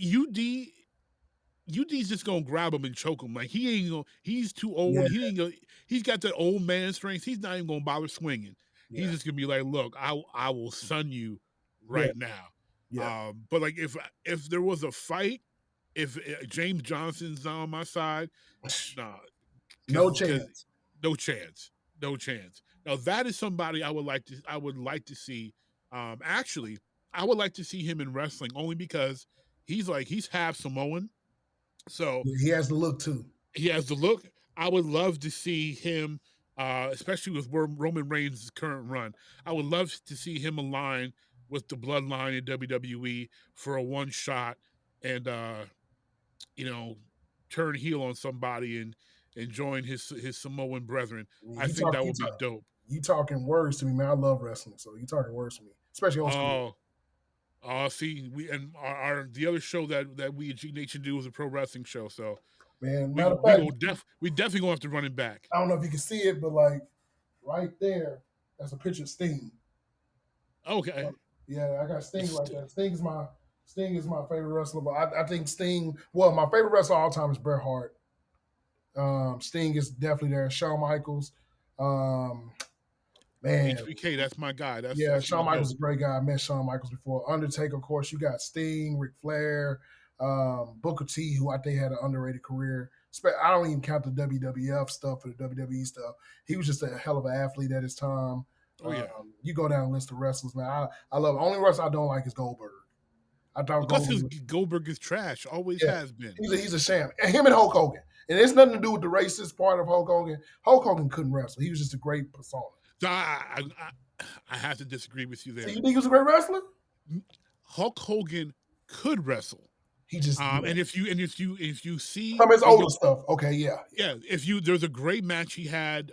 UD's just gonna grab him and choke him. Like he ain't gonna. He's too old. Yeah. He ain't gonna. He's got that old man strength. He's not even gonna bother swinging. Yeah. He's just gonna be like, "Look, I will sun you right now." Yeah. But like if there was a fight, if James Johnson's on my side, nah, No chance. no chance, no chance. Now that is somebody I would like to see. Actually, I would like to see him in wrestling only because he's half Samoan, so Yeah, he has the look too. he has the look. I would love to see him, especially with Roman Reigns' current run. I would love to see him align with the bloodline in WWE for a one shot and turn heel on somebody and join his Samoan brethren. I think that would be dope. You talking words to me, man. I love wrestling, so you talking words to me, especially old school. See, we and our the other show that we at Jeek Nation do is a pro wrestling show. So, Man, we definitely gonna have to run it back. I don't know if you can see it, but like right there, that's a picture of Sting. Okay. Yeah, I got Sting right there. Sting is my favorite wrestler. But I think Sting. Well, my favorite wrestler of all time is Bret Hart. Sting is definitely there. Shawn Michaels. Man, HBK, that's my guy. That's Shawn Michaels is a great guy. I met Shawn Michaels before. Undertaker, of course. You got Sting, Ric Flair, Booker T, who I think had an underrated career. I don't even count the WWF stuff or the WWE stuff. He was just a hell of an athlete at his time. Oh yeah. You go down a list of wrestlers, man. I love it. Only wrestler I don't like is Goldberg. I thought Goldberg is trash. Always has been. He's a sham. And him and Hulk Hogan. And it's nothing to do with the racist part of Hulk Hogan. Hulk Hogan couldn't wrestle. He was just a great persona. So I have to disagree with you there. So you think he was a great wrestler? Hulk Hogan could wrestle. He just and if you see from his older stuff, okay, yeah. There's a great match he had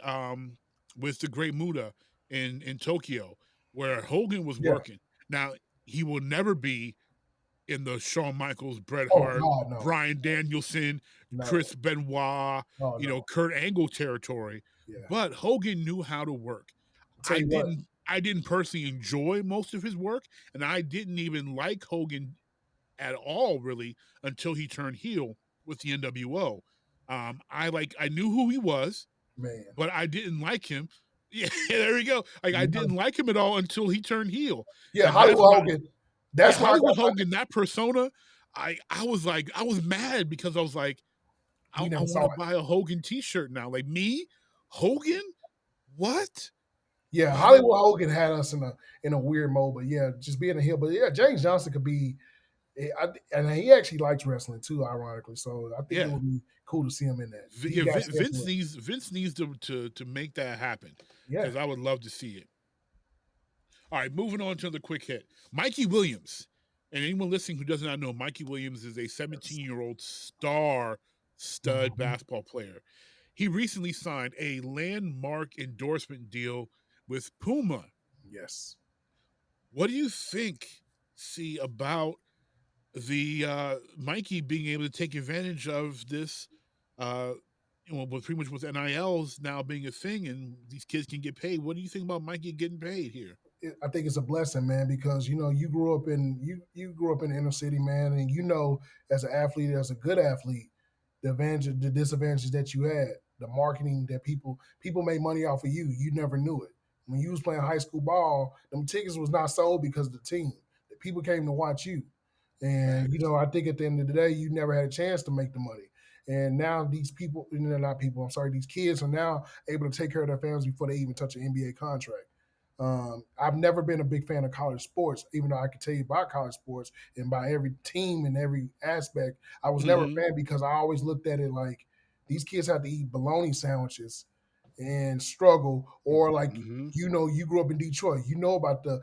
with the Great Muta in Tokyo where Hogan was working. Now he will never be in the Shawn Michaels, Bret Hart, Bryan Danielson, Chris Benoit, Kurt Angle territory. Yeah. But Hogan knew how to work. I didn't personally enjoy most of his work, and I didn't even like Hogan at all, really, until he turned heel with the NWO. I knew who he was, man, but I didn't like him. Yeah, there we go. I didn't like him at all until he turned heel. Yeah, Hollywood Hogan. That's Hollywood Hogan. That persona, I was mad because I was like, I want to buy a Hogan T-shirt now. Like me, Hogan, what? Yeah, Hollywood Hogan had us in a weird mode, but yeah, just being a heel. But yeah, James Johnson could be, and he actually likes wrestling too, ironically. So I think it would be cool to see him in that. Vince needs to make that happen. Yeah, because I would love to see it. All right, moving on to the quick hit. Mikey Williams. And anyone listening who does not know, Mikey Williams is a 17-year-old stud basketball player. He recently signed a landmark endorsement deal with Puma. Yes. What do you think, about the Mikey being able to take advantage of this, pretty much with NILs now being a thing and these kids can get paid? What do you think about Mikey getting paid here? I think it's a blessing, man, because you grew up in the inner city, man, and as an athlete, as a good athlete, the disadvantages that you had, the marketing that people made money off of you never knew it. When you was playing high school ball, them tickets was not sold because of the team. The people came to watch you, and I think at the end of the day, you never had a chance to make the money. And now these people, these kids are now able to take care of their families before they even touch an NBA contract. I've never been a big fan of college sports, even though I can tell you about college sports and by every team and every aspect. I was never a fan because I always looked at it like these kids have to eat bologna sandwiches and struggle, or like Mm-hmm. you grew up in Detroit, you know about the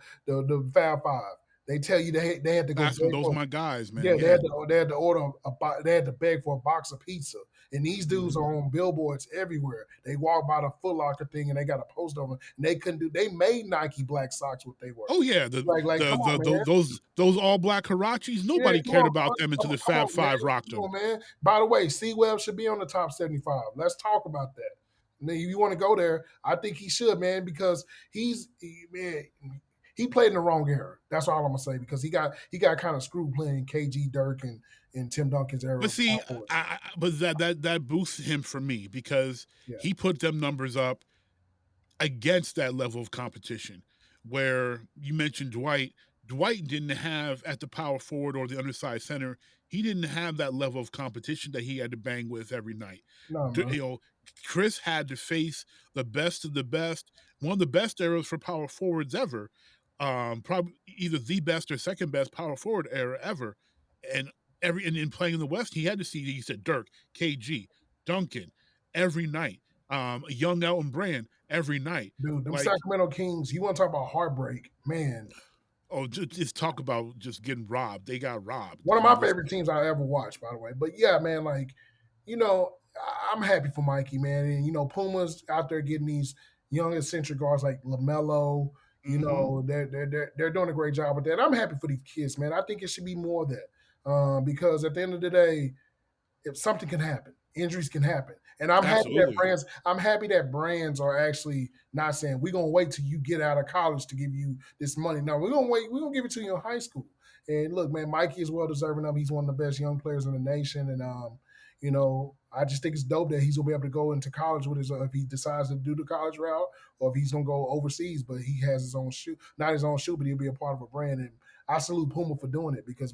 Fab Five. They tell you they had to go That's beg those are for my guys, man. yeah, Yeah. they had to order they had to beg for a box of pizza. And these dudes Mm-hmm. are on billboards everywhere. They walk by the Foot Locker thing and they got a post over, and they couldn't do. They made Nike black socks what they were. Oh yeah, the Like, come on, man. those all black Harachis. Yeah, Nobody come cared on, about bro. them until the Come Fab on, man. Five rocked Come them. on, man. By the way, C Webb should be on the top 75. Let's talk about that. Now, if you want to go there, I think he should, man, because man, he played in the wrong era. That's all I'm gonna say, because he got kind of screwed playing KG, Dirk, and Tim Duncan's era But of power see, forwards. but that boosts him for me because Yeah. he put them numbers up against that level of competition. Where you mentioned Dwight, Dwight didn't have at the power forward or the undersized center. He didn't have that level of competition that he had to bang with every night. No, man. You know, Chris had to face the best of the best, one of the best eras for power forwards ever. Probably either the best or second best power forward era ever. And in playing in the West, he had to see, he said, Dirk, KG, Duncan every night. Young Elton Brand every night. Dude, them Like, Sacramento Kings, you want to talk about heartbreak, man. oh, just talk about just getting robbed. They got robbed. One I of mean, my just favorite teams I ever watched, by the way. But yeah, man, like, I'm happy for Mikey, man. And Puma's out there getting these young eccentric guards like LaMelo. mm-hmm. They're doing a great job with that. I'm happy for these kids, man. I think it should be more of that. Because at the end of the day, if something can happen, injuries can happen. And Absolutely. I'm happy that brands are actually not saying we're gonna wait till you get out of college to give you this money. No, we're gonna give it to you in high school. And look, man, Mikey is well deserving of. He's one of the best young players in the nation. And I just think it's dope that he's gonna be able to go into college with his if he decides to do the college route, or if he's gonna go overseas, but he has his own shoe, not his own shoe, but he'll be a part of a brand. And I salute Puma for doing it, because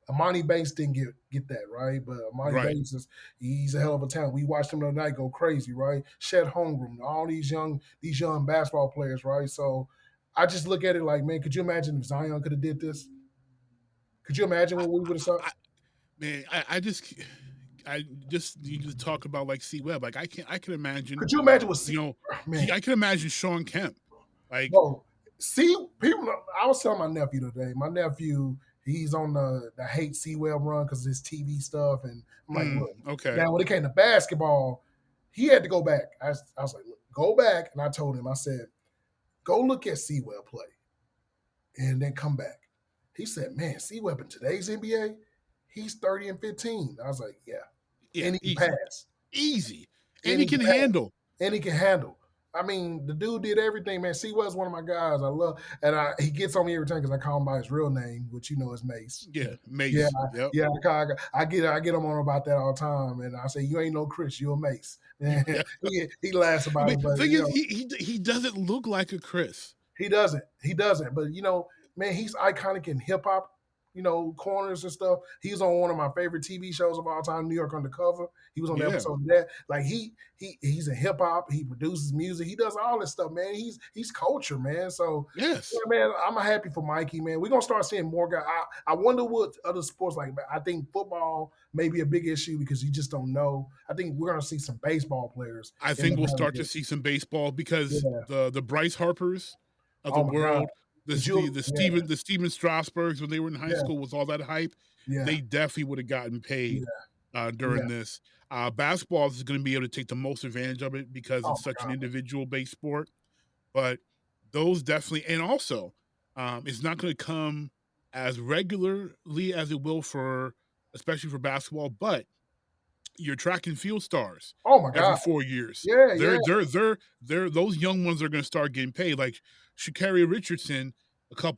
Amani Bates didn't get that, right? But Amani Right. Bates he's a hell of a talent. We watched him the other night go crazy, right? Shed Holmgren, all these young basketball players, right? So I just look at it like, man, could you imagine if Zion could have did this? Could you imagine I, what we would have saw? man, I just you just talk about like C Webb. Like I can imagine, Could you imagine what you know, man? I can imagine Sean Kemp. Like, Bro, see, people. I was telling my nephew today. My nephew, he's on the hate C Webb run because of his TV stuff, and I'm like, look, okay. now when it came to basketball, he had to go back. I was like, look, go back, and I told him, I said, go look at C Webb play, and then come back. He said, man, C Webb in today's NBA, he's 30 and 15. I was like, yeah, Yeah, and he can easy. pass, Easy. And and he he can can pass, handle. and he can handle. I mean, the dude did everything, man. C was one of my guys. I love, and he gets on me every time because I call him by his real name, which is Mace. Yeah, Yeah, Mace. Yep. yeah. I get him on about that all the time, and I say, you ain't no Chris, you're a Mace. he laughs about But it, the but thing is, he doesn't look like a Chris. he doesn't. He doesn't. But man, he's iconic in hip hop. Corners and stuff. He's on one of my favorite TV shows of all time, New York Undercover. He was on the Yeah. episode of that. Like he's in hip hop. He produces music. He does all this stuff, man. He's culture, man. So Yes. yeah, man, I'm happy for Mikey, man. We're gonna start seeing more guys. I wonder what other sports like. I think football may be a big issue because you just don't know. I think we're gonna see some baseball players. I think we'll start to see some baseball because Yeah. the Bryce Harpers of the Oh my God. world, the Steven Strasburgs when they were in high school was all that hype. Yeah. They definitely would have gotten paid during this. Basketball is going to be able to take the most advantage of it because it's such an individual based sport. But those definitely, and also, it's not going to come as regularly as it will especially for basketball. But your track and field stars. Oh my Every God. 4 years. Yeah, They're those young ones are going to start getting paid. Like Sha'Carri Richardson,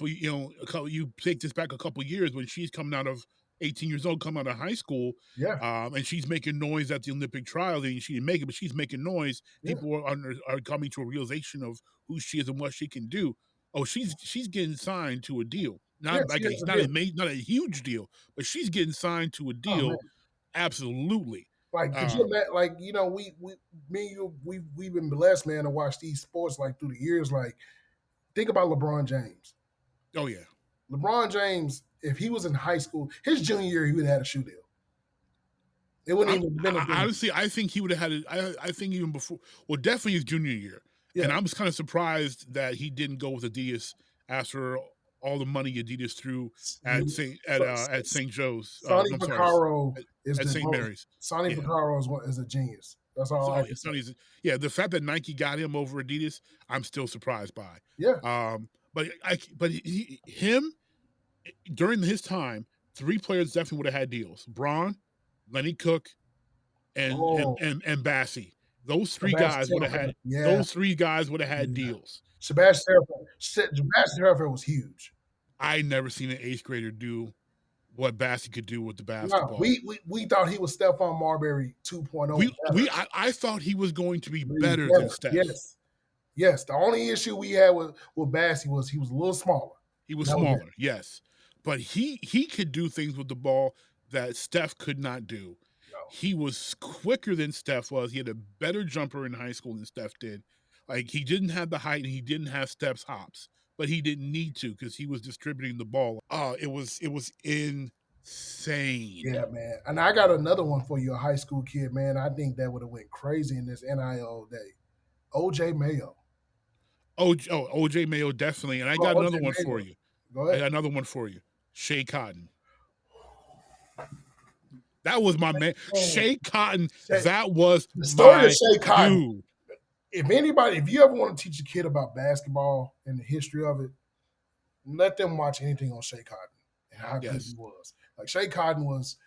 you take this back a couple years when she's coming out of 18 years old, coming out of high school, and she's making noise at the Olympic trials. And she didn't make it, but she's making noise. Yeah. People are coming to a realization of who she is and what she can do. Oh, she's getting signed to a deal. Not like it's not a huge deal, but she's getting signed to a deal. Absolutely. Like, could you imagine? Like, me and you, we've been blessed, man, to watch these sports like through the years. Like, think about LeBron James. Oh yeah, LeBron James. If he was in high school, his junior year, he would have had a shoe deal. It wouldn't even been a thing. Honestly, I think he would have had it. I think even before, well, definitely his junior year. Yeah. And I was kind of surprised that he didn't go with Adidas after all the money Adidas threw at St. Joe's. Sonny I'm sorry, Vaccaro is at the St. Mary's. Sonny Yeah. Vaccaro is a genius. That's all I can say. Sonny's, yeah, the fact that Nike got him over Adidas, I'm still surprised by. Yeah. But him during his time, 3 players definitely would have had deals: Braun, Lenny Cook, and Bassie. Those 3 guys would have had. Yeah. Those 3 guys would have had deals. Sebastian Telfair was huge. I never seen an 8th grader do what Bassie could do with the basketball. No, we thought he was Stephon Marbury 2.0. I thought he was going to be better than Steph. Yes. The only issue we had with Bassie was he was a little smaller. He was smaller, yes. But he could do things with the ball that Steph could not do. No. He was quicker than Steph was. He had a better jumper in high school than Steph did. Like, he didn't have the height and he didn't have Steph's hops, but he didn't need to because he was distributing the ball. It was insane. Yeah, man. And I got another one for you, a high school kid, man. I think that would have went crazy in this NIL day. OJ Mayo. OJ Mayo, definitely. And I got another one for you. Go ahead. I got another one for you. Shea Cotton. That was my man. Shea Cotton, that was the story my of Shea Cotton. dude. If you ever want to teach a kid about basketball and the history of it, let them watch anything on Shea Cotton and how good he was. Like Shea Cotton was,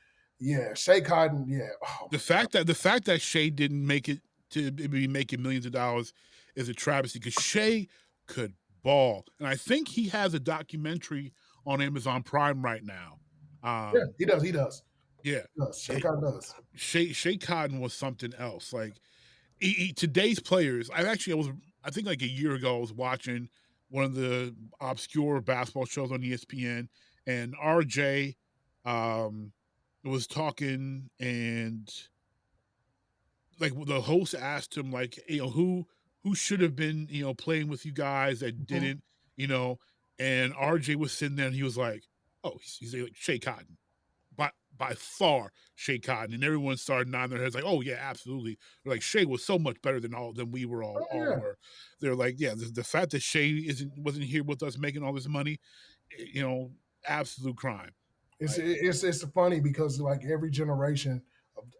Shea Cotton, yeah. Oh, the fact that Shea didn't make it to be making millions of dollars is a travesty because Shea could ball, and I think he has a documentary on Amazon Prime right now. Yeah, he does. Yeah, Shea Cotton does. Shea Cotton was something else. Like today's players, I think like a year ago I was watching one of the obscure basketball shows on ESPN, and RJ was talking, and like the host asked him, like, who should have been, playing with you guys that didn't, and RJ was sitting there and he was like, oh, he's like Shea Cotton. By far, Shea Cotton, and everyone started nodding their heads like, "Oh yeah, absolutely." They're like, Shea was so much better than we were all were. They're like, yeah, the fact that Shea wasn't here with us making all this money, absolute crime. It's funny because like every generation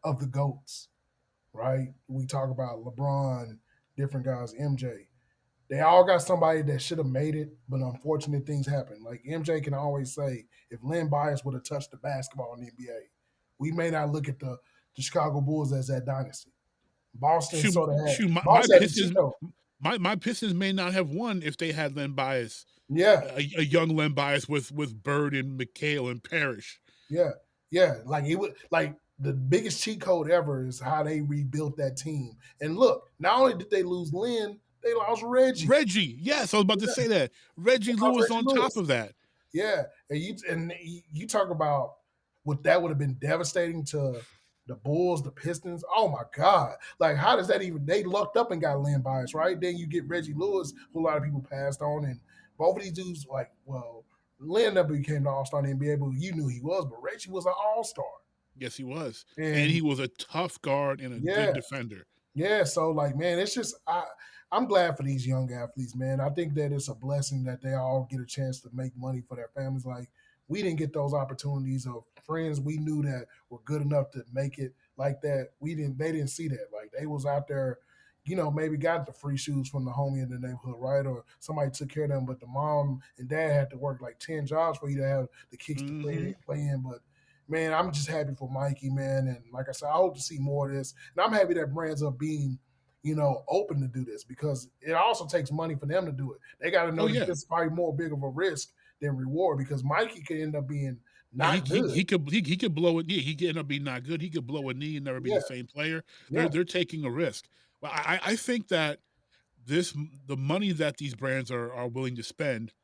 of the GOATs, right? We talk about LeBron, different guys, MJ. They all got somebody that should have made it, but unfortunate things happen. Like MJ can always say, if Len Bias would have touched the basketball in the NBA, we may not look at the Chicago Bulls as that dynasty. Boston sort of had. My Pistons may not have won if they had Len Bias. Yeah, a young Len Bias with Bird and McHale and Parrish. Yeah. Like it would the biggest cheat code ever is how they rebuilt that team. And look, not only did they lose Len, they lost Reggie. Yes, I was about to say that. Reggie Lewis on top of that. Yeah, and you talk about what that would have been devastating to the Bulls, the Pistons. Oh my God! Like, how does that even? They lucked up and got Len Bias, right? Then you get Reggie Lewis, who a lot of people passed on, and both of these dudes, like, well, Len never became the All-Star in the NBA, but you knew he was. But Reggie was an All-Star. Yes, he was, and he was a tough guard and a good defender. Yeah, so like, man, it's just I'm glad for these young athletes, man. I think that it's a blessing that they all get a chance to make money for their families. Like, we didn't get those opportunities of friends we knew that were good enough to make it like that. They didn't see that. Like, they was out there, maybe got the free shoes from the homie in the neighborhood, right? Or somebody took care of them, but the mom and dad had to work like 10 jobs for you to have the kicks to play in. But man, I'm just happy for Mikey, man. And like I said, I hope to see more of this. And I'm happy that brands are being, open to do this because it also takes money for them to do it. They got to know that this is probably more big of a risk than reward because Mikey could end up being not good. He could blow it. Yeah, he could end up being not good. He could blow a knee and never be the same player. They're taking a risk. But I think that the money that these brands are willing to spend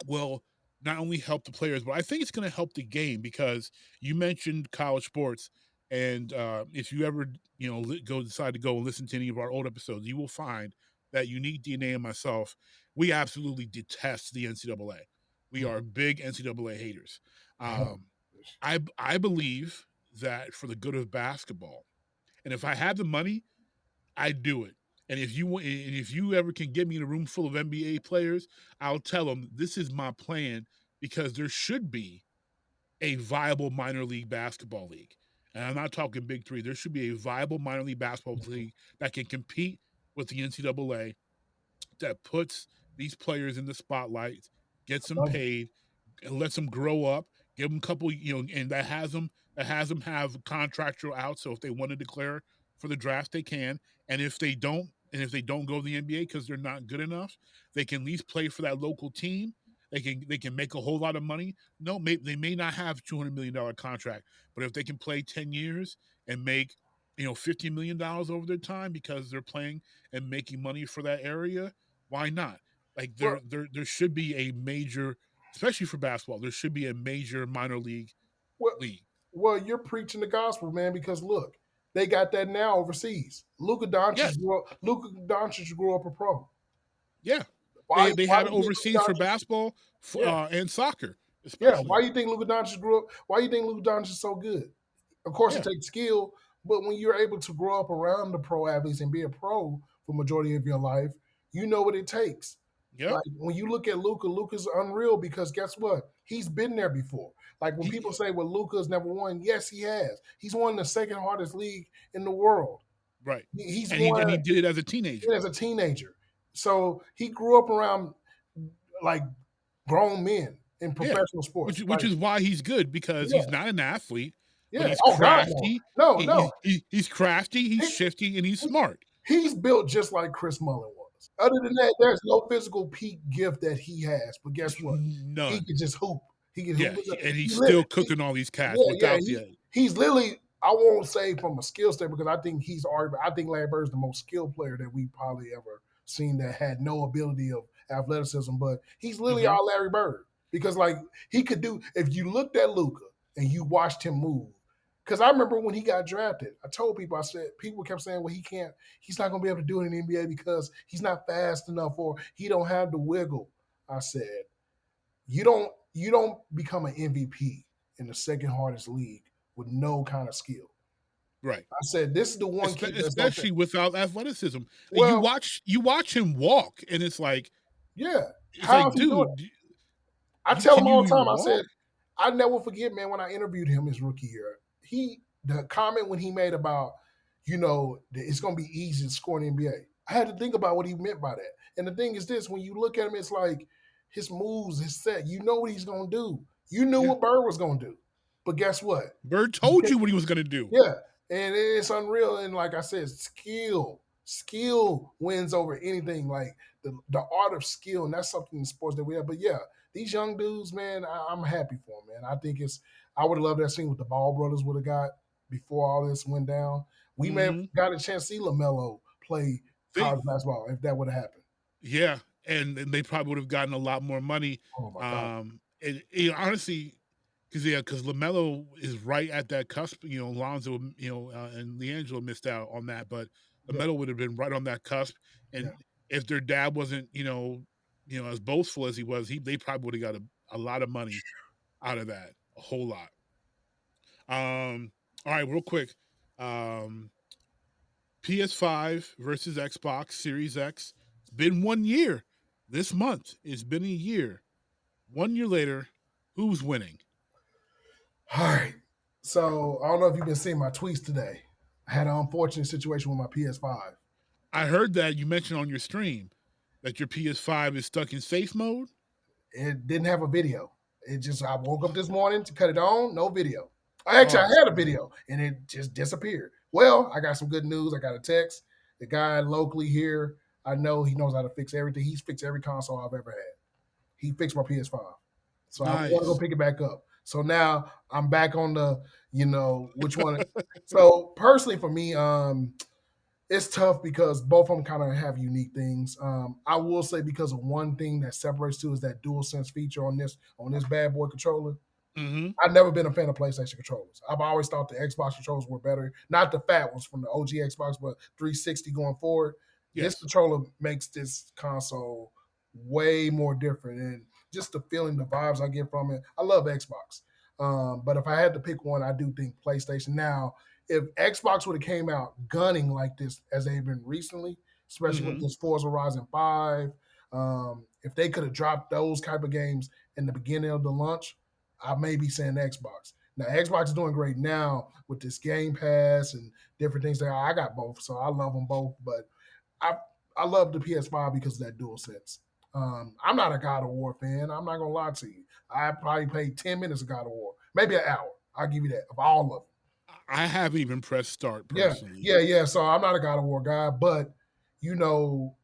will not only help the players, but I think it's going to help the game because you mentioned college sports. And if you ever, decide to go and listen to any of our old episodes, you will find that Unique DNA and myself, we absolutely detest the NCAA. We are big NCAA haters. I believe that for the good of basketball. And if I had the money, I'd do it. And if you ever can get me in a room full of NBA players, I'll tell them this is my plan because there should be a viable minor league basketball league. And I'm not talking big three. There should be a viable minor league basketball league that can compete with the NCAA, that puts these players in the spotlight, gets them Love it. paid, and lets them grow up, give them a couple, and that has them have contractual out. So if they want to declare for the draft, they can. And if they don't, go to the NBA because they're not good enough, they can at least play for that local team. They can make a whole lot of money. No, they may not have $200 million contract, but if they can play 10 years and make $50 million over their time because they're playing and making money for that area, why not? Like Well, there should be a major, especially for basketball, there should be a major minor well, league. well, you're preaching the gospel, man. Because look, they got that now overseas. Yes, Luka Doncic grew up a pro. yeah. Why? They Why have do it you think overseas for Luka Doncic? basketball Yeah, and soccer, yeah. especially. Why do you think Luka Doncic grew up? Why do you think Luka Doncic is so good? Of course, it Yeah, takes skill, but when you're able to grow up around the pro athletes and be a pro for majority of your life, you know what it takes. yep. Like when you look at Luka, Luka's unreal because guess what? He's been there before. Like when people He say, "Well, Luka's never won," yes, he has. He's won the second hardest league in the world. right, He's and won he did it as a teenager. as a teenager. So he grew up around like grown men in Yeah, professional sports. which Like, is why he's good because yeah, he's not an athlete, but yeah. he's Oh God, no, crafty. no, no. He's crafty. He's He, shifty, and he's he, smart. he's built just like Chris Mullin was. Other than that, there's no physical peak gift that he has. But guess what? He None. can just hoop. He can hoop. Yeah, and he's He, still he, cooking all these cats yeah, yeah. without the edge. He's literally. I won't say from a skill standpoint because I think he's already. I think Larry Bird's the most skilled player that we probably ever seen that had no ability of athleticism. But he's literally Hmm. our Larry Bird because like he could do. If you looked at Luca and you watched him move, because I remember when he got drafted, I told people, I said, people kept saying, well, he's not going to be able to do it in the NBA because he's not fast enough or he don't have the wiggle. I said, you don't become an MVP in the second hardest league with no kind of skill. Right. I said, this is the one kid that's going to, Especially without athleticism. well, You watch him walk, and yeah. it's How like, is he doing? dude, I tell can him all you the even time, I said, walk? I never forget, man, when I interviewed him his rookie year, the comment when he made about, that it's going to be easy to score in the NBA. I had to think about what he meant by that. And the thing is this, when you look at him, it's like his moves, his set, you know what he's going to do. You knew Yeah. what Bird was going to do. But guess what? Bird told you what he was going to do. Yeah, and it's unreal. And like I said, skill wins over anything. Like the art of skill, and that's something in sports that we have. But yeah, these young dudes, man, I'm happy for them, man. I think I would have loved that scene with the Ball brothers would have got before all this went down. We may have Hmm. got a chance to see LaMelo play They, college basketball if that would have happened. yeah, and they probably would have gotten a lot more money. Oh my God. Honestly, because Lamelo is right at that cusp. Lonzo, and LiAngelo missed out on that, but Yeah, Lamelo would have been right on that cusp. yeah. And if their dad wasn't, as boastful as he was, they probably would have got a lot of money out of that, a whole lot. All right, real quick. Um, PS5 versus Xbox Series X. It's been 1 year. This month, it's been a year. 1 year later, who's winning? All right. So I don't know if you've been seeing my tweets today. I had an unfortunate situation with my PS5. I heard that you mentioned on your stream that your PS5 is stuck in safe mode. It didn't have a video. I woke up this morning to cut it on, no video. I Oh, had a video and it just disappeared. Well, I got some good news. I got a text. The guy locally here, I know he knows how to fix everything. He's fixed every console I've ever had. He fixed my PS5. So I'm going to go nice. pick it back up. So now I'm back on which one. So personally for me, it's tough because both of them kind of have unique things. I will say because of one thing that separates two is that dual sense feature on this bad boy controller. Mm-hmm. I've never been a fan of PlayStation controllers. I've always thought the Xbox controllers were better. Not the fat ones from the OG Xbox, but 360 going forward. This Yes. controller makes this console way more different. And just the feeling, the vibes I get from it. I love Xbox. But if I had to pick one, I do think PlayStation. Now, if Xbox would have came out gunning like this as they've been recently, especially with Mhm. this Forza Horizon 5, if they could have dropped those type of games in the beginning of the launch, I may be saying Xbox. Now, Xbox is doing great now with this Game Pass and different things. There, I got both, so I love them both. But I I love the PS5 because of that dual sense. I'm not a God of War fan. I'm not gonna lie to you. I probably played 10 minutes of God of War, maybe an hour. I'll give you that of all of them. I haven't even pressed start Yeah, personally. yeah. So I'm not a God of War guy, but you know,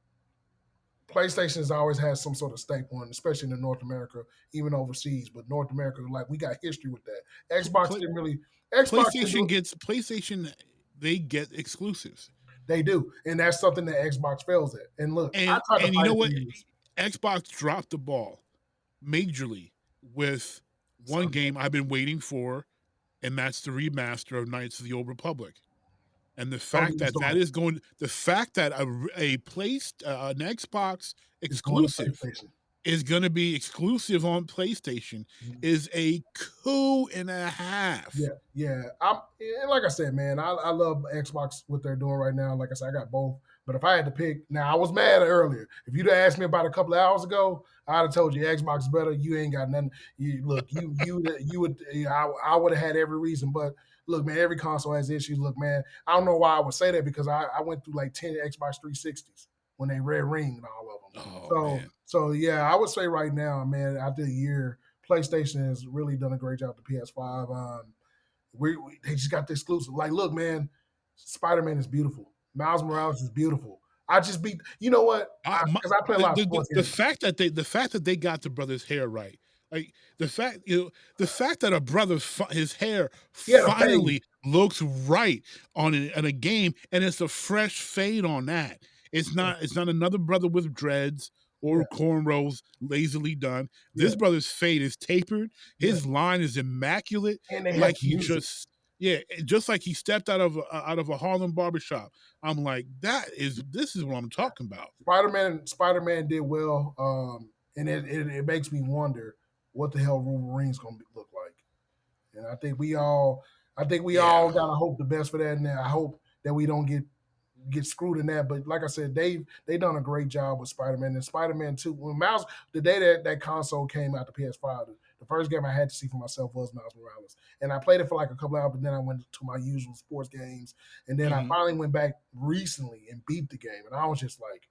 PlayStation has always had some sort of staple, and especially in North America, even overseas. But North America, like we got history with that. Xbox Play, didn't really. Xbox didn't do PlayStation it. gets PlayStation. They get exclusives, They do, and that's something that Xbox fails at. And look, I tried to and you fight know it for what? years. Xbox dropped the ball majorly with one Some game I've been waiting for, and that's the remaster of Knights of the Old Republic. And the don't fact get me that started. the fact that an Xbox It's going to exclusive PlayStation. is going to be exclusive on PlayStation Mhm. is a coup and a half. Yeah. And like I said, man, I love Xbox what they're doing right now. Like I said, I got both. But if I had to pick, now I was mad earlier. If you'd have asked me about a couple of hours ago, I'd have told you Xbox is better. You ain't got nothing. You look, you would. I would have had every reason. But look, man, every console has issues. Look, man, I don't know why I would say that because I went through like 10 Xbox 360s when they red ringed all of them. Oh So man. so yeah, I would say right now, man, after a year, PlayStation has really done a great job with the PS5. They just got the exclusive. Like, look, man, Spider Man is beautiful. Miles Morales is beautiful. I just beat. You know what? Because I play a lot of sports The games. fact that they got the brother's hair right, like the fact that a brother's his hair He had a fade. finally looks right on a game, and it's a fresh fade on that. Yeah, It's not another brother with dreads yeah, or cornrows lazily done. yeah, This brother's fade is tapered. yeah. His line is immaculate, And they have like he music. just just like he stepped out of a Harlem barbershop. I'm like, this is what I'm talking about. Spider Man did well. And it makes me wonder what the hell Wolverine's gonna look like. And I think we Yeah. all gotta hope the best for that. And I hope that we don't get screwed in that. But like I said, they done a great job with Spider Man and Spider Man Two. When Miles, the day that console came out, the PS5, the first game I had to see for myself was Miles Morales, and I played it for like a couple hours. But then I went to my usual sports games, and then I Mhm. finally went back recently and beat the game, and I was just like,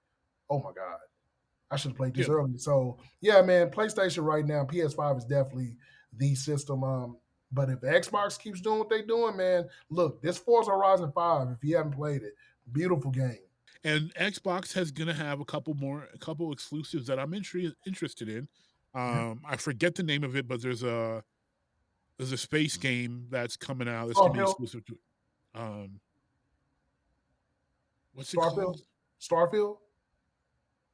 oh my god. I should have played this Yeah. early. So yeah, man, PlayStation right now, PS5 is definitely the system. But if Xbox keeps doing what they're doing, man, look, this Forza Horizon 5, if you haven't played it, beautiful game. And Xbox has gonna have a couple exclusives that I'm interested in. Yeah. I forget the name of it, but there's a space game that's coming out that's gonna be Starfield, exclusive to um what's it Starfield, called? Starfield.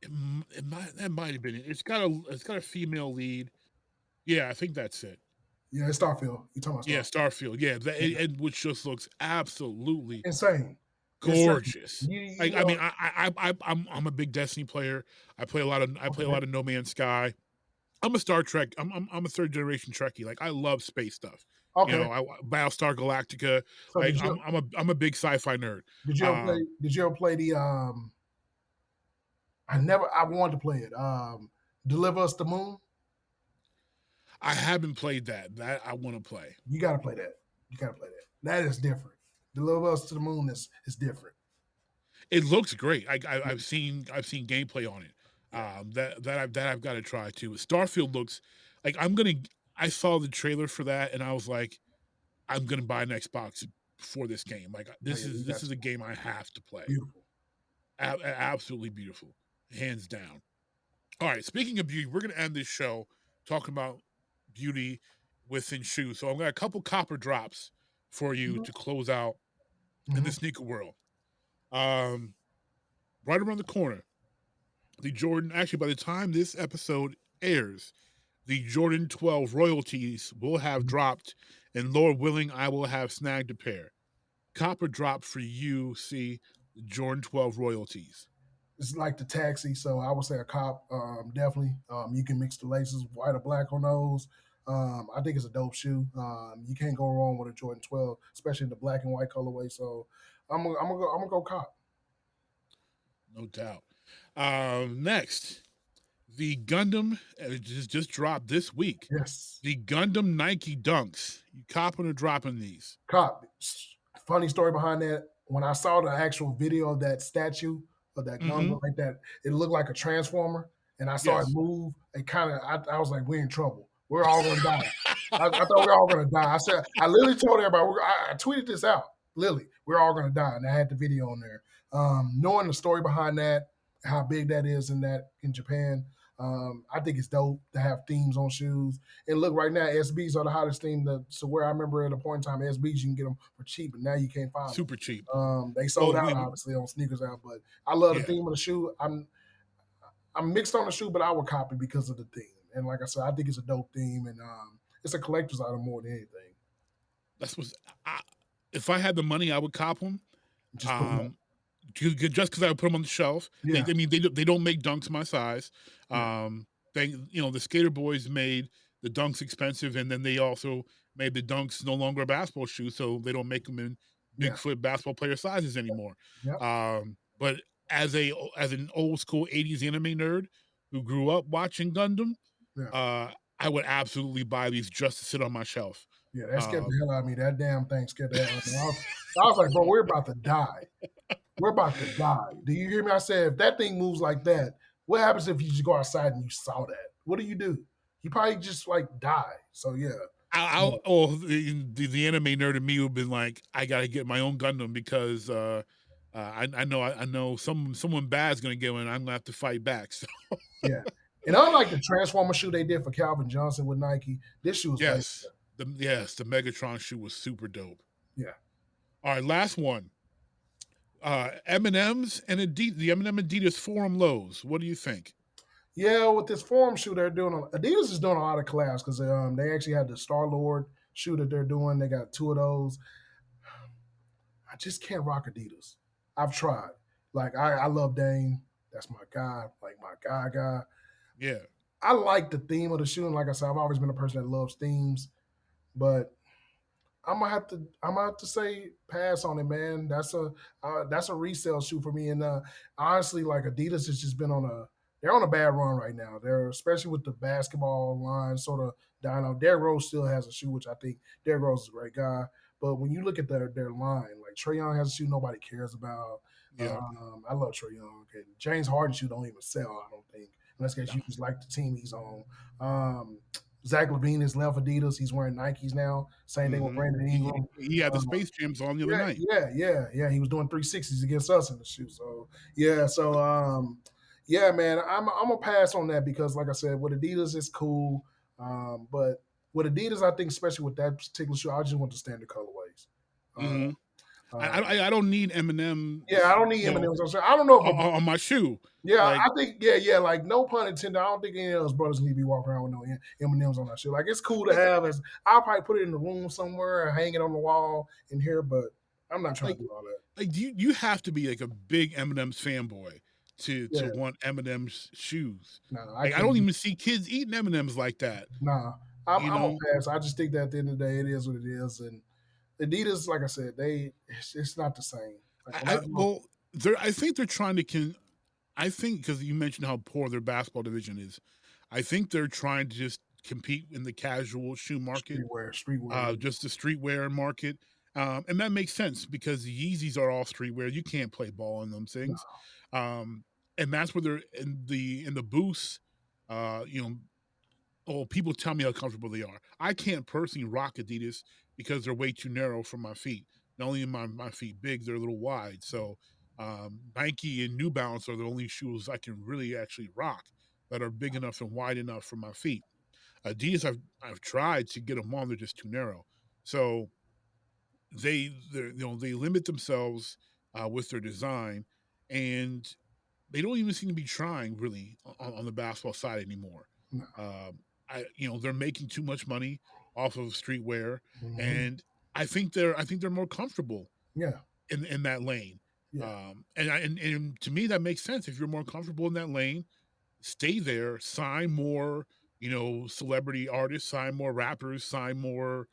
That might have been it. It's got a female lead. Yeah, I think that's it. Yeah, it's Starfield. You talking about Yeah, Starfield? Starfield. Yeah, Yeah. which just looks absolutely Insane, insane. gorgeous. You Like, I mean, know, I'm a big Destiny player. I play a okay, lot of No Man's Sky. I'm a Star Trek. I'm a third generation Trekkie. Like, I love space stuff. You okay. know, Battlestar Galactica. So Like, I'm a big sci-fi nerd. did you ever play? Um, Did you ever play the? I wanted to play it. Deliver Us the Moon. I haven't played that. That I want to play. You got to play that. You got to play that. That is different. Deliver Us to the Moon is different. It looks great. Yeah, I've seen gameplay on it. yeah, That I've got to try too. Starfield looks like I'm gonna. I saw the trailer for that and I was like, I'm gonna buy an Xbox for this game. Like, yeah, yeah, you got this is to. a game I have to play. Beautiful. Absolutely beautiful, hands down. All right. Speaking of beauty, we're gonna end this show talking about beauty within shoes. So I've got a couple copper drops for you Mhm, to close out in the mhm. sneaker world. Um, right around the corner, the Jordan. Actually, by the time this episode airs, the Jordan 12 royalties will have dropped, and Lord willing, I will have snagged a pair. Copper drop for you, see the Jordan 12 royalties. It's like the taxi, so I would say a cop. Definitely. You can mix the laces, white or black on those. I think it's a dope shoe. You can't go wrong with a Jordan 12, especially in the black and white colorway. So I'm gonna go cop. No doubt. Next, the Gundam just dropped this week. Yes, The Gundam Nike Dunks. You copping or dropping these? cop. Funny story behind that. When I saw the actual video of that statue of that Mm-hmm. Gundam like that, it looked like a transformer, and I saw it Yes. move. It kind of, I was like, we're in trouble. We're all gonna die. I thought we were all gonna die. I said, I literally told everybody. I tweeted this out. Literally, we're all gonna die, and I had the video on there. Knowing the story behind that, how big that is in Japan, I think it's dope to have themes on shoes. And look, right now, SBs are the hottest theme. So where I remember at a point in time, SBs you can get them for cheap, but now you can't find them. Super cheap. They sold Well, out obviously on sneakers out, but I love the yeah. theme of the shoe. I'm mixed on the shoe, but I would copy because of the theme. And like I said, I think it's a dope theme, and it's a collector's item more than anything. That's what. If I had the money, I would cop them. Just put 'em up. Just because I would put them on the shelf. Yeah. I mean, they don't make dunks my size. Yeah. The Skater Boys made the dunks expensive, and then they also made the dunks no longer a basketball shoe, so they don't make them in Yeah. Bigfoot basketball player sizes anymore. Yep. But as an old school '80s anime nerd who grew up watching Gundam, Yeah. I would absolutely buy these just to sit on my shelf. Yeah, that scared the hell out of me. That damn thing scared the hell out of me. I was like, bro, we're about to die. We're about to die. Do you hear me? I said, if that thing moves like that, what happens if you just go outside and you saw that? What do? You probably just like die. So yeah. The anime nerd in me would have been like, I gotta get my own Gundam because I know someone bad's gonna get one. And I'm gonna have to fight back. So Yeah. And unlike the Transformer shoe they did for Calvin Johnson with Nike, this shoe was yes, the Megatron shoe was super dope. Yeah. All right, last one. M&M's and Adidas, the M&M Adidas Forum lows. What do you think? Yeah, with this Forum shoe they're doing, Adidas is doing a lot of collabs because they actually had the Star Lord shoe that they're doing. They got 2 of those. I just can't rock Adidas. I've tried. Like I love Dame. That's my guy. Like my guy. Yeah. I like the theme of the shoe, and like I said, I've always been a person that loves themes, but I'm gonna have to say pass on it, man. That's a resale shoe for me, and honestly, like Adidas has just been they're on a bad run right now. They're especially with the basketball line sort of dying out. Derrick Rose still has a shoe, which I think Derrick Rose is a great guy, but when you look at their line, like Trae Young has a shoe nobody cares about. Yeah. I love Trae Young. And James Harden shoe don't even sell, I don't think, unless you just like the team he's on. Zach LaVine has left Adidas. He's wearing Nikes now. Same thing with Brandon Ingram. He had the Space Jams on the other night. Yeah. He was doing 360s against us in the shoe. So yeah, man, I'm gonna pass on that because, like I said, with Adidas it's cool, but with Adidas, I think especially with that particular shoe, I just want the standard colorways. I don't need M&M. Yeah, I don't need M&Ms. I don't know if on my shoe. Yeah, like, I think like no pun intended. I don't think any of those brothers need to be walking around with no M&Ms on their shoe. Like it's cool to have. I'll probably put it in the room somewhere or hang it on the wall in here, but I'm not trying to do all that. Like you have to be like a big M&M's fanboy to want M&M's shoes. Nah, I don't even see kids eating M&M's like that. Nah, I'm gonna pass. I just think that at the end of the day, it is what it is, and Adidas, like I said, it's not the same. Like, I think they're trying to I think because you mentioned how poor their basketball division is, I think they're trying to just compete in the casual shoe market, streetwear, just the streetwear market, and that makes sense because the Yeezys are all streetwear. You can't play ball in them things, and that's where they're in the boosts. People tell me how comfortable they are. I can't personally rock Adidas because they're way too narrow for my feet. Not only are my feet big, they're a little wide. So Nike and New Balance are the only shoes I can really actually rock that are big enough and wide enough for my feet. Adidas, I've tried to get them on, they're just too narrow. So they limit themselves with their design, and they don't even seem to be trying really on the basketball side anymore. They're making too much money off of streetwear, and I think they're more comfortable in that lane. And to me that makes sense. If you're more comfortable in that lane, stay there, sign more celebrity artists, sign more rappers, sign more,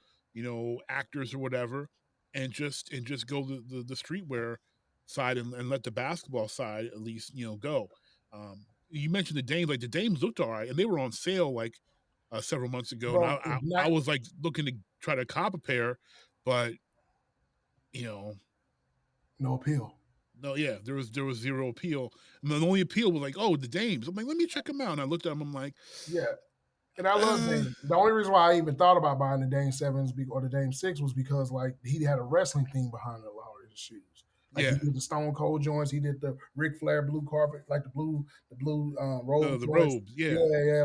actors or whatever, and just go the streetwear side and let the basketball side at least go. You mentioned the Dames, like the Dames looked all right, and they were on sale like several months ago, and Bro, I was like looking to try to cop a pair, but no appeal. no, yeah, there was zero appeal. And the only appeal was like, oh, the Dames. I'm like, let me check them out. And I looked at them. I'm like, Yeah. And I love Dame. The only reason why I even thought about buying the Dame 7s or the Dame 6 was because like he had a wrestling theme behind a lot of his shoes. Like Yeah. he did the Stone Cold joints, he did the Ric Flair blue carpet, like the blue robe. the joints. robes, yeah. Yeah.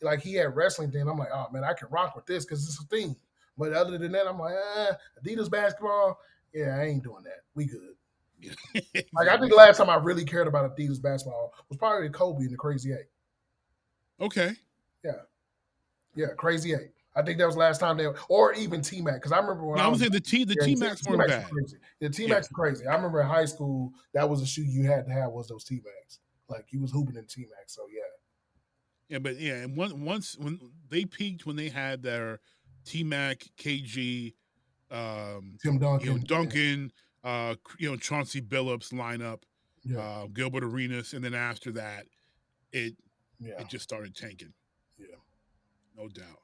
Like he had wrestling theme. I'm like, oh man, I can rock with this because it's a theme. But other than that, I'm like, Adidas basketball, yeah, I ain't doing that. We good. Like I think the last time I really cared about Adidas basketball was probably Kobe and the Crazy 8. Okay. Yeah, Crazy 8. I think that was the last time or even T-Mac, because I remember when I was saying the T-Macs weren't bad. Crazy. The T-Macs are crazy. I remember in high school, that was a shoe you had to have was those T-Macs. Like you was hooping in T-Macs, so yeah. Yeah, but and once when they peaked, when they had their T-Mac, KG, Tim Duncan, Duncan, Chauncey Billups lineup, yeah. Gilbert Arenas, and then after that, it just started tanking. Yeah. No doubt.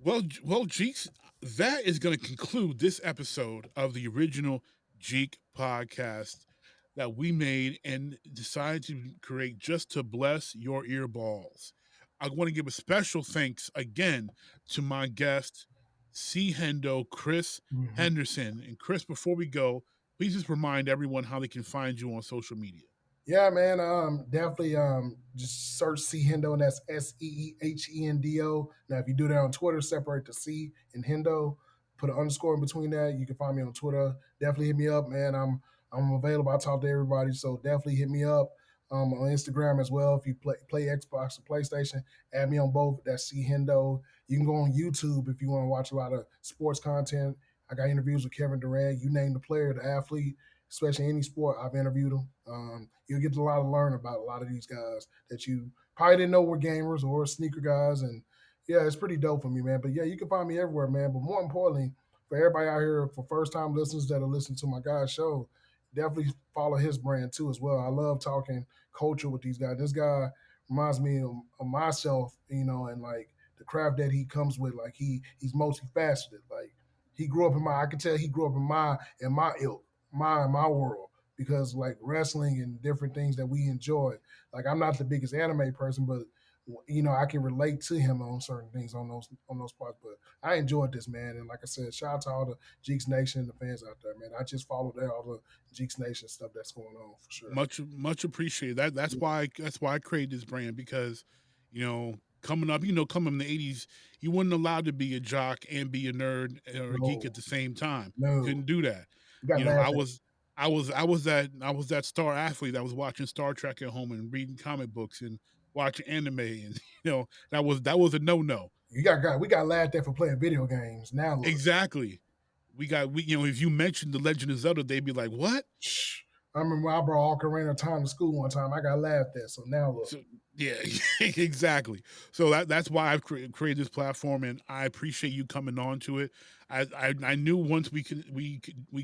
Well, Jeeks, that is going to conclude this episode of the original Jeek podcast that we made and decided to create just to bless your earballs. I want to give a special thanks again to my guest, C. Hendo, Chris Henderson. And Chris, before we go, please just remind everyone how they can find you on social media. Yeah, man. Definitely just search C Hendo, and that's SEEHENDO. Now, if you do that on Twitter, separate the C and Hendo, put an underscore in between that. You can find me on Twitter. Definitely hit me up, man. I'm available. I talk to everybody, so definitely hit me up on Instagram as well. If you play Xbox or PlayStation, add me on both. That's C Hendo. You can go on YouTube if you want to watch a lot of sports content. I got interviews with Kevin Durant. You name the player, the athlete, especially any sport, I've interviewed them. You'll get a lot to learn about a lot of these guys that you probably didn't know were gamers or sneaker guys. And, yeah, it's pretty dope for me, man. But, yeah, you can find me everywhere, man. But more importantly, for everybody out here, for first-time listeners that are listening to my guy's show, definitely follow his brand, too, as well. I love talking culture with these guys. This guy reminds me of myself, and, like, the craft that he comes with. Like, he's multifaceted. Like, he grew up I can tell he grew up in my ilk. My world, because like wrestling and different things that we enjoy. Like I'm not the biggest anime person, but I can relate to him on certain things on those parts. But I enjoyed this, man. And like I said, shout out to all the Jeeks Nation and the fans out there, man. I just followed all the Jeeks Nation stuff that's going on for sure. Much appreciated. That's why I created this brand, because coming up, coming in the 80s, you weren't allowed to be a jock and be a nerd or a geek at the same time. No. Couldn't do that. I was that star athlete that was watching Star Trek at home and reading comic books and watching anime, and that was a no. We got laughed at for playing video games. Now look. Exactly. If you mentioned The Legend of Zelda, they'd be like, "What?" I remember I brought Ocarina of Time to school one time. I got laughed at. So now look. Yeah, exactly. So that's why I've created this platform, and I appreciate you coming on to it. I knew once we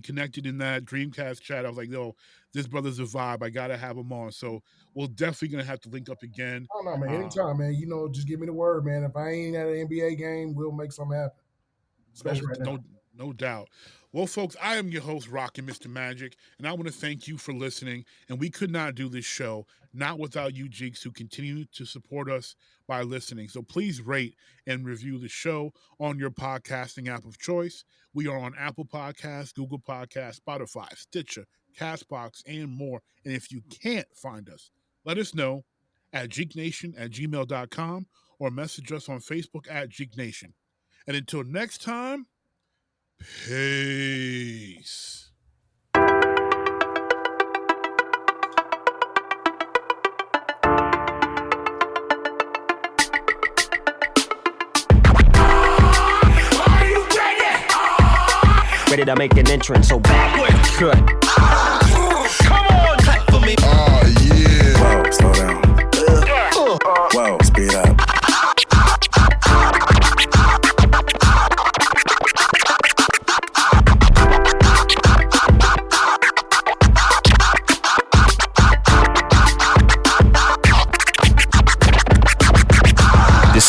connected in that Dreamcast chat, I was like, "No, this brother's a vibe. I gotta have him on." So we're definitely gonna have to link up again. Oh no, man! Anytime, man. Just give me the word, man. If I ain't at an NBA game, we'll make something happen. Especially right now. No doubt. Well, folks, I am your host, Rockin' Mr. Magic, and I want to thank you for listening. And we could not do this show not without you, Jeeks, who continue to support us by listening. So please rate and review the show on your podcasting app of choice. We are on Apple Podcasts, Google Podcasts, Spotify, Stitcher, CastBox, and more. And if you can't find us, let us know at jeeknation@gmail.com or message us on Facebook at jeeknation. And until next time, peace. Ready to make an entrance, so backward cut. Come on, clap for me. Oh, yeah. Whoa, slow down. Whoa, speed up.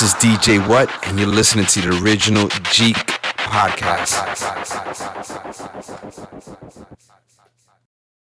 is DJ What, and you're listening to the original Jeek podcast.